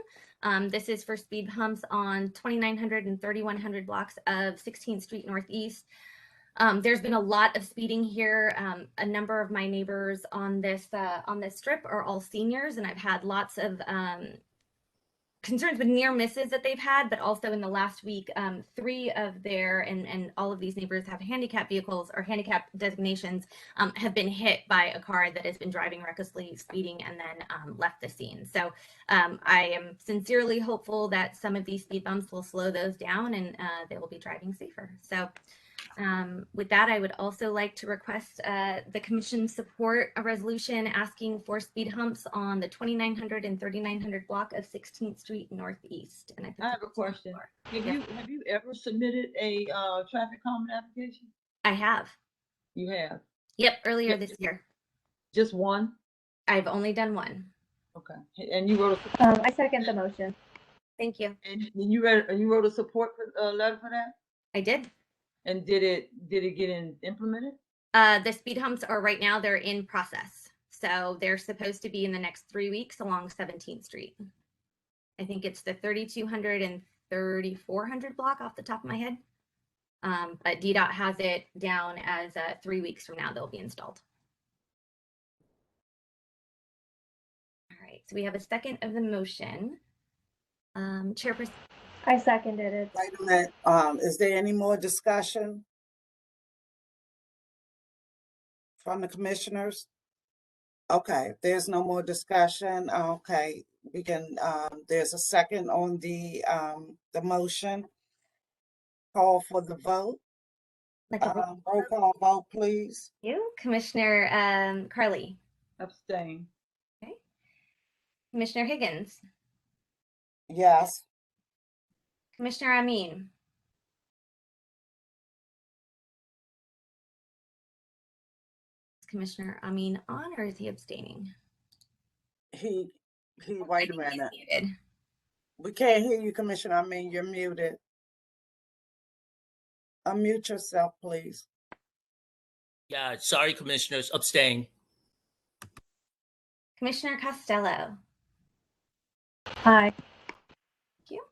This is for speed humps on 2900 and 3100 blocks of 16th Street Northeast. There's been a lot of speeding here. A number of my neighbors on this strip are all seniors, and I've had lots of concerns with near misses that they've had, but also in the last week, 3 of their, and all of these neighbors have handicap vehicles or handicap designations, have been hit by a car that has been driving recklessly, speeding, and then left the scene. So I am sincerely hopeful that some of these speed bumps will slow those down and they will be driving safer. So with that, I would also like to request the commission support a resolution asking for speed humps on the 2900 and 3900 block of 16th Street Northeast. And I have a question. Have you ever submitted a traffic calming application? I have. You have? Yep, earlier this year. Just one? I've only done one. Okay. And you wrote a I second the motion. Thank you. And you wrote a support letter for that? I did. And did it get implemented? The speed humps are right now, they're in process. So they're supposed to be in the next 3 weeks along 17th Street. I think it's the 3200 and 3400 block off the top of my head. But DDOT has it down as 3 weeks from now they'll be installed. All right, so we have a second of the motion. Chairperson. I seconded it. Wait a minute. Is there any more discussion from the commissioners? Okay, if there's no more discussion, okay, we can, there's a second on the motion. Call for the vote. Roll call vote, please. You, Commissioner Carley. Abstain. Okay. Commissioner Higgins. Yes. Commissioner Amin. Is Commissioner Amin on, or is he abstaining? He, wait a minute. We can't hear you, Commissioner Amin, you're muted. Unmute yourself, please. Yeah, sorry, commissioners, abstain. Commissioner Costello. Aye. Thank you.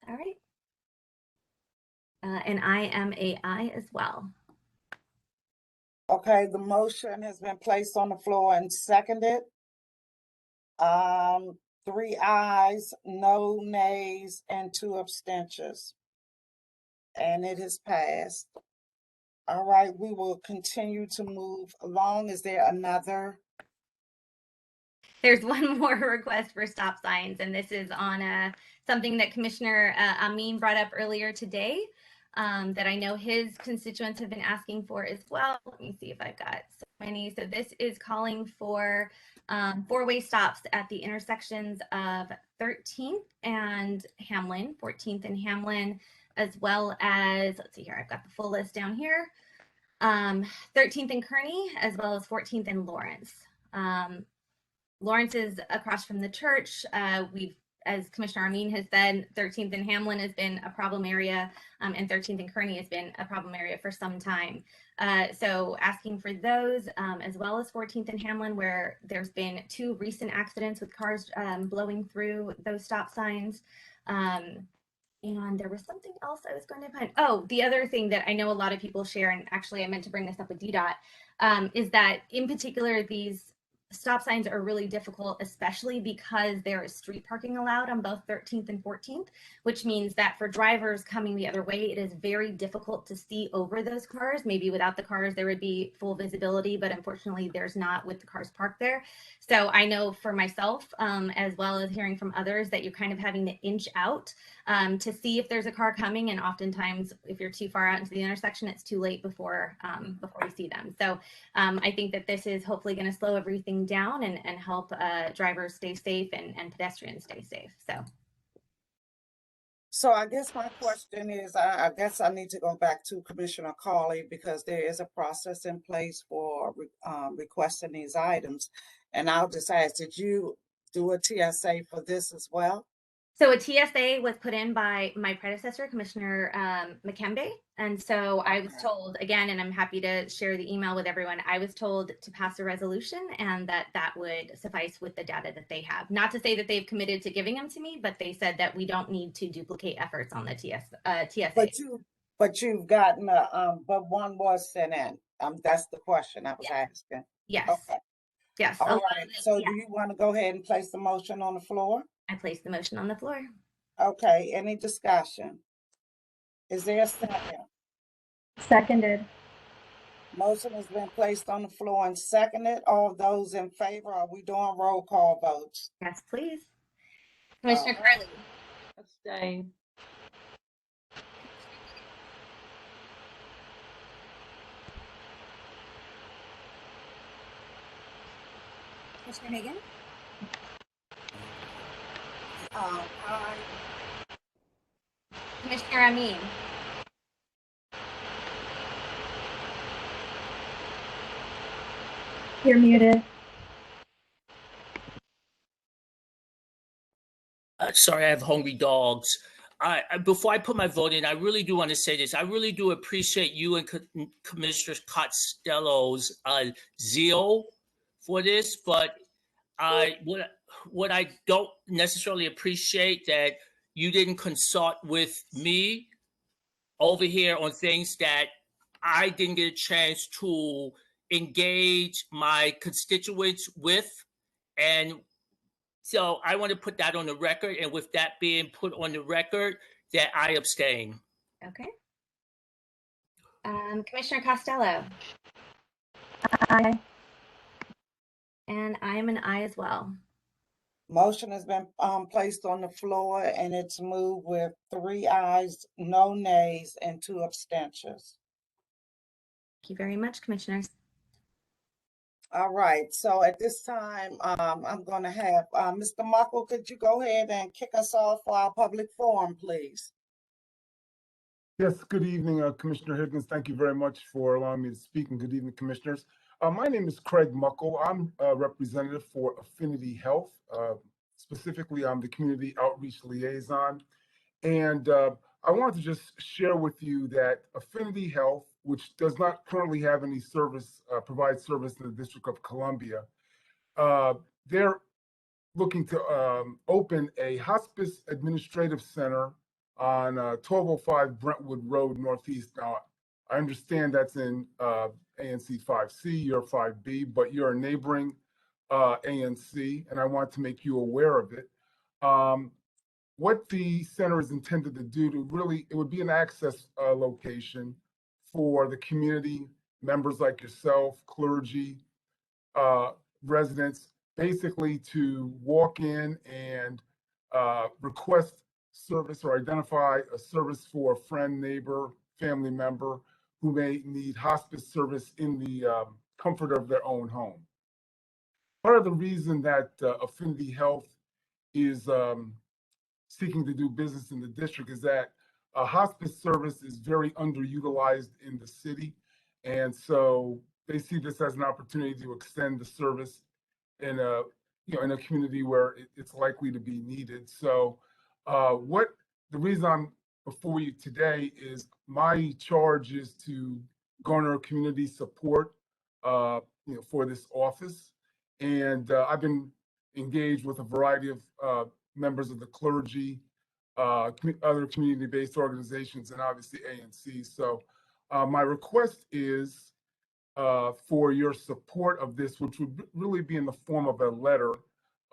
All right. And I am a aye as well. Okay, the motion has been placed on the floor and seconded. 3 ayes, no nays, and 2 abstentions. And it has passed. All right, we will continue to move along. Is there another? There's one more request for stop signs, and this is on something that Commissioner Amin brought up earlier today that I know his constituents have been asking for as well. Let me see if I've got so many. So this is calling for 4-way stops at the intersections of 13th and Hamlin, 14th and Hamlin, as well as, let's see here, I've got the full list down here. 13th and Kearney, as well as 14th and Lawrence. Lawrence is across from the church. As Commissioner Amin has said, 13th and Hamlin has been a problem area, and 13th and Kearney has been a problem area for some time. So asking for those, as well as 14th and Hamlin, where there's been 2 recent accidents with cars blowing through those stop signs. And there was something else I was going to find. Oh, the other thing that I know a lot of people share, and actually I meant to bring this up with DDOT, is that in particular, these stop signs are really difficult, especially because there is street parking allowed on both 13th and 14th, which means that for drivers coming the other way, it is very difficult to see over those cars. Maybe without the cars, there would be full visibility, but unfortunately there's not with the cars parked there. So I know for myself, as well as hearing from others, that you're kind of having to inch out to see if there's a car coming. And oftentimes, if you're too far out into the intersection, it's too late before you see them. So I think that this is hopefully going to slow everything down and help drivers stay safe and pedestrians stay safe. So I guess my question is, I guess I need to go back to Commissioner Carley, because there is a process in place for requesting these items. And I'll just ask, did you do a TSA for this as well? So a TSA was put in by my predecessor, Commissioner McKembe. And so I was told again, and I'm happy to share the email with everyone, I was told to pass a resolution and that would suffice with the data that they have. Not to say that they've committed to giving them to me, but they said that we don't need to duplicate efforts on the TSA. But you've gotten but one was sent in. That's the question I was asking. Yes. Okay. Yes. All right. So do you want to go ahead and place the motion on the floor? I placed the motion on the floor. Okay. Any discussion? Is there a second? Seconded. Motion has been placed on the floor and seconded. All those in favor, are we doing roll call votes? Yes, please. Commissioner Carley. Abstain. Commissioner Higgins. Aye. Commissioner Amin. You're muted. Sorry, I have hungry dogs. Before I put my vote in, I really do want to say this. I really do appreciate you and Commissioner Costello's zeal for this, but what I don't necessarily appreciate that you didn't consult with me over here on things that I didn't get a chance to engage my constituents with. And so I want to put that on the record. And with that being put on the record, that I abstain. Okay. Commissioner Costello. Aye. And I'm an aye as well. Motion has been placed on the floor and it's moved with 3 ayes, no nays, and 2 abstentions. Thank you very much, commissioners. All right, so at this time, I'm going to have Mr. Muckle, could you go ahead and kick us off for our public forum, please? Yes, good evening, Commissioner Higgins. Thank you very much for allowing me to speak, and good evening, commissioners. My name is Craig Muckle. I'm a representative for Affinity Health. Specifically, I'm the Community Outreach Liaison. And I wanted to just share with you that Affinity Health, which does not currently have any service, provide service in the District of Columbia, they're looking to open a hospice administrative center on 1205 Brentwood Road Northeast. Now, I understand that's in ANC 5C, you're 5B, but you're a neighboring ANC, and I want to make you aware of it. What the center is intended to do to really, it would be an access location for the community, members like yourself, clergy, residents, basically to walk in and request service or identify a service for a friend, neighbor, family member who may need hospice service in the comfort of their own home. Part of the reason that Affinity Health is seeking to do business in the district is that hospice service is very underutilized in the city. And so they see this as an opportunity to extend the service in a, in a community where it's likely to be needed. So the reason I'm before you today is my charge is to garner community support, for this office. And I've been engaged with a variety of members of the clergy, other community-based organizations, and obviously ANC. So my request is for your support of this, which would really be in the form of a letter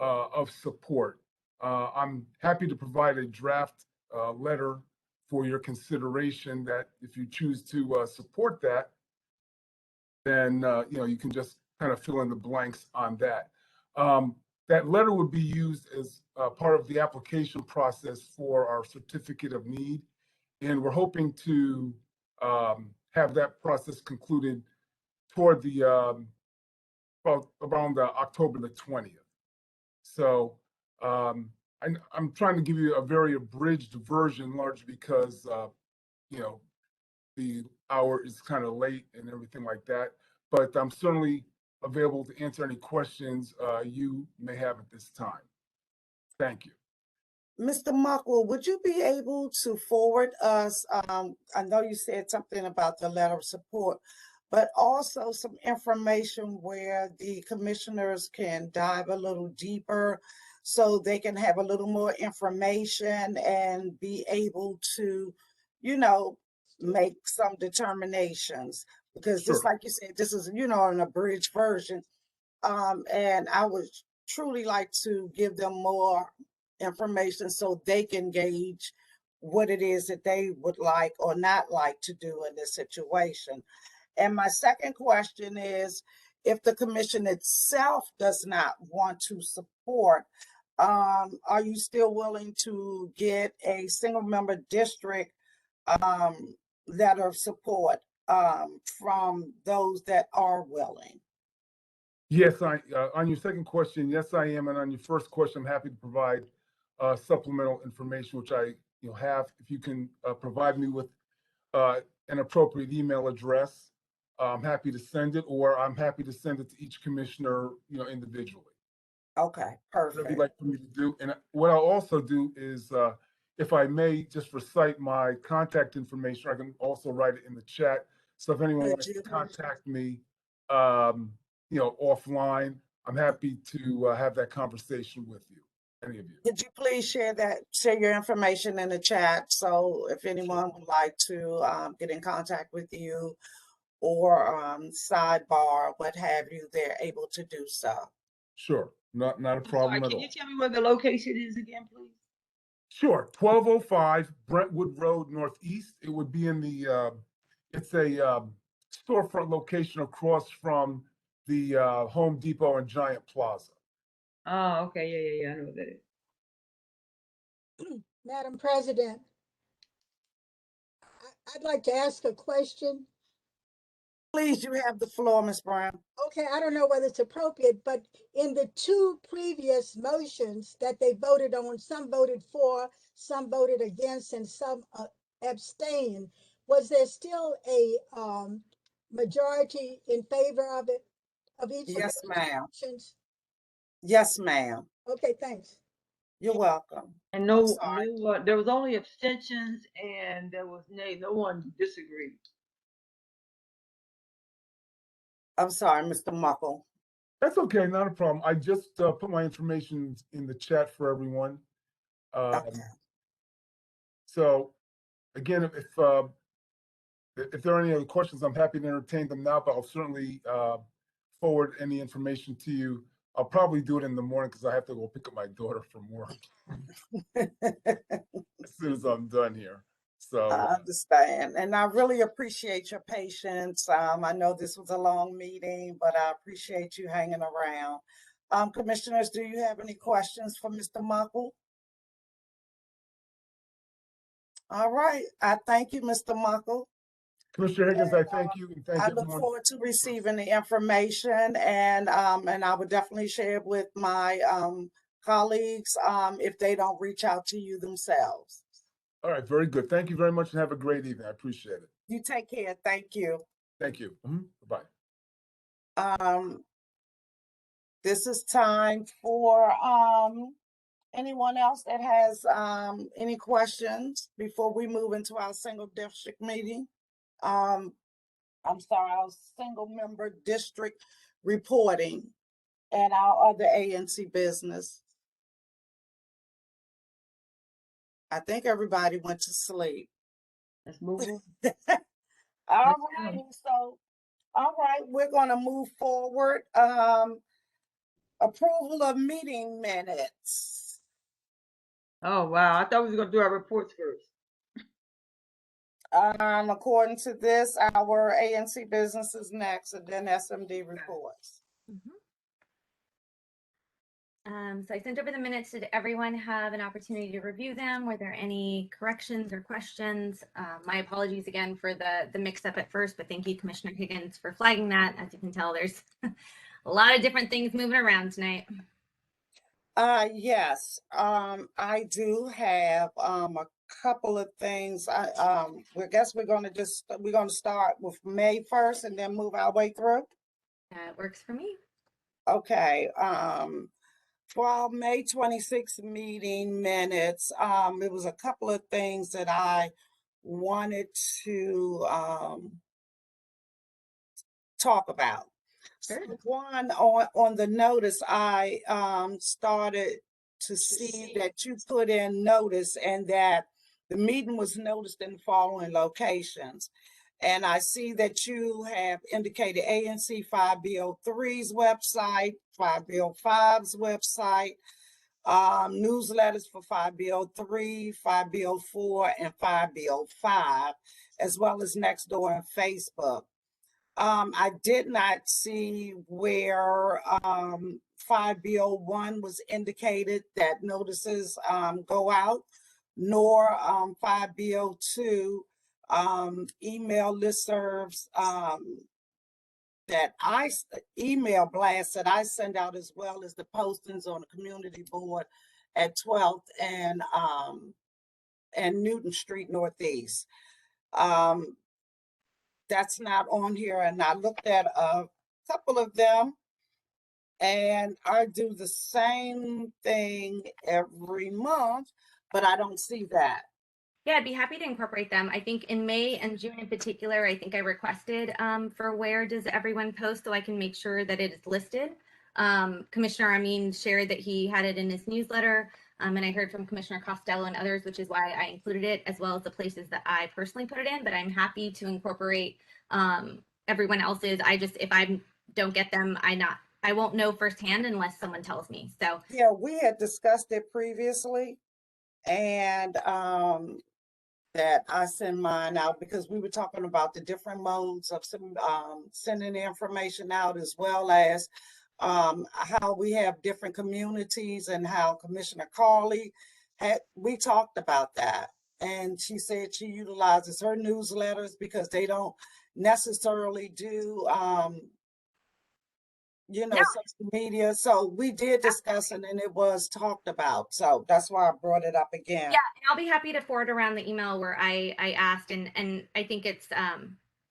of support. I'm happy to provide a draft letter for your consideration that if you choose to support that, then you can just kind of fill in the blanks on that. That letter would be used as part of the application process for our certificate of need. And we're hoping to have that process concluded toward the around October the 20th. So I'm trying to give you a very abridged version, largely because the hour is kind of late and everything like that. But I'm certainly available to answer any questions you may have at this time. Thank you. Mr. Muckle, would you be able to forward us, I know you said something about the letter of support, but also some information where the commissioners can dive a little deeper so they can have a little more information and be able to, you know, make some determinations? Because just Sure. like you said, this is, you know, an abridged version. And I would truly like to give them more information so they can gauge what it is that they would like or not like to do in this situation. And my second question is, if the commission itself does not want to support, are you still willing to get a single member district letter of support from those that are willing? Yes, on your second question, yes, I am. And on your first question, I'm happy to provide supplemental information, which I have. If you can provide me with an appropriate email address, I'm happy to send it, or I'm happy to send it to each commissioner, individually. Okay, perfect. Whatever you'd like for me to do. And what I'll also do is, if I may, just recite my contact information. I can also write it in the chat. So if anyone wants to contact me, offline, I'm happy to have that conversation with you, any of you. Could you please share your information in the chat? So if anyone would like to get in contact with you or sidebar, what have you, they're able to do so. Sure, not a problem at all. Can you tell me where the location is again, please? Sure, 1205 Brentwood Road Northeast. It would be in the, it's a storefront location across from the Home Depot and Giant Plaza. Oh, okay, yeah, I know what that is. Madam President, I'd like to ask a question. Please, you have the floor, Ms. Brown. Okay, I don't know whether it's appropriate, but in the two previous motions that they voted on, some voted for, some voted against, and some abstained. Was there still a majority in favor of it, of each of Yes, the ma'am. motions? Yes, ma'am. Okay, thanks. You're welcome. And there was only abstentions and there was nay. No one disagreed. I'm sorry, Mr. Muckle. That's okay, not a problem. I just put my information in the chat for everyone. Okay. So again, if there are any other questions, I'm happy to entertain them now, but I'll certainly forward any information to you. I'll probably do it in the morning because I have to go pick up my daughter from work as soon as I'm done here. So I understand. And I really appreciate your patience. I know this was a long meeting, but I appreciate you hanging around. Commissioners, do you have any questions for Mr. Muckle? All right. I thank you, Mr. Muckle. Commissioner Higgins, I thank you and thank I everyone. look forward to receiving the information, and I would definitely share it with my colleagues if they don't reach out to you themselves. All right, very good. Thank you very much and have a great evening. I appreciate it. You take care. Thank you. Thank you. Bye-bye. This is time for anyone else that has any questions before we move into our single district meeting. I'm sorry, our single member district reporting and our other ANC business. I think everybody went to sleep. Let's move on. All right, we're gonna move forward. Approval of meeting minutes. Oh, wow. I thought we were going to do our reports first. According to this, our ANC business is next, and then SMD reports. So I sent over the minutes. Did everyone have an opportunity to review them? Were there any corrections or questions? My apologies again for the mix up at first, but thank you, Commissioner Higgins, for flagging that. As you can tell, there's a lot of different things moving around tonight. Yes, I do have a couple of things. I guess we're gonna start with May 1st and then move our way through. That works for me. Okay. May 26th meeting minutes. It was a couple of things that I wanted to talk about. So one, on the notice, I started to see that you put in notice and that the meeting was noticed in the following locations. And I see that you have indicated ANC 5B03's website, 5B05's website, newsletters for 5B03, 5B04, and 5B05, as well as Nextdoor and Facebook. I did not see where 5B01 was indicated that notices go out, nor 5B02 email listservs that email blasts that I send out, as well as the postings on the community board at 12th and Newton Street Northeast. That's not on here, and I looked at a couple of them, and I do the same thing every month, but I don't see that. Yeah, I'd be happy to incorporate them. I think in May and June in particular, I think I requested for where does everyone post, so I can make sure that it is listed. Commissioner Amin shared that he had it in his newsletter, and I heard from Commissioner Costello and others, which is why I included it, as well as the places that I personally put it in, but I'm happy to incorporate everyone else's. If I don't get them, I won't know firsthand unless someone tells me. So yeah, we had discussed it previously, and that I send mine out because we were talking about the different modes of sending the information out, as well as how we have different communities and how Commissioner Carley we talked about that. And she said she utilizes her newsletters because they don't necessarily do, social media. So we did discuss it and it was talked about. So that's why I brought it up again. Yeah, and I'll be happy to forward around the email where I asked, and I think it's I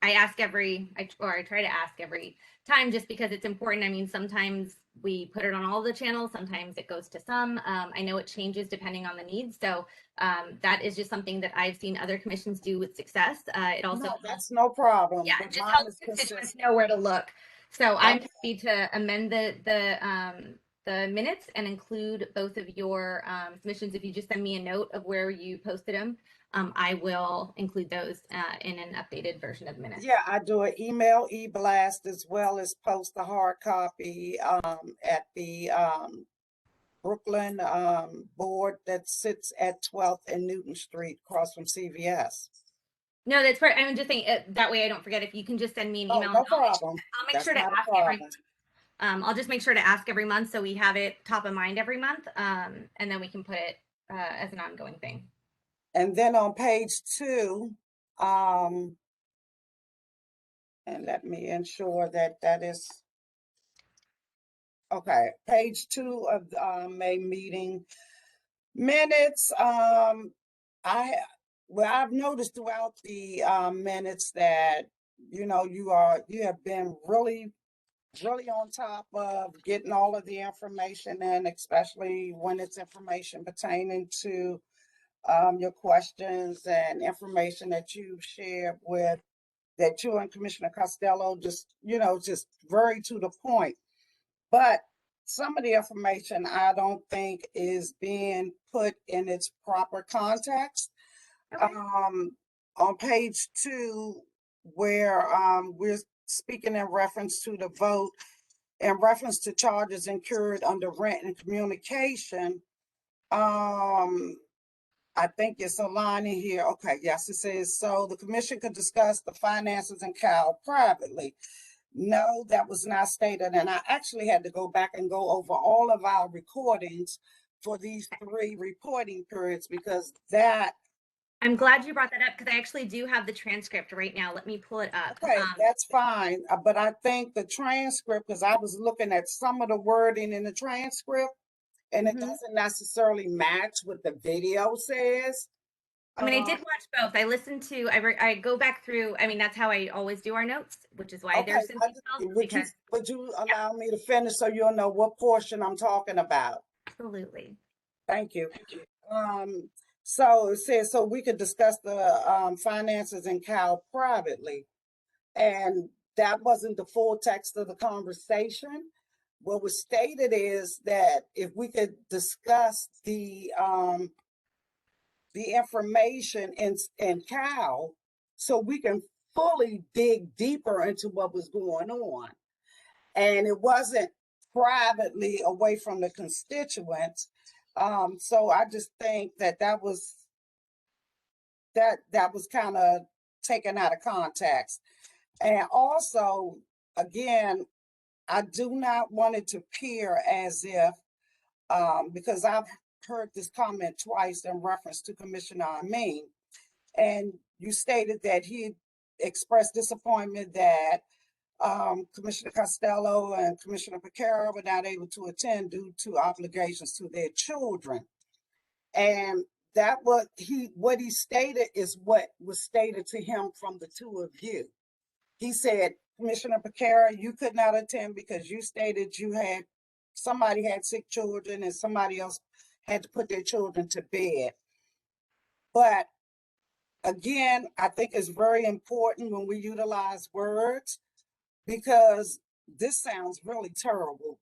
try to ask every time, just because it's important. I mean, sometimes we put it on all the channels, sometimes it goes to some. I know it changes depending on the needs. So that is just something that I've seen other commissions do with success. It also that's no problem. Yeah, it just helps constituents know where to look. So I'm happy to amend the minutes and include both of your submissions. If you just send me a note of where you posted them, I will include those in an updated version of the minutes. Yeah, I do an email e-blast, as well as post a hard copy at the Brookland board that sits at 12th and Newton Street, across from CVS. No, that's right. I'm just saying that way I don't forget. If you can just send me an email, no problem. I'll make sure to ask every month. I'll just make sure to ask every month, so we have it top of mind every month, and then we can put it as an ongoing thing. And then on page 2, and let me ensure that that is okay. Page 2 of the May meeting minutes. I've noticed throughout the minutes that you have been really on top of getting all of the information in, especially when it's information pertaining to your questions and information that you shared that you and Commissioner Costello just very to the point. But some of the information I don't think is being put in its proper context. Okay. On page 2, where we're speaking in reference to the vote, in reference to charges incurred under rent and communication, I think it's a line in here. Okay, yes, it says, so the commission could discuss the finances and Cal privately. No, that was not stated. And I actually had to go back and go over all of our recordings for these 3 reporting periods, because that. I'm glad you brought that up, because I actually do have the transcript right now. Let me pull it up. Okay, that's fine. But I think the transcript, because I was looking at some of the wording in the transcript, and it doesn't necessarily match what the video says. I mean, I did watch both. I listened to, I go back through, I mean, that's how I always do our notes, which is why there's some details. Would you allow me to finish so you'll know what portion I'm talking about? Absolutely. Thank you. So it says, so we could discuss the finances in Cal privately. And that wasn't the full text of the conversation. What was stated is that if we could discuss the information in Cal, so we can fully dig deeper into what was going on. And it wasn't privately away from the constituents. So I just think that that was kind of taken out of context. And also, again, I do not want it to appear as if, because I've heard this comment twice in reference to Commissioner Amin, and you stated that he expressed disappointment that Commissioner Costello and Commissioner Piekara were not able to attend due to obligations to their children. And that what he stated is what was stated to him from the two of you. He said, Commissioner Piekara, you could not attend because you stated somebody had sick children and somebody else had to put their children to bed. But again, I think it's very important when we utilize words, because this sounds really terrible.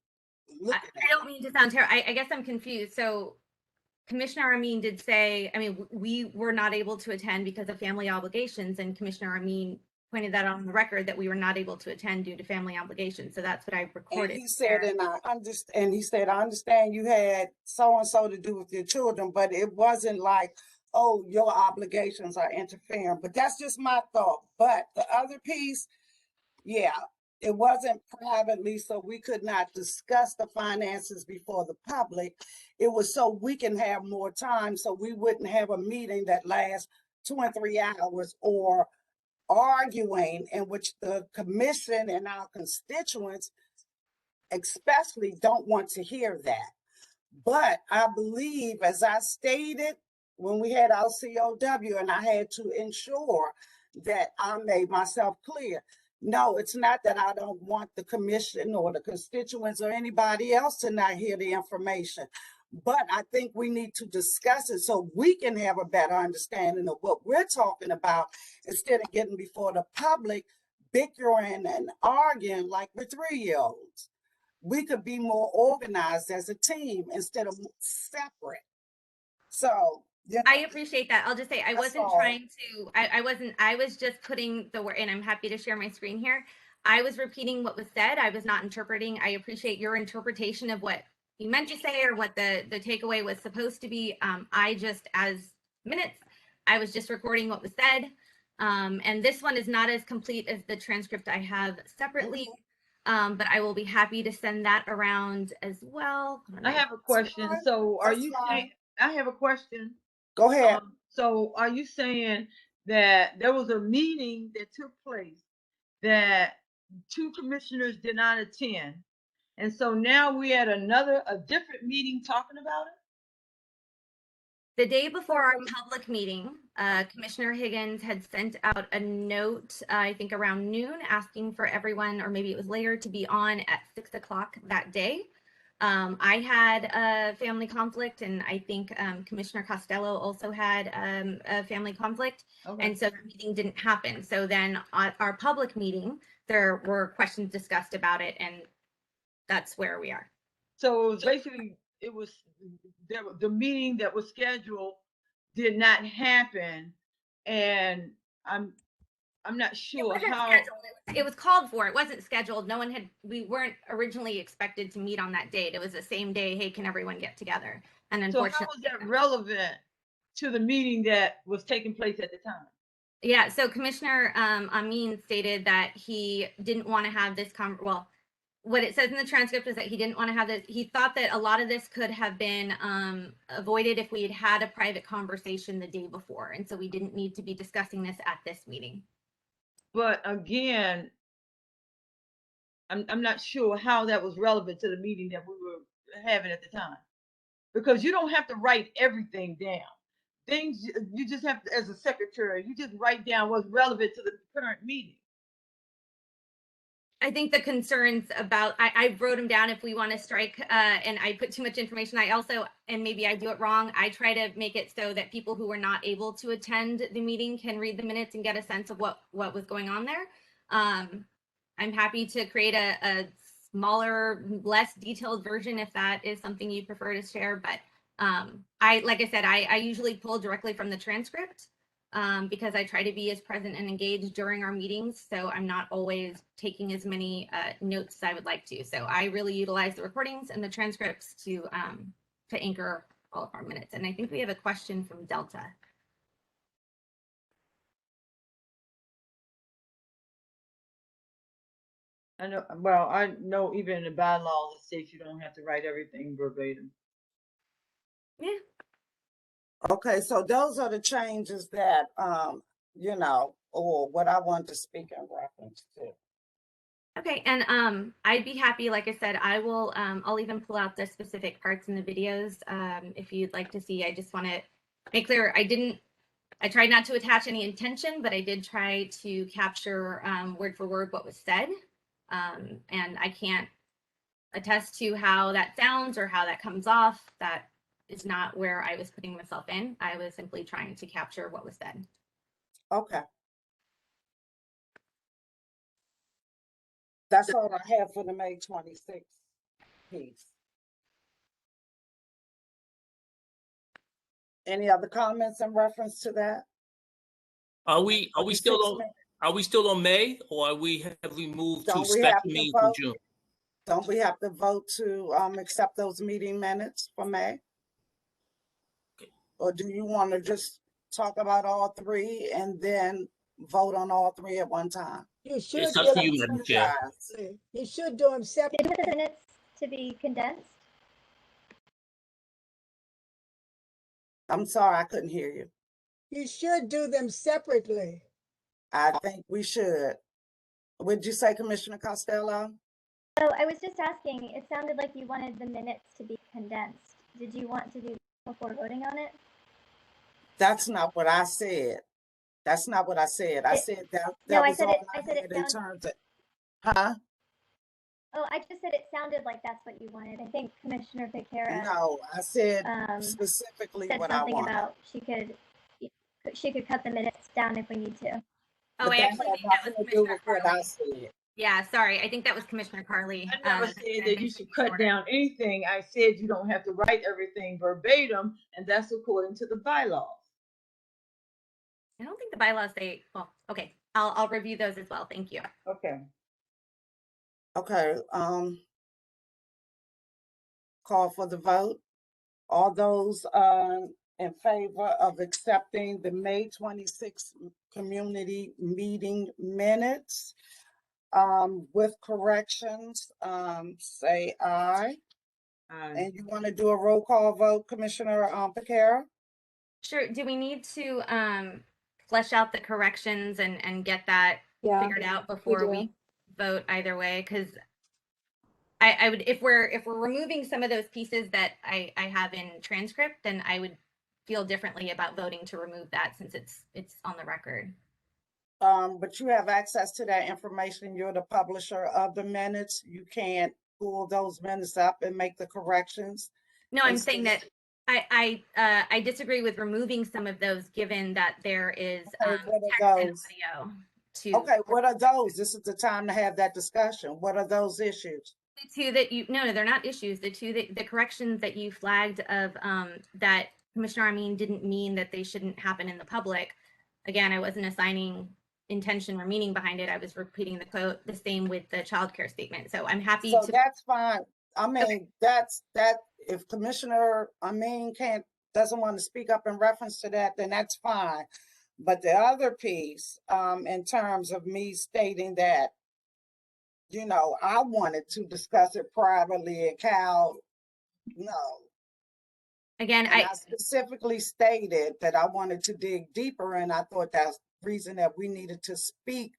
I don't mean to sound terrible. I guess I'm confused. So Commissioner Amin did say, I mean, we were not able to attend because of family obligations, and Commissioner Amin pointed that on the record that we were not able to attend due to family obligations. So that's what I recorded. And he said, I understand you had so-and-so to do with your children, but it wasn't like, oh, your obligations are interfering. But that's just my thought. But the other piece, yeah, it wasn't privately, so we could not discuss the finances before the public. It was so we can have more time, so we wouldn't have a meeting that lasts 2 and 3 hours, or arguing, in which the commission and our constituents especially don't want to hear that. But I believe, as I stated when we had our COW, and I had to ensure that I made myself clear, no, it's not that I don't want the commission or the constituents or anybody else to not hear the information. But I think we need to discuss it so we can have a better understanding of what we're talking about, instead of getting before the public bickering and arguing like we're 3-year-olds. We could be more organized as a team instead of separate. So, you know, I appreciate that. I'll just say I wasn't trying to, I was just putting the word, and I'm happy to share my screen here. I was repeating what was said. I was not interpreting. I appreciate your interpretation of what you meant to say or what the takeaway was supposed to be. I just, as minutes, I was just recording what was said. And this one is not as complete as the transcript I have separately, but I will be happy to send that around as well. I have a question. So are you saying, I have a question. Go ahead. So are you saying that there was a meeting that took place that 2 commissioners did not attend, and so now we had a different meeting talking about it? The day before our public meeting, Commissioner Higgins had sent out a note, I think around noon, asking for everyone, or maybe it was later, to be on at 6 o'clock that day. I had a family conflict, and I think Commissioner Costello also had a family conflict, and so the meeting didn't happen. So then at our public meeting, there were questions discussed about it, and that's where we are. So it was basically, the meeting that was scheduled did not happen, and I'm not sure how. It was called for. It wasn't scheduled. We weren't originally expected to meet on that date. It was the same day. Hey, can everyone get together? And unfortunately, so how was that relevant to the meeting that was taking place at the time? Yeah. So Commissioner Amin stated that he didn't want to have this what it says in the transcript is that he didn't want to have this. He thought that a lot of this could have been avoided if we had had a private conversation the day before. And so we didn't need to be discussing this at this meeting. But again, I'm not sure how that was relevant to the meeting that we were having at the time, because you don't have to write everything down. Things you just have to, as a secretary, you just write down what's relevant to the current meeting. I think the concerns about, I wrote them down if we want to strike, and I put too much information. I also, and maybe I do it wrong, I try to make it so that people who were not able to attend the meeting can read the minutes and get a sense of what was going on there. I'm happy to create a smaller, less detailed version if that is something you prefer to share. But like I said, I usually pull directly from the transcript. Because I try to be as present and engaged during our meetings. So I'm not always taking as many notes as I would like to. So I really utilize the recordings and the transcripts to anchor all of our minutes. And I think we have a question from Delta. I know, well, I know even in the bylaws, it states you don't have to write everything verbatim. Yeah. Okay, so those are the changes that, you know, or what I want to speak in reference to. Okay, and I'd be happy, like I said, I will, I'll even pull out the specific parts in the videos if you'd like to see. I just want to make clear, I tried not to attach any intention, but I did try to capture word for word what was said. And I can't attest to how that sounds or how that comes off. That is not where I was putting myself in. I was simply trying to capture what was said. Okay. That's all I have for the May 26th piece. Any other comments in reference to that? Are we still on May, or have we moved to special meeting for June? Don't we have to vote to accept those meeting minutes for May? Okay. Or do you want to just talk about all three and then vote on all three at one time? You should It's up do to you, Madam Chair. You should do them separately. Did you want the minutes to be condensed? I'm sorry, I couldn't hear you. You should do them separately. I think we should. Would you say, Commissioner Costello? So I was just asking, it sounded like you wanted the minutes to be condensed. Did you want to do before voting on it? That's not what I said. That's not what I said. I said that No, was all I said it in terms of, huh? Oh, I just said it sounded like that's what you wanted. I think Commissioner Piekara. No, I said specifically said what I something wanted. about she could cut the minutes down if we need to. Oh, But I that actually had think that was nothing to do Commissioner with what I Carley. said. Yeah, sorry. I think that was Commissioner Carley. I never said that you should cut down anything. I said you don't have to write everything verbatim, and that's according to the bylaws. I don't think the bylaws say, well, okay. I'll review those as well. Thank you. Okay. Okay, call for the vote. All those in favor of accepting the May 26th community meeting minutes with corrections, say aye. And you want to do a roll call vote, Commissioner Piekara? Sure. Do we need to flesh out the corrections and get that figured out before we vote either way? Because I would, if we're removing some of those pieces that I have in transcript, then I would feel differently about voting to remove that since it's on the record. But you have access to that information. You're the publisher of the minutes. You can't pull those minutes up and make the corrections. No, I'm saying that I disagree with removing some of those, given that there is text and audio. Okay, what are those? This is the time to have that discussion. What are those issues? The two that you no, they're not issues. The corrections that you flagged of that Commissioner Amin didn't mean that they shouldn't happen in the public. Again, I wasn't assigning intention or meaning behind it. I was repeating the quote. The same with the childcare statement. So I'm happy to. So that's fine. I mean, that's that. If Commissioner Amin doesn't want to speak up in reference to that, then that's fine. But the other piece, in terms of me stating that, you know, I wanted to discuss it privately and Cal, no. Again, and I specifically stated that I wanted to dig deeper, and I thought that's the reason that we needed to speak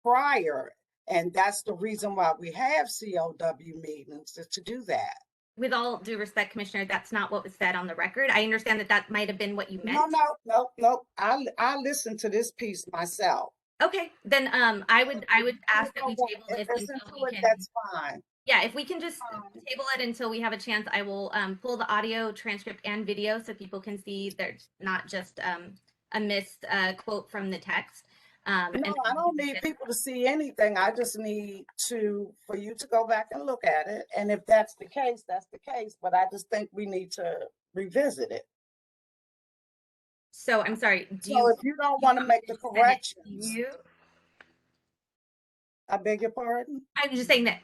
prior. And that's the reason why we have COW meetings, is to do that. With all due respect, Commissioner, that's not what was said on the record. I understand that might have been what you meant. No. I listened to this piece myself. Okay, then I would ask that we table this until we can. That's fine. Yeah, if we can just table it until we have a chance, I will pull the audio transcript and video so people can see there's not just a missed quote from the text. No, I don't need people to see anything. I just need for you to go back and look at it. And if that's the case, that's the case. But I just think we need to revisit it. So I'm sorry. If you don't want to make the corrections, I beg your pardon? I'm just saying that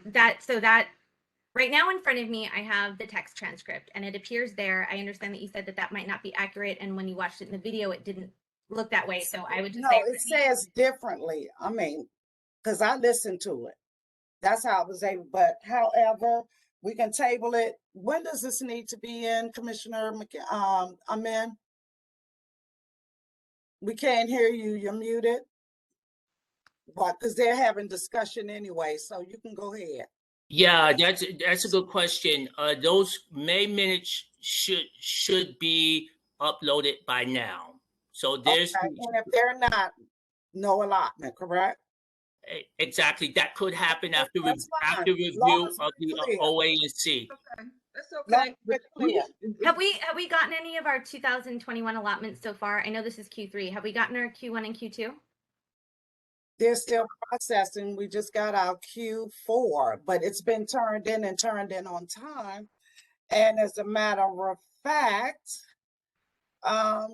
right now in front of me, I have the text transcript and it appears there. I understand that you said that might not be accurate. And when you watched it in the video, it didn't look that way. So I would just say it says differently. I mean, because I listened to it. That's how I was able, but however, we can table it. When does this need to be in, Commissioner Amin? We can't hear you. You're muted. What? Because they're having discussion anyway, so you can go ahead. Yeah, that's a good question. Those May minutes should be uploaded by now. So there's and if they're not, no allotment, correct? Exactly. That could happen after review of the OANC. That's okay. Have we gotten any of our 2021 allotments so far? I know this is Q3. Have we gotten our Q1 and Q2? They're still processing. We just got our Q4, but it's been turned in on time. And as a matter of fact,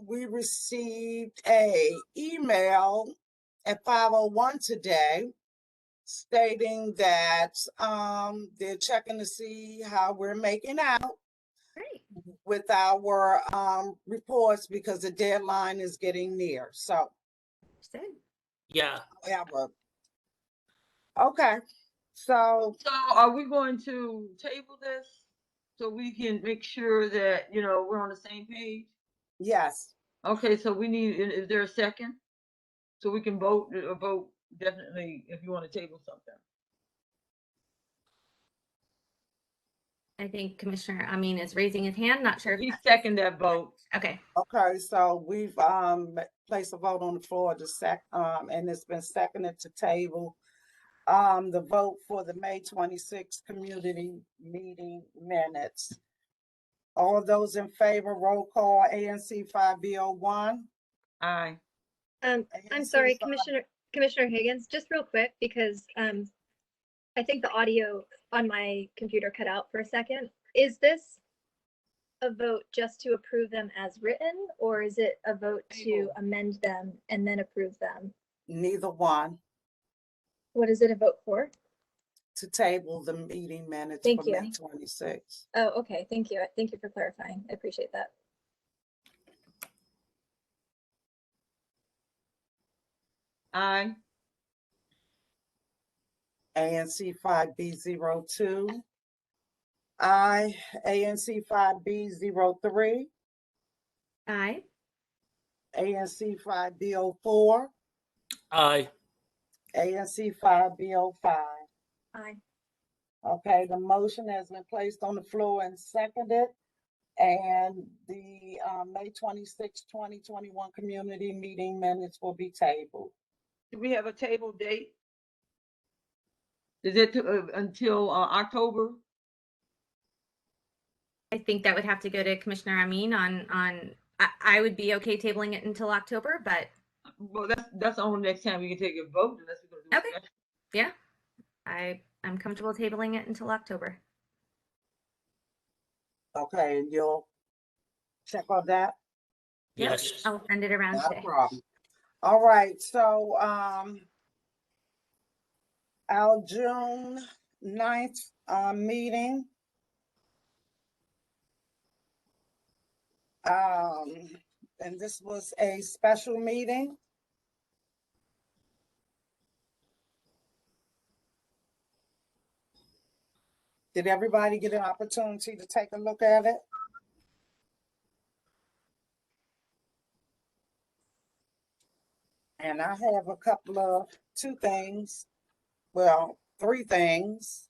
we received a email at 5:01 today stating that they're checking to see how we're making out with our reports because the deadline is getting near. So, yeah. Okay. So are we going to table this so we can make sure that we're on the same page? Yes. Okay. So we need. Is there a second? So we can vote definitely if you want to table something. I think Commissioner Amin is raising his hand. Not sure. He seconded that vote. Okay. Okay. So we've placed a vote on the floor to and it's been seconded to table the vote for the May 26th community meeting minutes. All of those in favor, roll call. ANC 5B01. Aye. I'm sorry, Commissioner Higgins, just real quick, because I think the audio on my computer cut out for a second. Is this a vote just to approve them as written, or is it a vote to amend them and then approve them? Neither one. What is it a vote for? To table the meeting minutes Thank for you. May 26th. Oh, okay. Thank you. Thank you for clarifying. I appreciate that. Aye. ANC 5B02. Aye. ANC 5B03. Aye. ANC 5B04. Aye. ANC 5B05. Aye. Okay, the motion has been placed on the floor and seconded. And the May 26, 2021 community meeting minutes will be tabled. Do we have a table date? Is it until October? I think that would have to go to Commissioner Amin I would be okay tabling it until October, but. Well, that's the only next time we can take a vote unless we're going to do Okay. Yeah. I'm comfortable tabling it until October. Okay, and you'll check on that? Yes. I'll send it around Not today. a problem. All right, so our June 9th meeting. And this was a special meeting. Did everybody get an opportunity to take a look at it? And I have two things. Well, three things.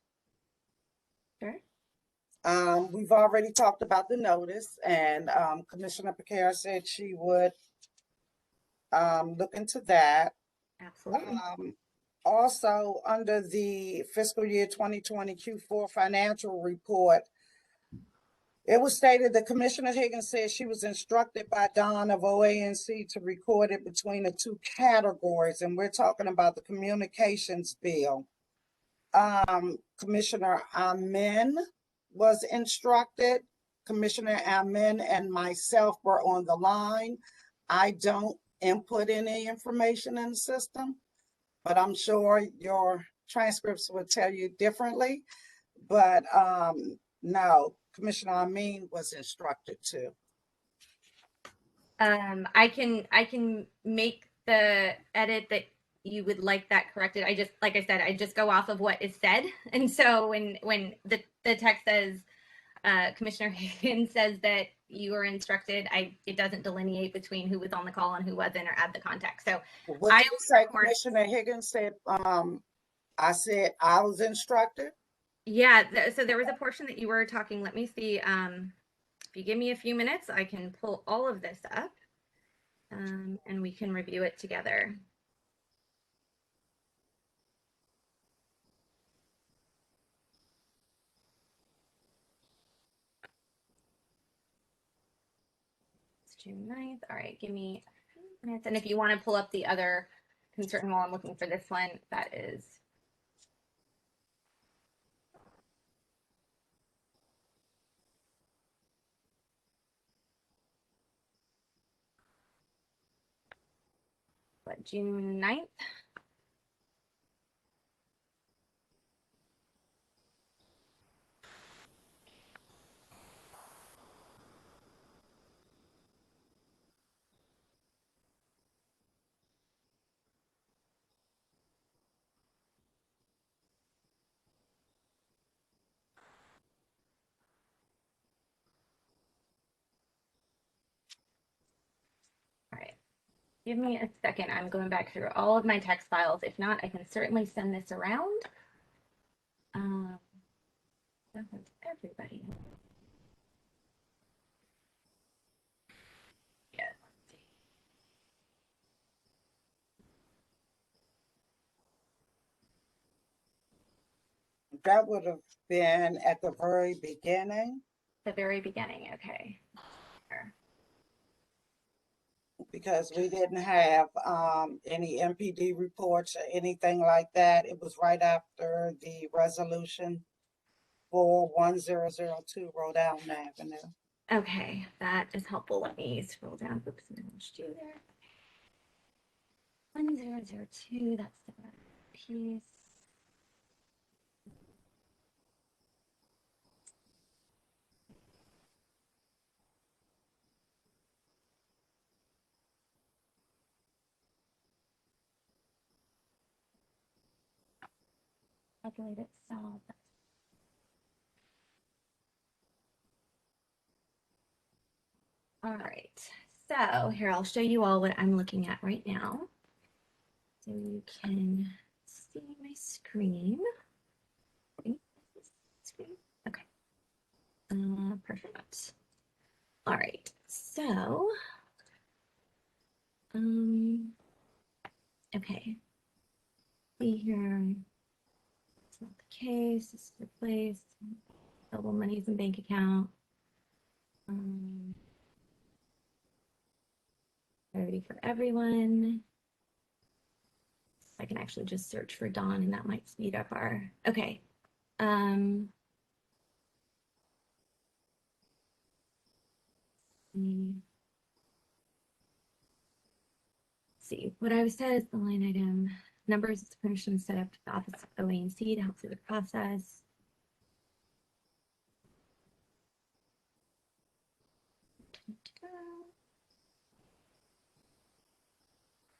Sure. We've already talked about the notice, and Commissioner Piekara said she would look into that. Absolutely. Also, under the fiscal year 2020 Q4 financial report, it was stated that Commissioner Higgins said she was instructed by Don of OANC to record it between the two categories, and we're talking about the communications bill. Commissioner Amin was instructed. Commissioner Amin and myself were on the line. I don't input any information in the system, but I'm sure your transcripts will tell you differently. But no, Commissioner Amin was instructed to. I can make the edit that you would like that corrected. I just, like I said, I just go off of what is said. And so when the text says, Commissioner Higgins says that you were instructed, it doesn't delineate between who was on the call and who wasn't or add the context. So What did you say, Commissioner Higgins said, I said I was instructed? Yeah, so there was a portion that you were talking. Let me see. If you give me a few minutes, I can pull all of this up and we can review it together. It's June 9th. All right, give me a few minutes. And if you want to pull up the other concern while I'm looking for this one, that is. What, June 9th? All right, give me a second. I'm going back through all of my text files. If not, I can certainly send this around. That was everybody. Yeah, let's see. That would have been at the very beginning. The very beginning, okay. Sure. Because we didn't have any MPD reports or anything like that. It was right after the resolution for 1002 Rhode Island Avenue. Okay, that is helpful. Let me scroll down. Oops, I lost you there. 1002, that's the piece. Calculate itself. All right, so here I'll show you all what I'm looking at right now. So you can see my screen. Okay, perfect. All right, so, okay. See here, it's not the case, this is replaced, available monies in bank account. Priority for everyone. I can actually just search for Dawn and that might speed up our, okay. See, what I was said is the line item numbers is permission set up to the office of OANC to help through the process.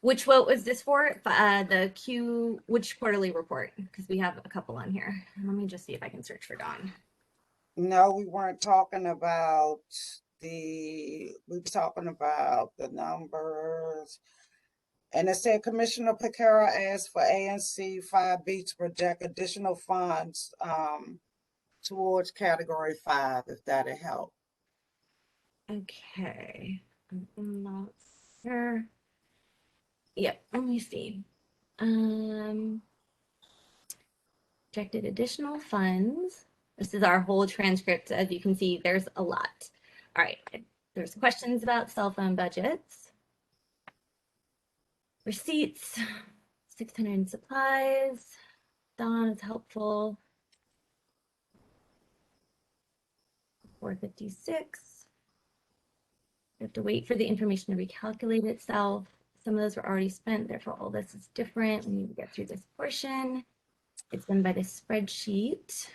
Which vote was this for? Which quarterly report? Because we have a couple on here. Let me just see if I can search for Dawn. No, we weren't talking about we were talking about the numbers. And it said Commissioner Piekara asked for ANC 5B to project additional funds towards category 5, if that'd help. Okay, I'm not sure. Yep, let me see. Projected additional funds. This is our whole transcript. As you can see, there's a lot. All right, there's questions about cell phone budgets. Receipts, 600 in supplies. Dawn is helpful. 456. We have to wait for the information to recalculate itself. Some of those were already spent, therefore all this is different. We need to get through this portion. It's done by the spreadsheet.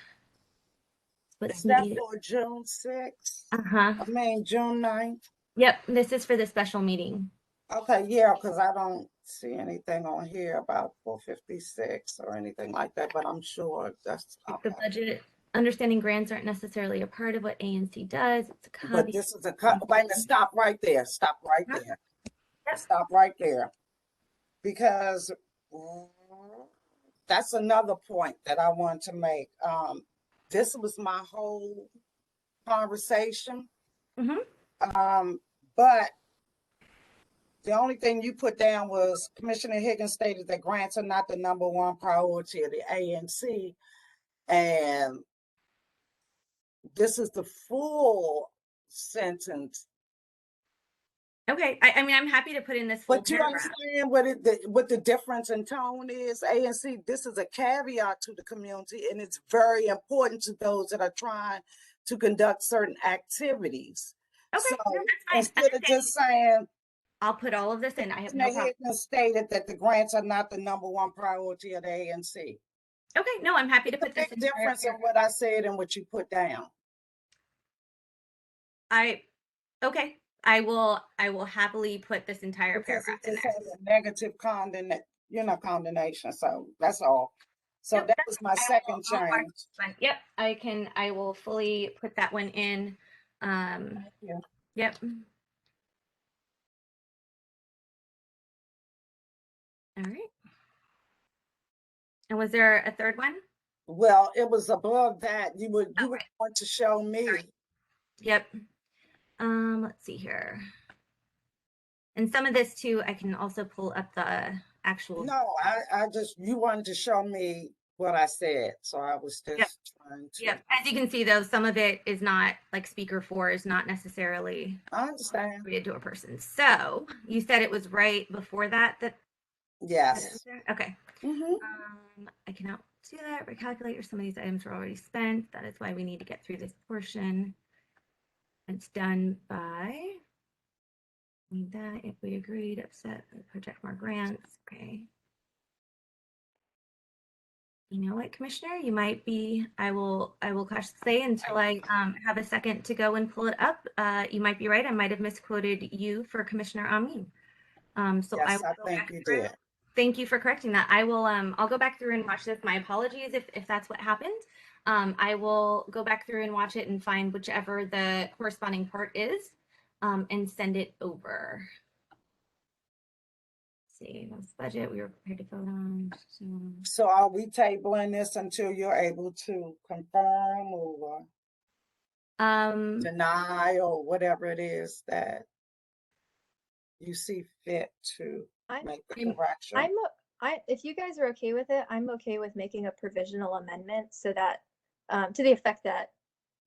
Is that for June 6th? Uh-huh. I mean, June 9th? Yep, this is for the special meeting. Okay, yeah, because I don't see anything on here about 456 or anything like that, but I'm sure that's The budget, understanding grants aren't necessarily a part of what ANC does. It's a copy. But this is a cut. Wait a minute, stop right there. Stop right there. Stop right there. Because that's another point that I want to make. This was my whole conversation. But the only thing you put down was Commissioner Higgins stated that grants are not the #1 priority of the ANC. And this is the full sentence. Okay, I mean, I'm happy to put in this full But you paragraph. understand what the difference in tone is? ANC, this is a caveat to the community, and it's very important to those that are trying to conduct certain activities. Okay, So no, that's fine. instead of just saying, I'll put all of this in. I have no problem. Higgins stated that the grants are not the #1 priority of the ANC. Okay, no, I'm happy to There's put this a in. big difference in what I said and what you put down. Okay, I will happily put this entire Because paragraph it in just there. has a negative condemnation. So that's all. So that was my second change. Yep, I will fully put that one in. Yep. All right. And was there a third one? Well, it was above that. You would want to show me. Yep. Let's see here. And some of this too, I can also pull up the actual. No, you wanted to show me what I said. So I was just trying to. Yep. As you can see though, some of it is not like speaker 4 is not necessarily. I understand. Related to a person. So you said it was right before that. Yes. Okay. I cannot do that. Recalculate, or some of these items were already spent. That is why we need to get through this portion. It's done by. Need that if we agreed. Upset. Project more grants. Okay. You know what, Commissioner? You might be. I will cautiously say until I have a second to go and pull it up. You might be right. I might have misquoted you for Commissioner Amin. So yes, I think you did. Thank you for correcting that. I will I'll go back through and watch this. My apologies if that's what happened. I will go back through and watch it and find whichever the corresponding part is and send it over. Let's see, that's budget we were prepared to vote on. So are we tabling this until you're able to confirm or deny or whatever it is that you see fit to make the correction? If you guys are okay with it, I'm okay with making a provisional amendment so that, to the effect that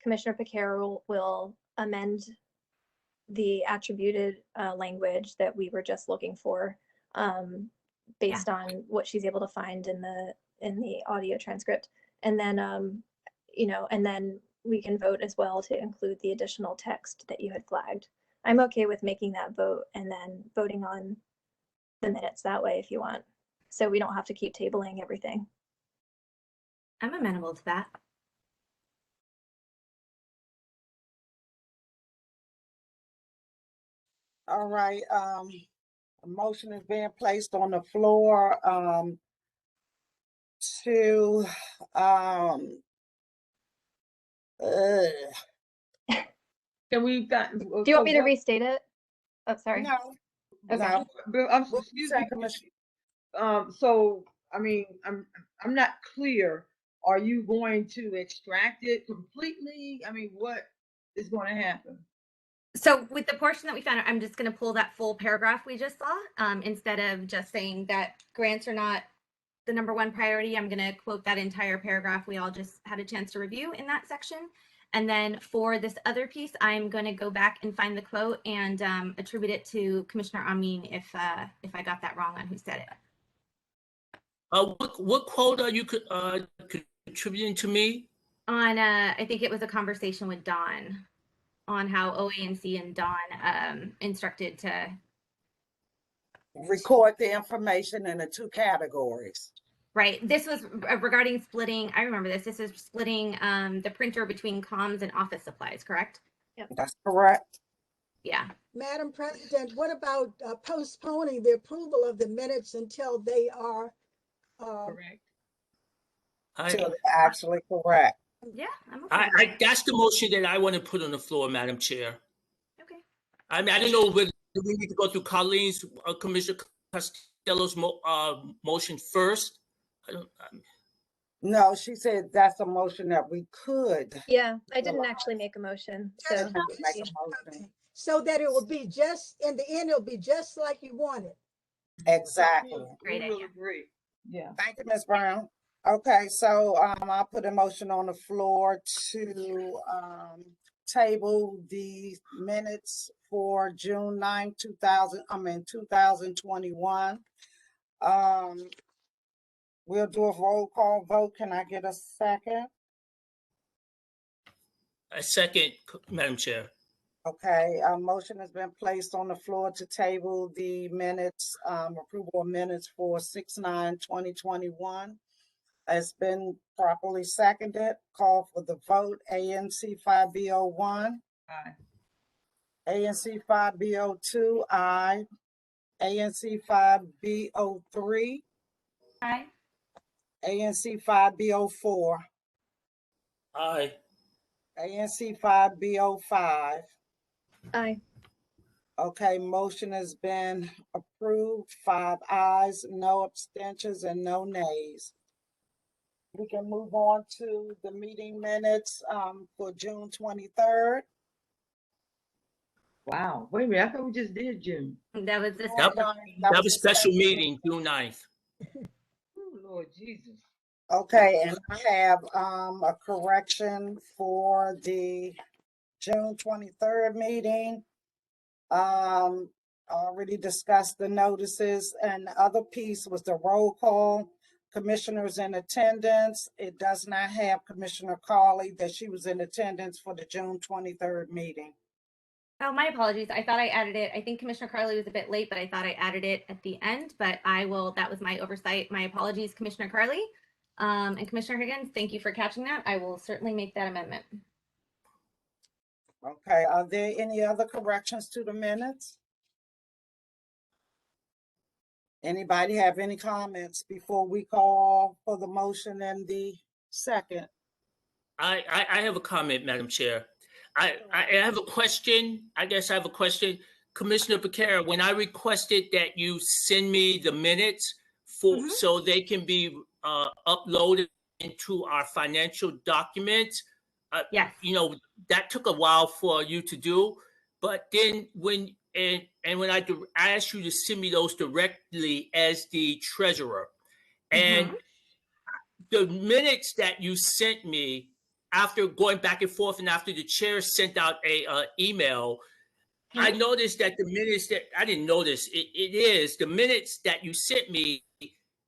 Commissioner Piekara will amend the attributed language that we were just looking for, based on what she's able to find in the audio transcript, and then and then we can vote as well to include the additional text that you had flagged. I'm okay with making that vote and then voting on the minutes that way if you want, so we don't have to keep tabling everything. I'm amenable to that. All right, a motion is being placed on the floor to Can we got? Do you want me to restate it? Oh, sorry. No. Okay. So I mean, I'm not clear. Are you going to extract it completely? I mean, what is going to happen? So with the portion that we found, I'm just going to pull that full paragraph we just saw, instead of just saying that grants are not the #1 priority. I'm going to quote that entire paragraph we all just had a chance to review in that section. And then for this other piece, I'm going to go back and find the quote and attribute it to Commissioner Amin if I got that wrong on who said it. What quote are you contributing to me? On I think it was a conversation with Dawn on how OANC and Dawn instructed to record the information in the 2 categories. Right. This was regarding splitting. I remember this. This is splitting the printer between comms and office supplies, correct? Yep. That's correct. Yeah. Madam President, what about postponing the approval of the minutes until they are correct? Until they're actually correct. Yeah, I'm okay. That's the motion that I want to put on the floor, Madam Chair. Okay. I mean, I don't know whether we need to go through Colleen's, Commissioner Costello's motion first. No, she said that's a motion that we could. Yeah, I didn't actually make a motion. So, so that it will be just, in the end, it'll be just like you wanted. Exactly. Great idea. Agree. Yeah. Thank you, Ms. Brown. Okay, so I'll put a motion on the floor to table the minutes for June 9, 2021. We'll do a roll call vote. Can I get a second? A second, Madam Chair. Okay, a motion has been placed on the floor to table the minutes, approval of minutes for 6/9/2021. It's been properly seconded. Call for the vote. ANC 5B01. Aye. ANC 5B02. Aye. ANC 5B03. Aye. ANC 5B04. Aye. ANC 5B05. aye. Okay, motion has been approved. 5 ayes, no abstentions, and no nays. We can move on to the meeting minutes for June 23rd. Wow. Wait a minute. I thought we just did June. That was this. That was a special meeting, June 9th. Oh, Lord Jesus. Okay, and I have a correction for the June 23rd meeting. Already discussed the notices, and the other piece was the roll call. Commissioners in attendance. It does not have Commissioner Carley that she was in attendance for the June 23rd meeting. Oh, my apologies. I thought I added it. I think Commissioner Carley was a bit late, but I thought I added it at the end, but I will, that was my oversight. My apologies, Commissioner Carley. And Commissioner Higgins, thank you for catching that. I will certainly make that amendment. Okay, are there any other corrections to the minutes? Anybody have any comments before we call for the motion and the second? I have a comment, Madam Chair. I have a question. I guess I have a question. Commissioner Piekara, when I requested that you send me the minutes for so they can be uploaded into our financial documents, yes, you know, that took a while for you to do. But then when when I asked you to send me those directly as the treasurer, and the minutes that you sent me after going back and forth and after the chair sent out a email, I noticed that the minutes that I didn't notice it is the minutes that you sent me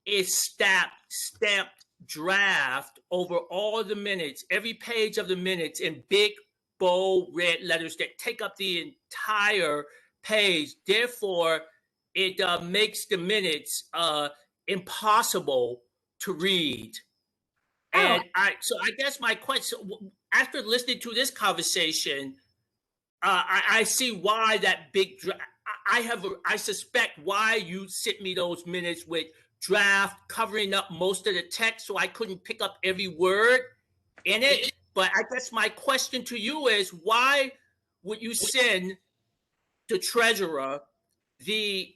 is stamped draft over all the minutes, every page of the minutes in big bold red letters that take up the entire page. Therefore, it makes the minutes impossible to read. And so I guess my question, after listening to this conversation, I see why that big I suspect why you sent me those minutes with draft covering up most of the text, so I couldn't pick up every word in it. But I guess my question to you is, why would you send the treasurer the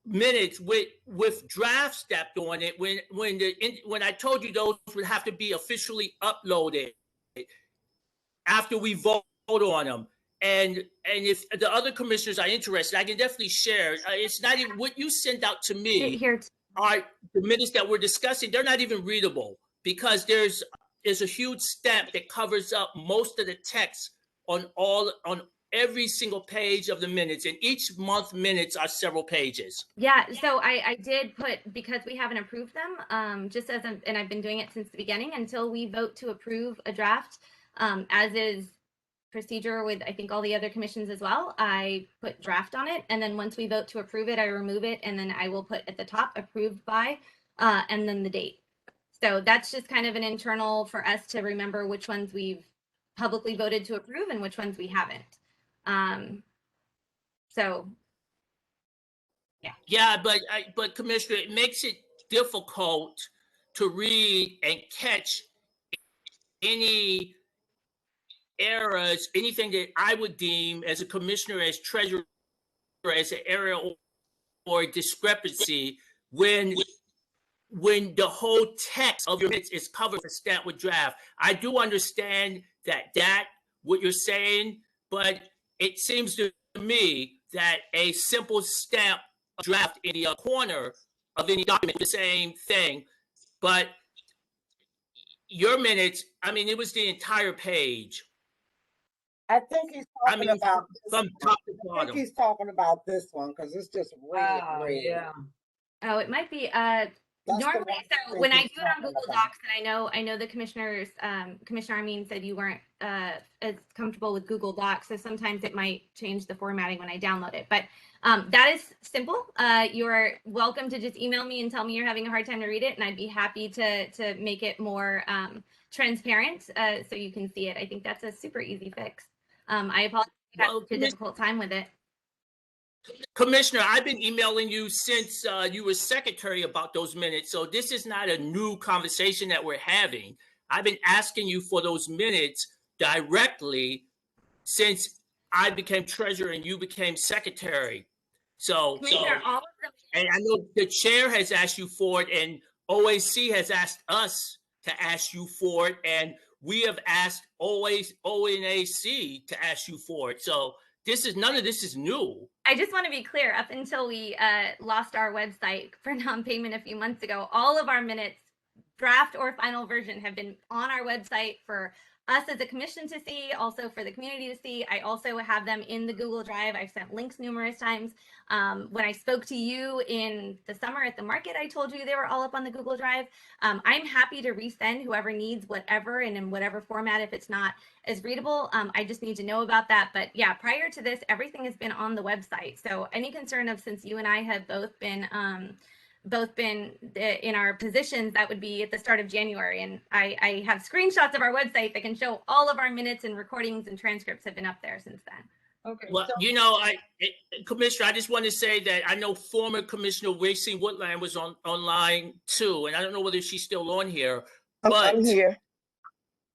minutes with draft stepped on it when I told you those would have to be officially uploaded after we vote on them? and if the other commissioners are interested, I can definitely share. It's not even what you sent out to me. Here. Are the minutes that we're discussing? They're not even readable because there's a huge stamp that covers up most of the text on every single page of the minutes, and each month minutes are several pages. Yeah, so I did put, because we haven't approved them, just as and I've been doing it since the beginning, until we vote to approve a draft, as is procedure with I think all the other commissions as well, I put draft on it, and then once we vote to approve it, I remove it, and then I will put at the top approved by, and then the date. So that's just kind of an internal for us to remember which ones we've publicly voted to approve and which ones we haven't. So yeah, but Commissioner, it makes it difficult to read and catch any errors, anything that I would deem as a commissioner, as treasurer, as an error or discrepancy when the whole text of your minutes is covered for stamp with draft. I do understand that what you're saying, but it seems to me that a simple stamp draft in the corner of any document, the same thing, but your minutes, I mean, it was the entire page. I think he's talking about from top to bottom. I think he's talking about this one because it's just red. Yeah. Oh, it might be. Normally, so when I do it on Google Docs, and I know the commissioners, Commissioner Amin said you weren't as comfortable with Google Docs, so sometimes it might change the formatting when I download it. But that is simple. You're welcome to just email me and tell me you're having a hard time to read it, and I'd be happy to make it more transparent so you can see it. I think that's a super easy fix. I apologize if you had such a difficult time with it. Commissioner, I've been emailing you since you were secretary about those minutes. So this is not a new conversation that we're having. I've been asking you for those minutes directly since I became treasurer and you became secretary. So and I know the chair has asked you for it, and OAC has asked us to ask you for it, and we have asked ONAC to ask you for it. So none of this is new. I just want to be clear, up until we lost our website for non-payment a few months ago, all of our minutes, draft or final version, have been on our website for us as a commission to see, also for the community to see. I also have them in the Google Drive. I've sent links numerous times. When I spoke to you in the summer at the market, I told you they were all up on the Google Drive. I'm happy to resend whoever needs whatever and in whatever format if it's not as readable. I just need to know about that. But yeah, prior to this, everything has been on the website. So any concern of, since you and I have both been in our positions, that would be at the start of January. And I have screenshots of our website that can show all of our minutes and recordings and transcripts have been up there since then. Okay. Well, Commissioner, I just want to say that I know former Commissioner Wacy Woodland was online too, and I don't know whether she's still on here. But I'm here.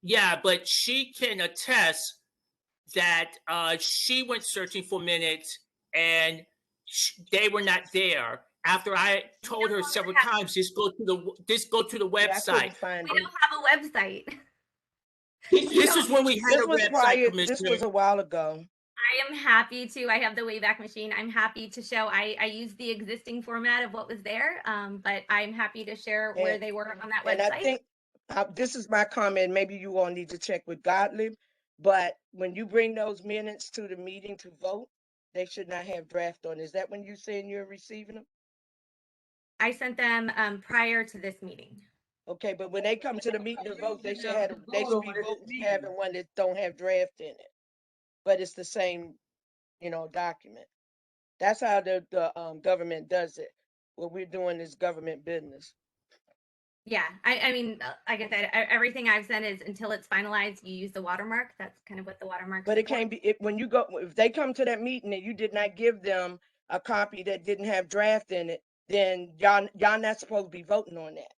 Yeah, but she can attest that she went searching for minutes and they were not there. After I told her several times, just go to the website. We don't have a website. This is when we had a website, Commissioner. This was a while ago. I am happy to. I have the Wayback Machine. I'm happy to show. I used the existing format of what was there, but I'm happy to share where they were on that website. And I think this is my comment. Maybe you all need to check with Gottlieb, but when you bring those minutes to the meeting to vote, they should not have draft on. Is that when you saying you're receiving them? I sent them prior to this meeting. Okay, but when they come to the meeting to vote, they should be voting having one that don't have draft in it, but it's the same, document. That's how the government does it. What we're doing is government business. Yeah, I mean, like I said, everything I've sent is until it's finalized, you use the watermark. That's kind of what the watermark. But it can't be if they come to that meeting and you did not give them a copy that didn't have draft in it, then y'all not supposed to be voting on that.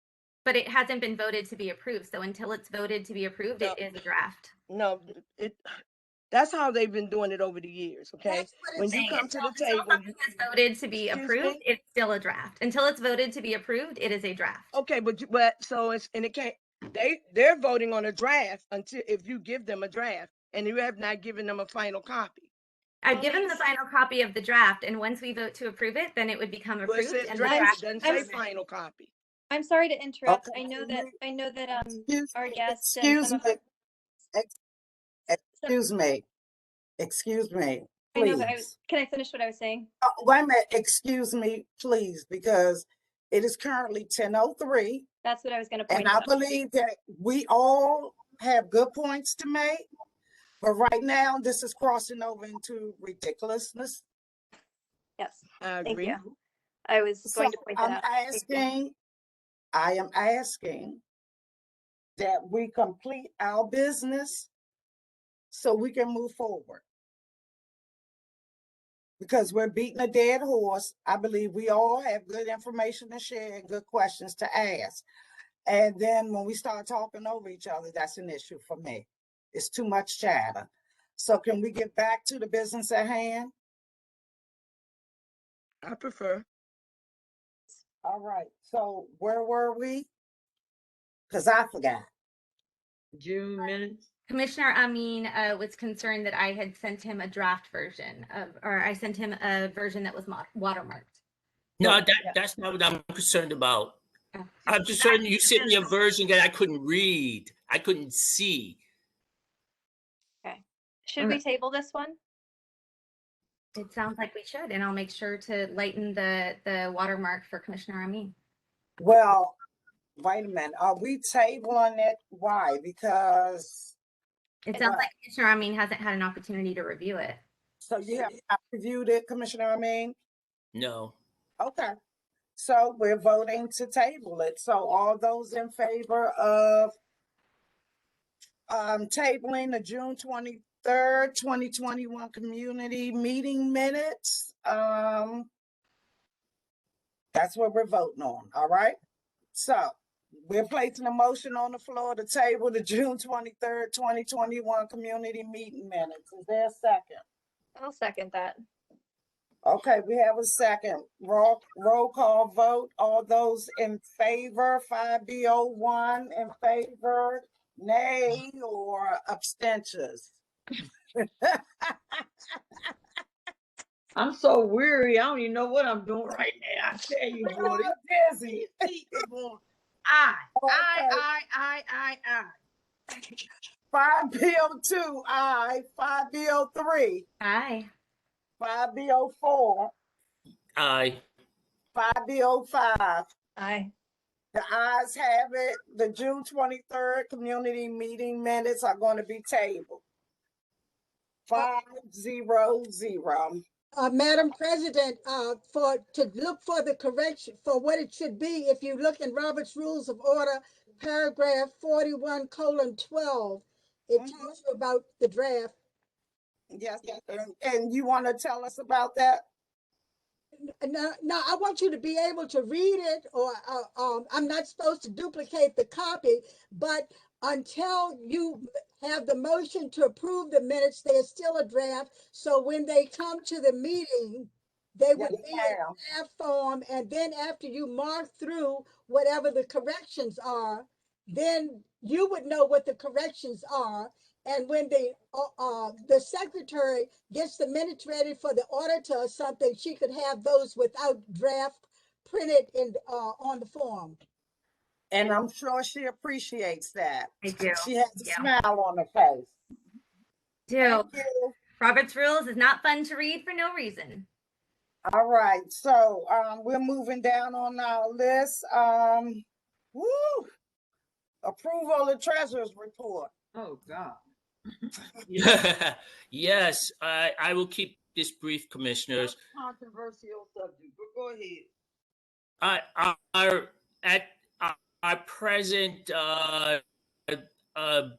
But it hasn't been voted to be approved. So until it's voted to be approved, it is a draft. No, that's how they've been doing it over the years. Okay, when you come to the table, it's voted to be approved. It's still a draft. Until it's voted to be approved, it is a draft. Okay, but so it can't. They're voting on a draft until if you give them a draft. and you have not given them a final copy. I've given the final copy of the draft, and once we vote to approve it, then it would become Well, it approved. says And the draft, draft it doesn't say final copy. I'm sorry to interrupt. Okay. I know that Excuse our me, guests and excuse some of me, our excuse me, excuse me, I know, but please. can I finish what I was saying? Wait a minute, excuse me, please, because it is currently 10:03. That's what I was going to point And I out. believe that we all have good points to make, but right now this is crossing over into ridiculousness. Yes, I thank agree. you. I was So going to point that I'm out. Thank you. I am asking that we complete our business so we can move forward. Because we're beating a dead horse. I believe we all have good information to share and good questions to ask. And then when we start talking over each other, that's an issue for me. It's too much chatter. So can we get back to the business at hand? I prefer. All right, so where were we? Because I forgot. June minutes. Commissioner Amin was concerned that I had sent him a draft version of, or I sent him a version that was watermarked. No, that's not what I'm concerned about. I'm concerned you sent me a version that I couldn't read. I couldn't see. Okay. Should we table this one? It sounds like we should, and I'll make sure to lighten the watermark for Commissioner Amin. Well, wait a minute. Are we tabling it? Why? Because it sounds like Commissioner Amin hasn't had an opportunity to review it. So you have not reviewed it, Commissioner Amin? No. Okay. So we're voting to table it. So all those in favor of tabling the June 23rd, 2021 community meeting minutes, that's what we're voting on, all right? So we're placing a motion on the floor to table the June 23rd, 2021 community meeting minutes. Is there a second? I'll second that. Okay, we have a second. Roll call vote. All those in favor, 5B01 in favor, nay, or abstentions? I'm so weary. I don't even know what I'm doing right now. I tell you, boy. Busy. Aye. 5B02, aye. 5B03. Aye. 5B04. Aye. 5B05. Aye. The ayes have it. The June 23rd community meeting minutes are going to be tabled. 5-0-0. Madam President, to look for the correction for what it should be, if you look in Robert's Rules of Order, paragraph 41:12, it tells you about the draft. Yes, and you want to tell us about that? No, I want you to be able to read it, or I'm not supposed to duplicate the copy, but until you have the motion to approve the minutes, there's still a draft. So when they come to the meeting, they would be in draft form. And then after you mark through whatever the corrections are, then you would know what the corrections are. And when the secretary gets the minutes ready for the auditor or something, she could have those without draft printed in on the form. And I'm sure she appreciates that. I do. She has a smile on her face. Do. Robert's Rules is not fun to read for no reason. All right, so we're moving down on our list. Approval of treasurer's report. Oh God. Yes, I will keep this brief, commissioners. Controversial subject, but go ahead. Our present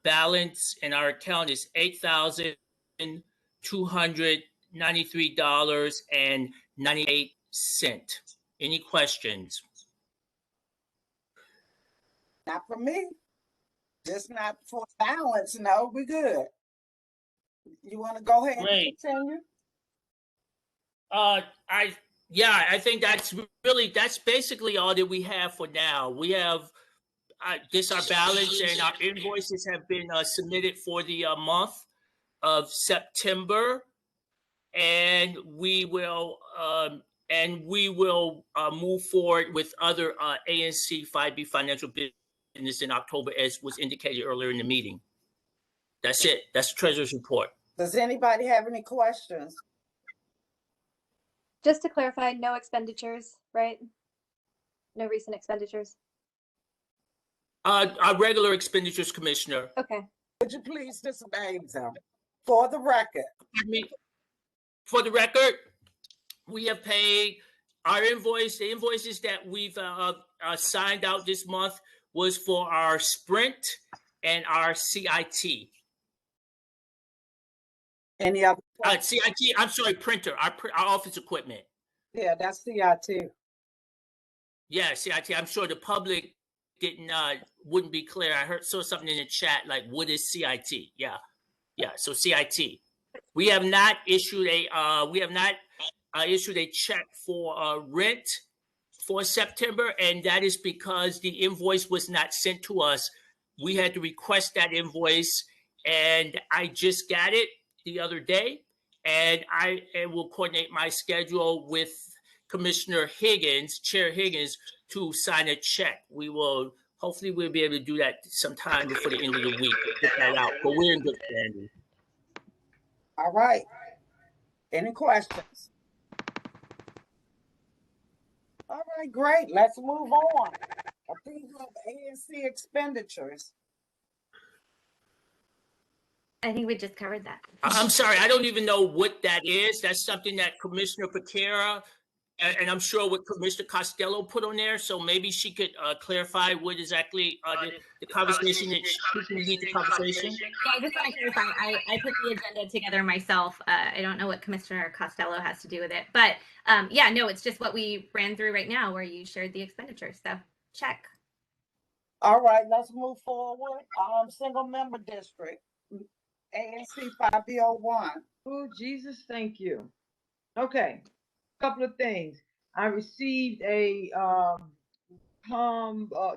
balance in our account is $8,293.98. Any questions? Not for me. Just not for balance. No, we good. You want to go ahead and continue? I think that's basically all that we have for now. We have our balance and our invoices have been submitted for the month. of September, and we will move forward with other ANC 5B financial business in October, as was indicated earlier in the meeting. That's it. That's the treasurer's report. Does anybody have any questions? Just to clarify, no expenditures, right? No recent expenditures. Our regular expenditures, Commissioner. Okay. Would you please display them for the record? For the record, we have paid our invoice. The invoices that we've signed out this month was for our Sprint and our CIT. Any other? CIT, I'm sorry, printer, our office equipment. Yeah, that's CIT. Yeah, CIT. I'm sure the public wouldn't be clear. I saw something in the chat like, what is CIT? Yeah. So CIT. We have not issued a check for rent for September, and that is because the invoice was not sent to us. We had to request that invoice, and I just got it the other day, and I will coordinate my schedule with Commissioner Higgins, Chair Higgins, to sign a check. Hopefully we'll be able to do that sometime before the end of the week. Get that out, but we're in good standing. All right. Any questions? All right, great. Let's move on. Approval of ANC expenditures. I think we just covered that. I'm sorry, I don't even know what that is. That's something that Commissioner Piekara and I'm sure what Commissioner Costello put on there. So maybe she could clarify what exactly the conversation that she can lead the conversation. Yeah, I just want to clarify. I put the agenda together myself. I don't know what Commissioner Costello has to do with it, but yeah, no, it's just what we ran through right now, where you shared the expenditures. So check. All right, let's move forward. Single member district, ANC 5B01. Oh, Jesus, thank you. Okay, couple of things. I received a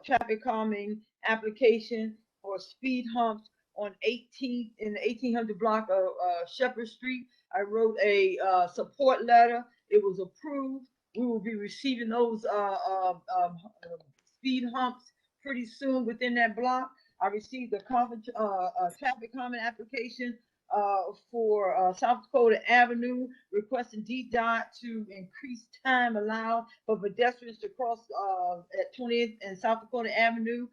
traffic calming application for speed humps on 18th in the 1800 block of Shepherd Street. I wrote a support letter. It was approved. We will be receiving those speed humps pretty soon within that block. I received a traffic calming application for South Dakota Avenue, requesting DDOT to increase time allowed for pedestrians to cross at 20th and South Dakota Avenue.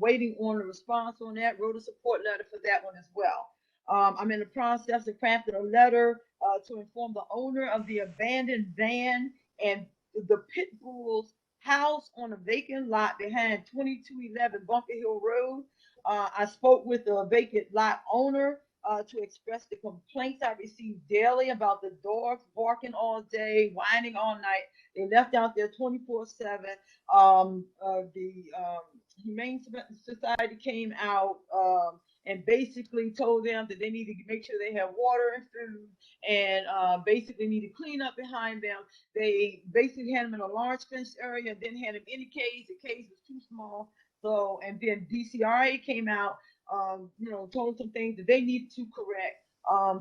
Waiting on a response on that. Wrote a support letter for that one as well. I'm in the process of crafting a letter to inform the owner of the abandoned van and the pit bulls housed on a vacant lot behind 2211 Bunker Hill Road. I spoke with the vacant lot owner to express the complaints I receive daily about the dogs barking all day, whining all night. They left out there 24/7. The Humane Society came out and basically told them that they need to make sure they have water and food, and basically need to clean up behind them. They basically had them in a large fenced area and then had them in a cage. The cage was too small. So, and then DCRA came out, told them some things that they needed to correct.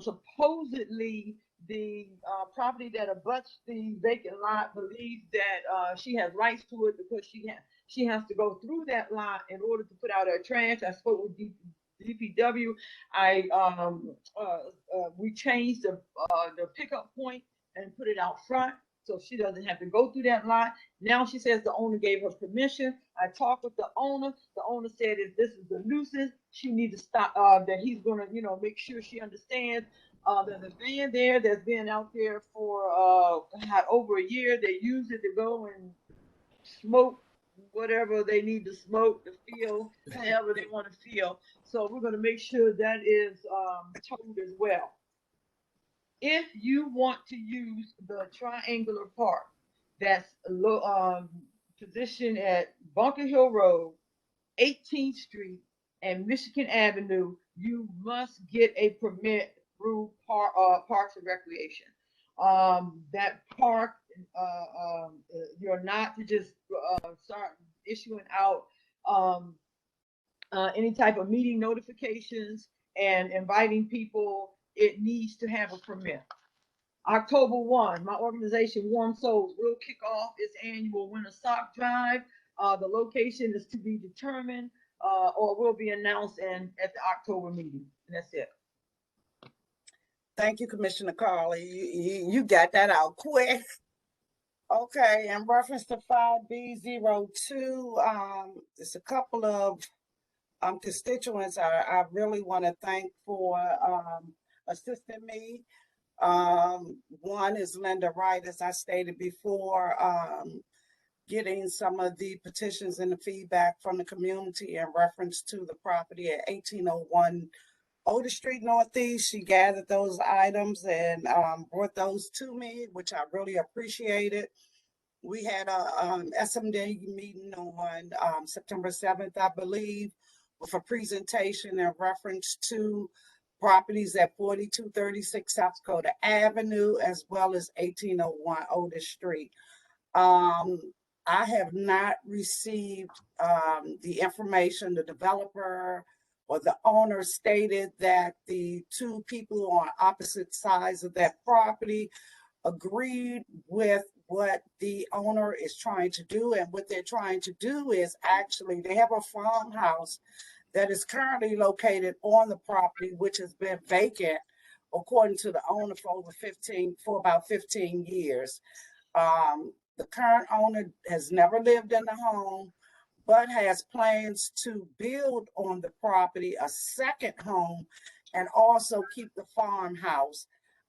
Supposedly, the property that abuts the vacant lot believes that she has rights to it because she has to go through that lot in order to put out her trash. I spoke with DPW. We changed the pickup point and put it out front, so she doesn't have to go through that lot. Now she says the owner gave her permission. I talked with the owner. The owner said if this is a nuisance, she needs to stop, that he's gonna, make sure she understands that the van there that's been out there for over a year. They use it to go and smoke whatever they need to smoke, to feel however they want to feel. So we're going to make sure that is told as well. If you want to use the triangular park that's positioned at Bunker Hill Road, 18th Street, and Michigan Avenue, you must get a permit through Parks and Recreation. That park, you're not to just start issuing out any type of meeting notifications and inviting people, it needs to have a permit. October 1, my organization, Warm Souls, will kick off its annual winter sock drive. The location is to be determined or will be announced at the October meeting. And that's it. Thank you, Commissioner Carley. You got that out quick. Okay, in reference to 5B02, there's a couple of constituents I really want to thank for assisting me. One is Linda Wright, as I stated before, getting some of the petitions and the feedback from the community in reference to the property at 1801 Older Street Northeast. She gathered those items and brought those to me, which I really appreciated. We had a SMD meeting on September 7th, I believe, with a presentation in reference to properties at 4236 South Dakota Avenue, as well as 1801 Older Street. I have not received the information. The developer or the owner stated that the two people on opposite sides of that property agreed with what the owner is trying to do. And what they're trying to do is actually, they have a farmhouse that is currently located on the property, which has been vacant, according to the owner, for about 15 years. The current owner has never lived in the home, but has plans to build on the property a second home and also keep the farmhouse.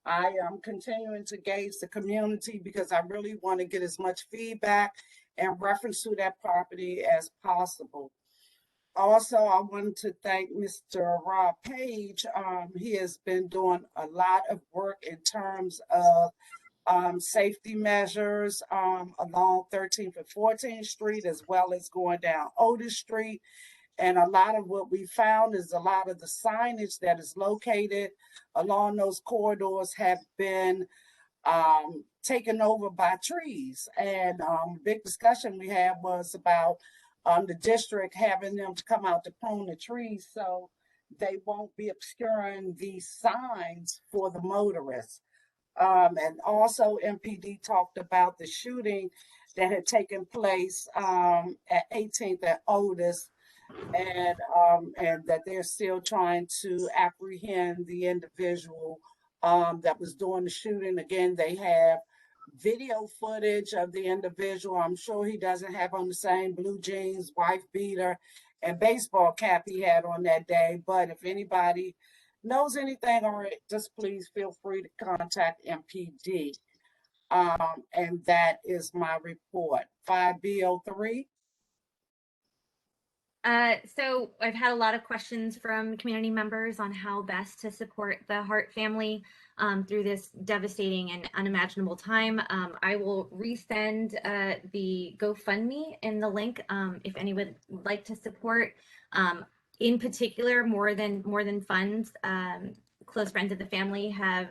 I am continuing to gauge the community because I really want to get as much feedback in reference to that property as possible. Also, I wanted to thank Mr. Rob Page. He has been doing a lot of work in terms of safety measures along 13th and 14th Street, as well as going down Otis Street. And a lot of what we found is a lot of the signage that is located along those corridors have been taken over by trees. And big discussion we had was about the district having them to come out to prune the trees so they won't be obscuring these signs for the motorists. And also MPD talked about the shooting that had taken place at 18th and Otis, and that they're still trying to apprehend the individual that was doing the shooting. Again, they have video footage of the individual. I'm sure he doesn't have on the same blue jeans, wife beater, and baseball cap he had on that day. But if anybody knows anything on it, just please feel free to contact MPD. And that is my report. 5B03. So I've had a lot of questions from community members on how best to support the Hart family through this devastating and unimaginable time. I will resend the GoFundMe in the link if anyone would like to support. In particular, more than funds, close friends of the family have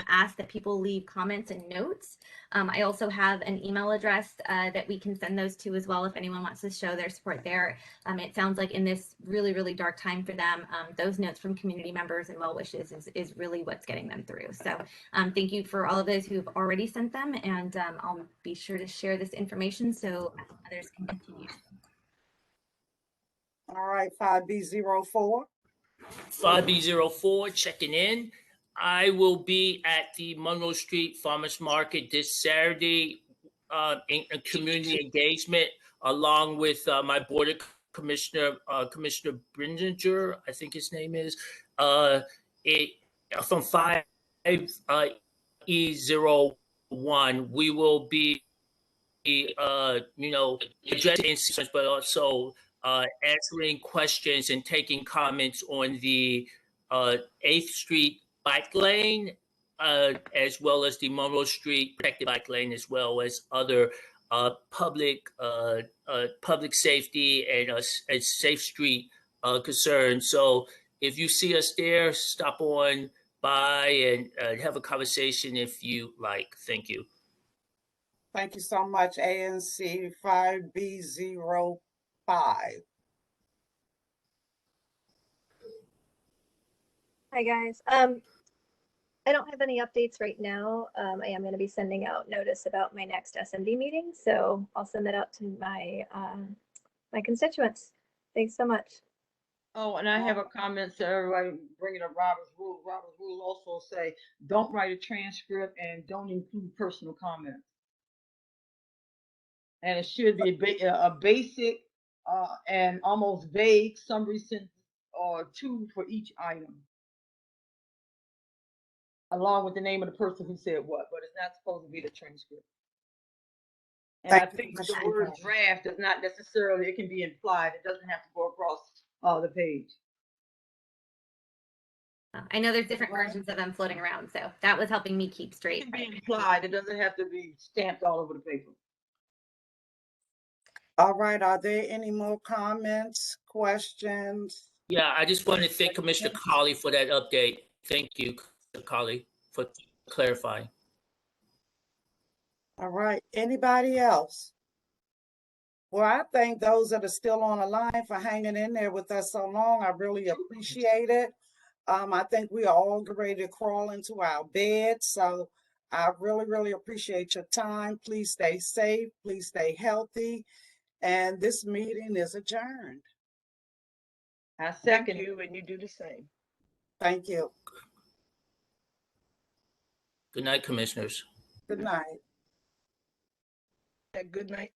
asked that people leave comments and notes. I also have an email address that we can send those to as well if anyone wants to show their support there. It sounds like in this really, really dark time for them, those notes from community members and well wishes is really what's getting them through. So thank you for all of those who have already sent them, and I'll be sure to share this information so others can continue. All right, 5B04. 5B04 checking in. I will be at the Monroe Street Farmers Market this Saturday in community engagement, along with my board of commissioner, Commissioner Brindinger, I think his name is, from 5E01. We will be, addressing incidents, but also answering questions and taking comments on the 8th Street bike lane, as well as the Monroe Street protected bike lane, as well as other public safety and safe street concerns. So if you see us there, stop on by and have a conversation if you like. Thank you. Thank you so much, ANC 5B05. Hi guys. I don't have any updates right now. I am going to be sending out notice about my next SMD meeting, so I'll send that out to my my constituents. Thanks so much. Oh, and I have a comment to everybody bringing up Robert's rule. Robert's rule also say, don't write a transcript and don't include personal comments. And it should be a basic and almost vague summary sentence or two for each item, along with the name of the person who said what, but it's not supposed to be the transcript. And I think the word draft does not necessarily, it can be implied. It doesn't have to go across the page. I know there's different versions of them floating around, so that was helping me keep straight. It can be implied. It doesn't have to be stamped all over the paper. All right, are there any more comments, questions? Yeah, I just want to thank Commissioner Carley for that update. Thank you, Carley, for clarifying. All right, anybody else? Well, I thank those that are still on the line for hanging in there with us so long. I really appreciate it. I think we are all ready to crawl into our beds. So I really, really appreciate your time. Please stay safe. Please stay healthy. And this meeting is adjourned. I second you, and you do the same. Thank you. Good night, commissioners. Good night. Good night.